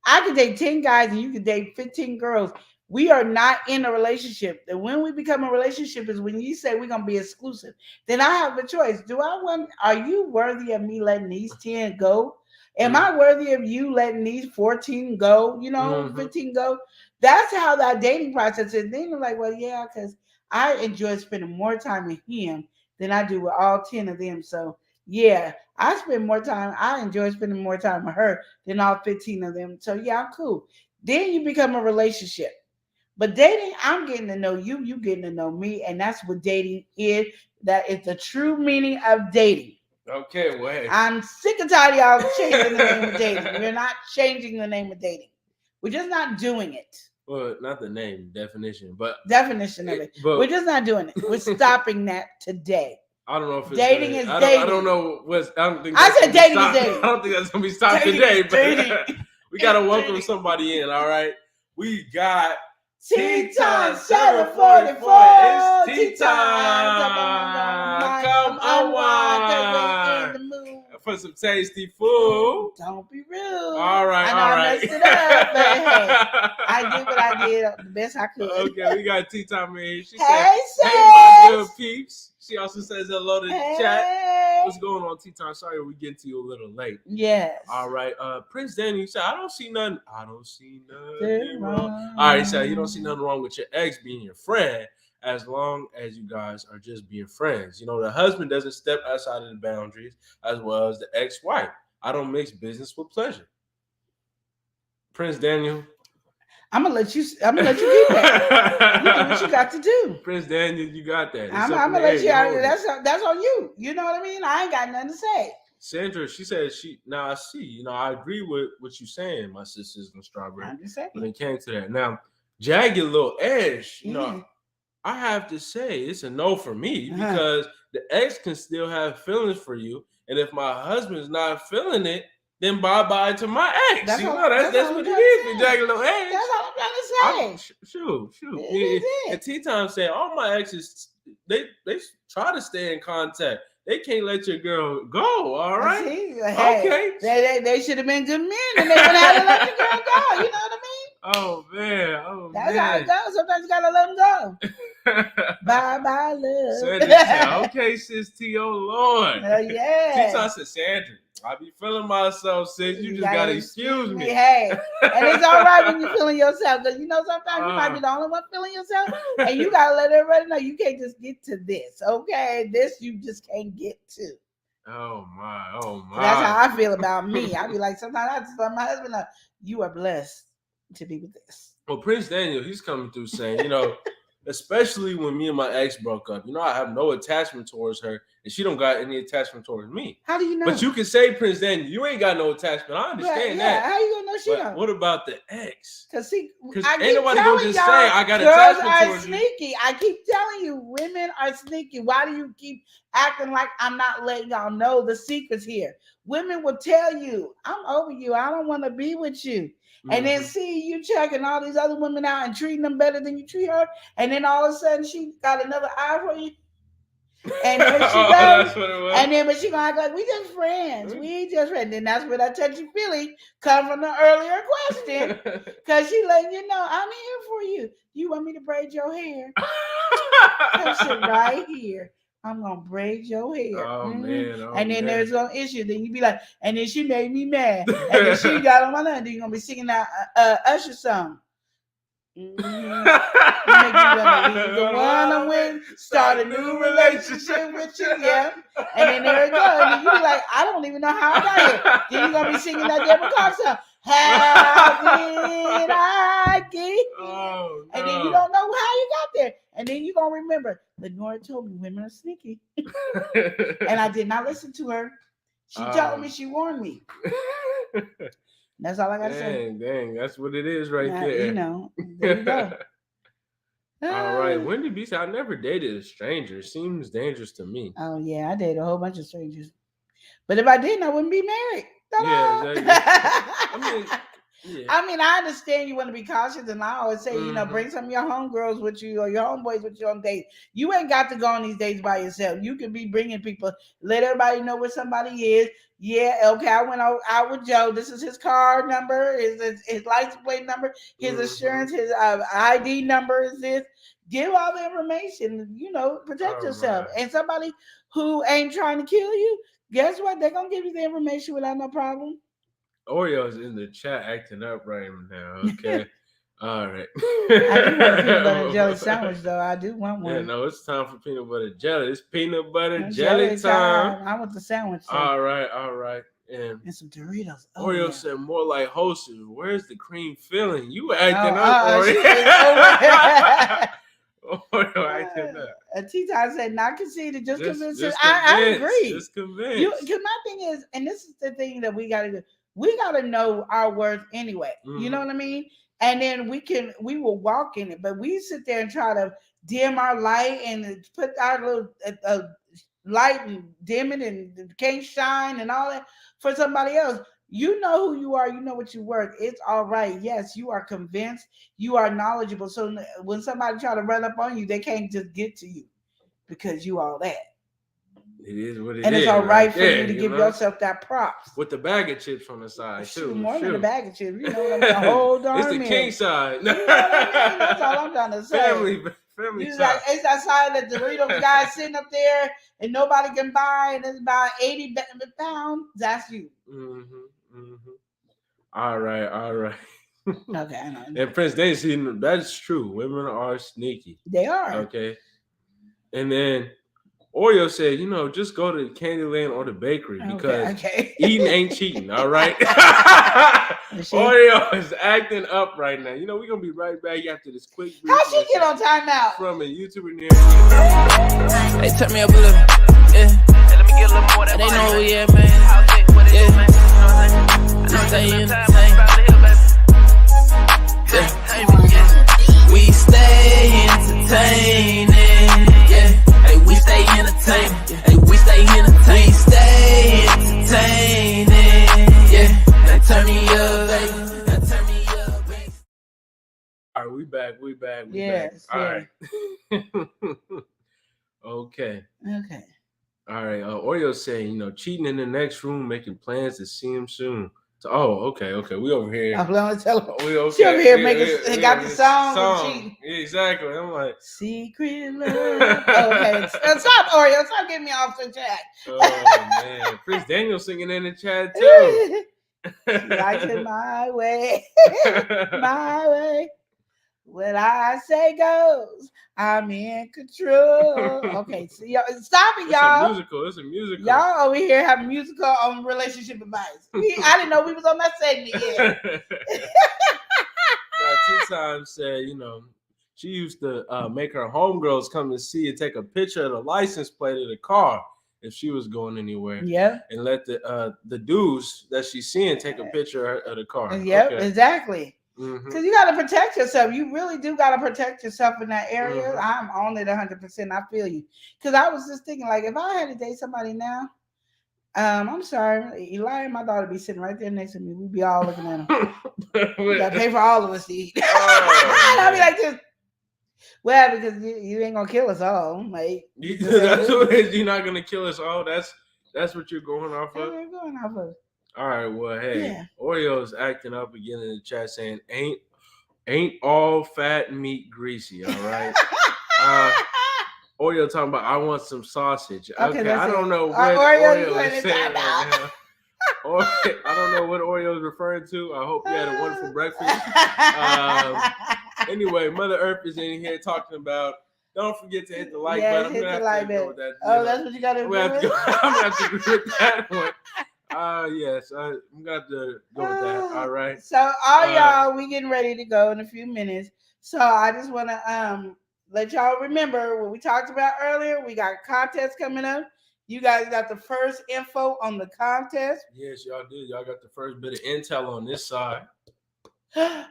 A: I could date 10 guys and you could date 15 girls. We are not in a relationship. And when we become a relationship is when you say we're going to be exclusive. Then I have a choice. Are you worthy of me letting these 10 go? Am I worthy of you letting these 14 go? 15 go? That's how that dating process is. Then you're like, well, yeah, because I enjoy spending more time with him than I do with all 10 of them. So, yeah, I enjoy spending more time with her than all 15 of them. So, yeah, I'm cool. Then you become a relationship. But dating, I'm getting to know you getting to know me, and that's what dating is. That is the true meaning of dating.
E: Okay, well, hey.
A: I'm sick and tired of y'all changing the name of dating. We're not changing the name of dating. We're just not doing it.
E: Well, not the name, definition, but
A: definition of it.
E: But
A: we're just not doing it. We're stopping that today.
E: I don't know if it's
A: dating
E: gonna,
A: is
E: I
A: dating.
E: I don't know what's. I don't think.
A: I
E: That's
A: said
E: gonna be
A: dating is
E: stopped.
A: dating.
E: I don't think that's gonna be stopped
A: Dating
E: today.
A: is dating.
E: But we gotta welcome somebody in. All right, we got
A: Tea time
E: 744.
A: 744.
E: It's tea time. Come on.
A: in the mood.
E: For some tasty food.
A: Don't be rude.
E: All right,
A: I know
E: all
A: I
E: right.
A: messed it up, but hey, I did what I did the best I could.
E: Okay, we got tea time in here. She
A: Hey,
E: said, "Hey, my good
A: sis.
E: peeps." She also says hello to the
A: Hey.
E: chat. What's going on, tea time? Sorry, we getting to you a little late.
A: Yes.
E: All right, Prince Danny said, "I don't see nothing. I don't see nothing
A: Nothing
E: wrong."
A: wrong.
E: All right, so you don't see nothing wrong with your ex being your friend, as long as you guys are just being friends. You know, the husband doesn't step outside of the boundaries, as well as the ex-wife. I don't mix business with pleasure. Prince Daniel.
A: I'm gonna let you keep that. You do what you got to do.
E: Prince Daniel, you got that. It's
A: I'm
E: up in
A: gonna
E: the
A: let
E: air.
A: you
E: You
A: out.
E: hold it.
A: That's on you. You know what I mean? I ain't got nothing to say.
E: Sandra, she said now I see. You know, I agree with what you're saying, my sisters and Strawberry.
A: I'm just saying.
E: When it came to that. Now, jagged little edge, you know, I have to say it's a no for me because the ex can still have feelings for you. And if my husband's not feeling it, then bye-bye to my ex.
A: That's
E: you
A: all-
E: know, that's
A: that's
E: what
A: all
E: it
A: I'm
E: is
A: trying
E: for
A: to
E: jagged little edge.
A: That's all I'm trying to say.
E: Shoot.
A: It is it.
E: And T-Time said, all my exes, they try to stay in contact. They can't let your girl go, all right?
A: See, hey,
E: Okay.
A: They should have been good men and they wouldn't have to let the girl go. You know what I mean?
E: Oh, man.
A: That's how it goes. Sometimes you gotta let them go. Bye-bye, love.
E: Sandra said, okay, sis T, oh Lord.
A: Yeah.
E: T-Time said, Sandra, I be feeling myself, sis. You just gotta excuse me.
A: Hey, and it's all right when you're feeling yourself, because you know sometimes you might be the only one feeling yourself, and you gotta let everybody know you can't just get to this. Okay, this you just can't get to.
E: Oh my.
A: That's how I feel about me. I be like, sometimes I just tell my husband, you are blessed to be with this.
E: Well, Prince Daniel, he's coming through saying, you know, especially when me and my ex broke up, you know, I have no attachment towards her, and she don't got any attachment towards me.
A: How do you know?
E: But you can say, Prince Daniel, you ain't got no attachment. I understand that.
A: How you gonna know she don't?
E: What about the ex?
A: Because ain't
E: nobody gonna just say I got
A: girls
E: attachment
A: are
E: towards you.
A: sneaky. I keep telling you, women are sneaky. Why do you keep acting like I'm not letting y'all know the secrets here? Women will tell you, I'm over you. I don't want to be with you. And then see you checking all these other women out and treating them better than you treat her. And then all of a sudden she got another eye for you. And then she goes, and then but she gonna act like we just friends. We just friends. Then that's where that touchy feely come from the earlier question. Cause she letting you know I'm here for you. You want me to braid your hair? Come sit right here. I'm gonna braid your hair.
E: Oh man. Oh,
A: and then
E: man.
A: there's no issue. Then you be like, and then she made me mad. And then she got on my nerves. Then you're gonna be singing that Usher song. Make you wanna leave the one I'm with, start a new relationship with you, yeah. And then there it goes. And then you be like, I don't even know how I got here. Then you're gonna be singing that Deborah Cox song. How did I get here?
E: Oh, no.
A: And then you don't know how you got there. And then you're gonna remember, Lenora told me women are sneaky. And I did not listen to her. She told me, she warned me. That's all I gotta say.
E: Dang, that's what it is right there.
A: You know, there you go.
E: All right, Wendy B said, I never dated a stranger. Seems dangerous to me.
A: Oh yeah, I dated a whole bunch of strangers. But if I didn't, I wouldn't be married.
E: Yeah, exactly.
A: I mean, I understand you want to be cautious, and I always say, you know, bring some of your homegirls with you or your homeboys with you on dates. You ain't got to go on these dates by yourself. You could be bringing people. Let everybody know where somebody is. Yeah, okay, I went out with Joe. This is his car number, his license plate number, his insurance, his ID number is this. Give all the information, you know, protect yourself. And somebody who ain't trying to kill you, guess what? They're going to give you the information without no problem.
E: Oreo's in the chat acting up right now. Okay. All right.
A: I do want a peanut butter and jelly sandwich, though. I do want one.
E: Yeah, no, it's time for peanut butter jelly. It's peanut butter jelly time.
A: I want the sandwich. So.
E: All right. And
A: some Doritos. Oh,
E: Oreo said more like hostess. Where's the cream filling? You acting up, Oreo. Oreo acting up.
A: T-Time said, not conceded, just convinced.
E: Just
A: I agree.
E: Just convinced.
A: Because my thing is, and this is the thing that we got to do, we got to know our worth anyway. You know what I mean? And then we will walk in it, but we sit there and try to dim our light and put our little light and dim it and can't shine and all that for somebody else. You know who you are. You know what you're worth. It's all right. Yes, you are convinced. You are knowledgeable. So when somebody try to run up on you, they can't just get to you because you all that.
E: It is what it is.
A: And it's all right for you to give yourself that props.
E: With the bag of chips on the side, too.
A: More than a bag of chips. You know what I'm saying? Hold on.
E: It's the king side.
A: You know what I mean? That's all I'm trying to say.
E: Family side.
A: Like, it's that side that the Doritos guy sitting up there and nobody can buy, and it's about 80 pounds. That's you.
E: All right.
A: Okay, I know.
E: And Prince Daisy, that's true. Women are sneaky.
A: They are.
E: Okay. And then Oreo said, just go to Candyland or the bakery because eating ain't cheating. All right. Oreo is acting up right now. We're going to be right back after this quick brief.
A: How she get on timeout?
E: From a YouTuber near you.
C: Hey, turn me up a little. Yeah. Hey, let me get a little more. They know who we at, man. Yeah. I know they entertain. Yeah. We stay entertaining. Yeah. Hey, we stay entertaining. Hey, we stay entertaining. We stay entertaining. Yeah. Now turn me up, baby. Now turn me up, baby.
E: All right, we back. We back.
A: Yes.
E: All right. Okay. All right. Oreo saying, cheating in the next room, making plans to see him soon. So, okay. We over here.
A: I'm going to tell her.
E: We okay.
A: She over here got the song.
E: Cheating. Yeah, exactly. I'm like
A: secret love. Okay. Stop, Oreo. Stop getting me off the chat.
E: Oh man, Prince Daniel singing in the chat too.
A: Like it my way, my way. What I say goes. I'm in control. Okay, so y'all, stop it, y'all.
E: It's a musical.
A: Y'all over here having musical on relationship advice. I didn't know we was on that segment yet.
E: Now, T-Time said, she used to make her homegirls come to see and take a picture of the license plate of the car if she was going anywhere.
A: Yeah.
E: And let the dudes that she's seeing take a picture of the car.
A: Yep, exactly. Because you got to protect yourself. You really do got to protect yourself in that area. I'm on it 100%. I feel you. Because I was just thinking, like, if I had to date somebody now, I'm sorry, Eli and my daughter be sitting right there next to me. We'd be all looking at them. You got to pay for all of us to eat. And I'll be like this. Well, because you ain't going to kill us all. Like,
E: that's what it is. You're not going to kill us all. That's what you're going off of?
A: That's what we're going off of.
E: All right, well, hey, Oreo's acting up again in the chat saying, ain't all fat meat greasy, all right? Oreo talking about, I want some sausage. Okay, I don't know what Oreo is saying right now. I don't know what Oreo is referring to. I hope you had a wonderful breakfast. Anyway, Mother Earth is in here talking about, don't forget to hit the like button.
A: Hit the like button. That's what you got to do.
E: I'm going to have to agree with that one. Yes, I'm gonna have to go with that. All right.
A: So all y'all, we getting ready to go in a few minutes. So I just want to let y'all remember what we talked about earlier. We got contests coming up. You guys got the first info on the contest.
E: Yes, y'all did. Y'all got the first bit of intel on this side. I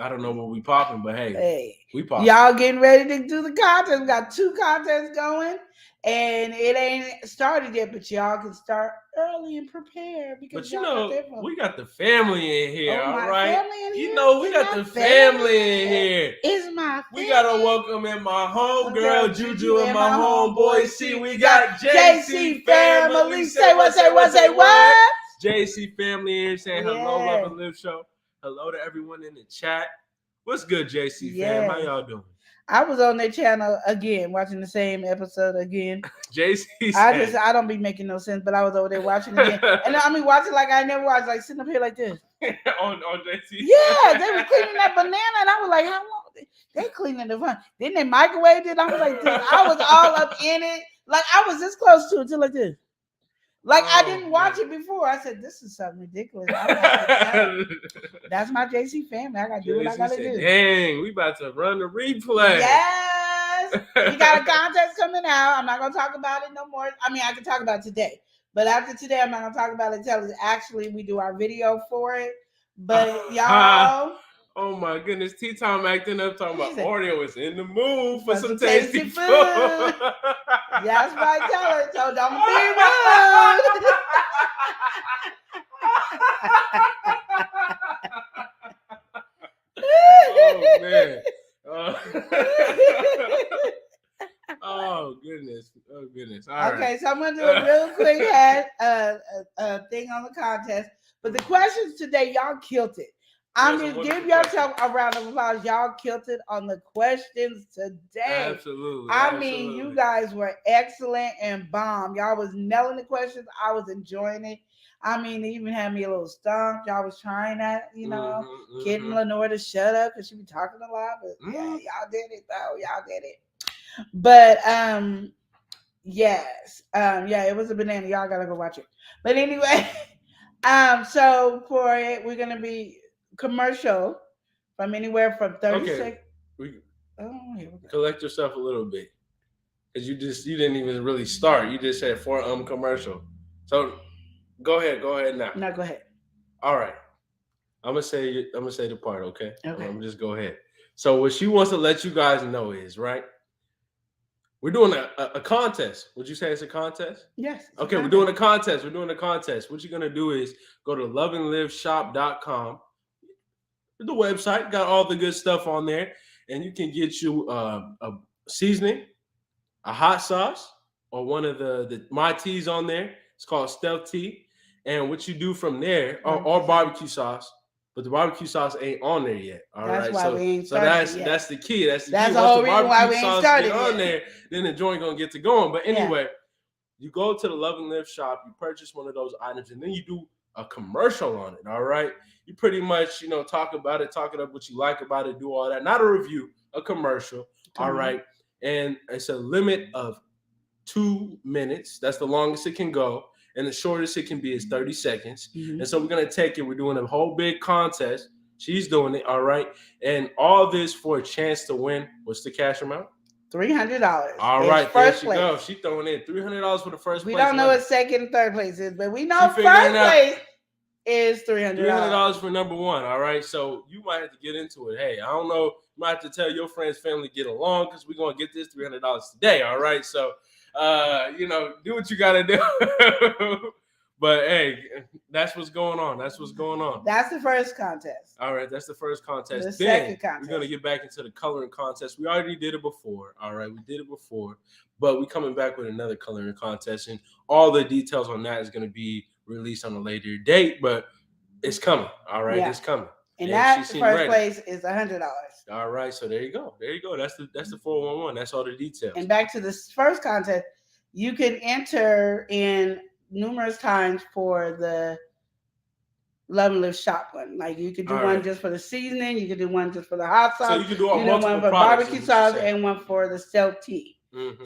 E: don't know what we popping, but hey, we popping.
A: Y'all getting ready to do the contest. We got 2 contests going. And it ain't started yet, but y'all can start early and prepare because
E: we got the family in here, all right?
A: Family in here?
E: We got the family in here.
A: It's my family.
E: We gotta welcome in my homegirl Juju and my homeboy C. We got JC family.
A: Say what?
E: JC family here saying hello, love and live show. Hello to everyone in the chat. What's good, JC fam? How y'all doing?
A: I was on their channel again, watching the same episode again.
E: JC
A: I don't be making no sense, but I was over there watching again. And I mean, watching like I never watched, like sitting up here like this.
E: on JC.
A: Yeah, they were cleaning that banana, and I was like, how long? They cleaning the fun. Then they microwaved it. I was like, this. I was all up in it. Like, I was this close to it till like this. Like, I didn't watch it before. I said, this is something ridiculous. That's my JC family. I got to do what I got to do.
E: Dang, we about to run the replay.
A: Yes. contest. We got a contest coming out. I'm not gonna talk about it no more. I mean, I can talk about it today, but after today, I'm not gonna talk about it until actually we do our video for it. But y'all.
E: Oh my goodness, Tea Time acting up talking about
A: said,
E: Oreo is in the mood for some
A: tasty
E: tasty
A: food. That's right, tell her. So don't be rude.
E: Oh man. Oh goodness. Oh goodness. All
A: okay,
E: right.
A: so I'm gonna do a real quick thing on the contest. But the questions today, y'all killed it. I'm gonna give yourself a round of applause. Y'all killed it on the questions today.
E: Absolutely.
A: I mean, you guys were excellent and bomb. Y'all was nailing the questions. I was enjoying it. I mean, they even had me a little stumped. Y'all was trying that, getting Lenore to shut up because she be talking a lot. But yeah, y'all did it though. Y'all did it. But yes, yeah, it was a banana. Y'all gotta go watch it. But anyway, so for it, we're gonna be commercial from anywhere from 30 seconds. Here we go.
E: Collect yourself a little bit, because you didn't even really start. You just said for commercial. So go ahead now.
A: No, go ahead.
E: All right, I'm gonna say the part. Okay.
A: Okay.
E: I'm just go ahead. So what she wants to let you guys know is right. We're doing a contest. Would you say it's a contest?
A: Yes.
E: Okay, we're doing a contest. What you're gonna do is go to loveandliveshop.com. The website got all the good stuff on there, and you can get you a seasoning, a hot sauce, or one of the my teas on there. It's called Stealth Tea. And what you do from there, or barbecue sauce, but the barbecue sauce ain't on there yet. All right,
A: why we ain't started
E: that's the key. That's the key.
A: The whole reason why we
E: Once the
A: ain't
E: barbecue sauce
A: started
E: get on there, then the joint gonna get to going. But anyway, you go to the Love and Live shop, you purchase one of those items, and then you do a commercial on it. All right, you pretty much talk about it, talk it up what you like about it, do all that. Not a review, a commercial. All right, and it's a limit of 2 minutes. That's the longest it can go. And the shortest it can be is 30 seconds. And so we're going to take it. We're doing a whole big contest. She's doing it. All right. And all this for a chance to win. What's the cash amount?
A: $300.
E: All right. There she goes. She's throwing in $300 for the first place.
A: We don't know what second and third place is, but we know first place is $300.
E: $300 for number one. All right. So you might have to get into it. Hey, I don't know. You might have to tell your friends, family, get along, because we're going to get this $300 today. All right. So, do what you got to do. But hey, that's what's going on. That's the first contest. All right, that's the first contest.
A: The second contest.
E: We're gonna get back into the coloring contest. We already did it before. All right, we did it before, but we're coming back with another coloring contest, and all the details on that is gonna be released on a later date. But it's coming. All right, it's coming.
A: And that first place is $100.
E: All right, so there you go. That's the 411. That's all the details.
A: And back to this first contest, you can enter in numerous times for the Love and Live shop one. Like you could do one just for the seasoning, you could do one just for the hot sauce,
E: so you can do one
A: for barbecue sauce, and one for the Stealth Tea.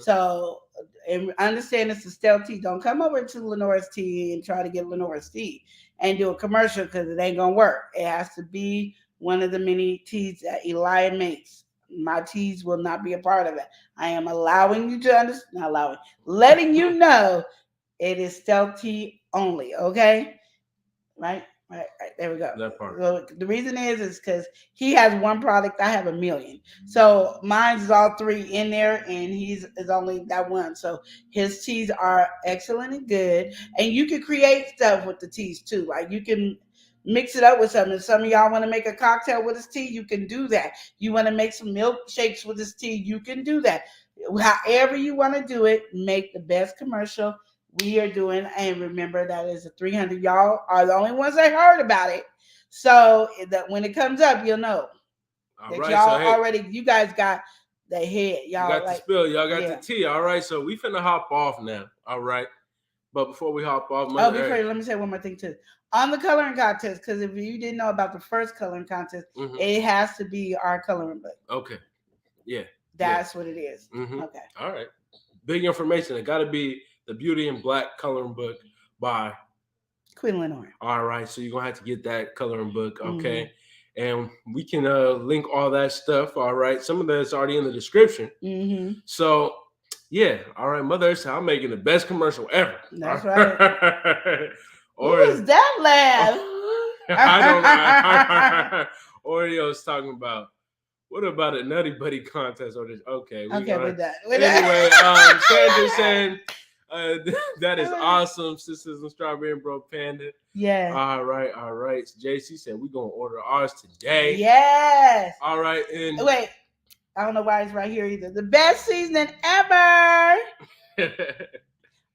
A: So and understand it's the Stealth Tea. Don't come over to Lenore's Tea and try to get Lenore's Tea and do a commercial, because it ain't gonna work. It has to be one of the many teas that Elia makes. My teas will not be a part of it. I am allowing you to understand, letting you know it is Stealth Tea only. Okay, right. There we go.
E: That part.
A: So the reason is because he has one product, I have a million. So mine's is all three in there, and he's is only that one. So his teas are excellent and good, and you can create stuff with the teas too. Like you can mix it up with something. If some of y'all want to make a cocktail with his tea, you can do that. You want to make some milkshakes with his tea, you can do that. However you want to do it, make the best commercial we are doing. And remember, that is a 300. Y'all are the only ones that heard about it. So that when it comes up, you'll know.
E: All
A: that
E: right,
A: y'all
E: so, hey,
A: already, you guys got the head. Y'all
E: got the spill. Y'all got the tea. All right, so we finna hop off now. All right. But before we hop off,
A: let me say one more thing too. On the coloring contest, because if you didn't know about the first coloring contest, it has to be our coloring book.
E: Okay. Yeah.
A: That's what it is.
E: Okay. All right. Big information. It got to be the Beauty in Black coloring book by
A: Queen Lenore.
E: All right. So you're going to have to get that coloring book. Okay. and we can link all that stuff. All right, some of that's already in the description. So yeah, all right, Mother Earth, I'm making the best commercial ever.
A: That's right.
E: Or
A: who is that laugh?
E: I don't know. Oreo's talking about, what about a Nutty Buddy contest or this? Okay,
A: we're done.
E: Anyway, Sandra saying that is awesome. Sisters and Strawberry and Bro Panda.
A: Yeah.
E: All right. JC said we're gonna order ours today.
A: Yes.
E: All right. And
A: wait, I don't know why it's right here either. The best seasoning ever.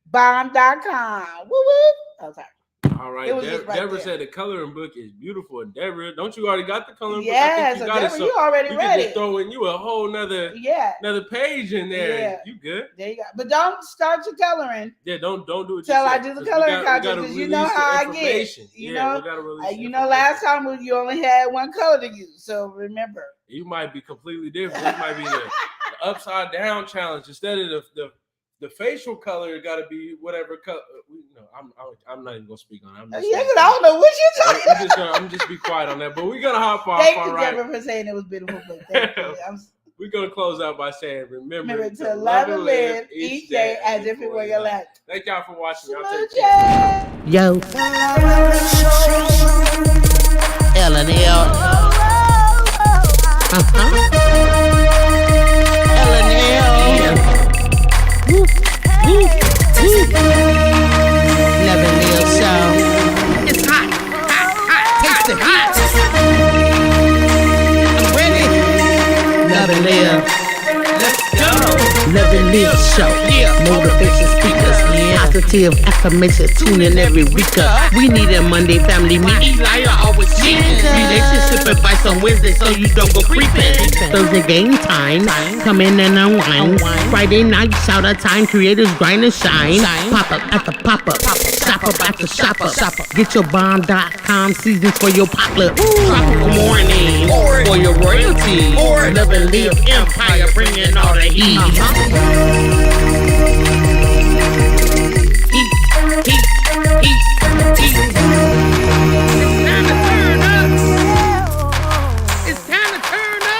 A: Bomb.com. Woo woo. Okay.
E: All right. Deborah said the coloring book is beautiful. Deborah, don't you already got the coloring book?
A: Yeah, so Deborah, you already ready.
E: Just throw in you a whole nother page in there. Yeah. You good?
A: There you go. But don't start your coloring.
E: Yeah, don't do it.
A: Till I do the coloring contest, because you know how I get. You know, last time you only had one color to use. So remember.
E: You might be completely different. It might be the upside down challenge instead of the facial color. Got to be whatever color. No, I'm not even gonna speak on it.
A: I don't know what you're talking about.
E: I'm just be quiet on that. But we're gonna hop off.
A: Thank you, Deborah, for saying it was beautiful. Thank you.
E: We're gonna close out by saying, remember
A: to love and live each day as if it were your last.
E: Thank y'all for watching. Y'all take care.
C: Yo. L&L. L&L. Never live so. It's hot. Taste the heat. I'm ready. Love and live. Let's go. Love and live show. Motivation speakers. Positive affirmation. Tune in every week. We need a Monday family meeting. Eli always cheating. Relationship advice on Wednesday so you don't go creeping. Thursday game time. Come in and unwind. Friday night shout out time. Creators grind and shine. Pop up at the pop up. Shop up at the shop up. Get your bomb.com seasons for your potluck. Tropical morning for your royalty. Love and live empire bringing all the heat. It's time to turn up.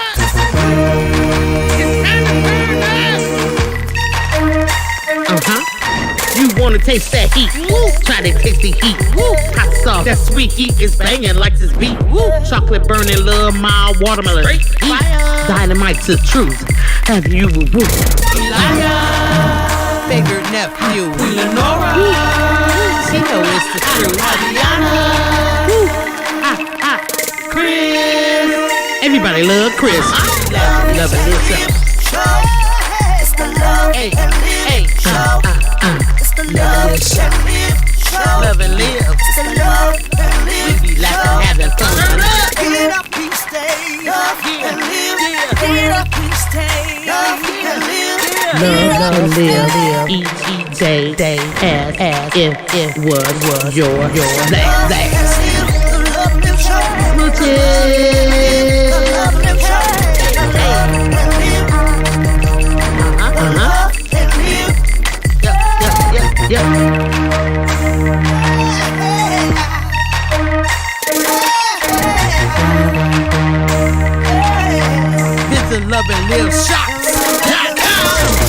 C: You wanna taste that heat? Woo. Try to taste the heat. Woo. Hot sauce, that sweet heat is banging like this beat. Woo. Chocolate burning, love, mild watermelon. Dynamite's the truth. Have you woo? Bigger nephew, Lenora. She know it's the truth. Chris. Everybody love Chris. Love it yourself.
D: It's the love and live show. It's the love and live show.
C: Love and live.
D: It's the love and live.
C: We be laughing, having fun.
D: Get up, please stay. Love and live. Get up, please stay. Love and live.
C: Love and live each day as if it was your last. Visit Love and Live Shots.com.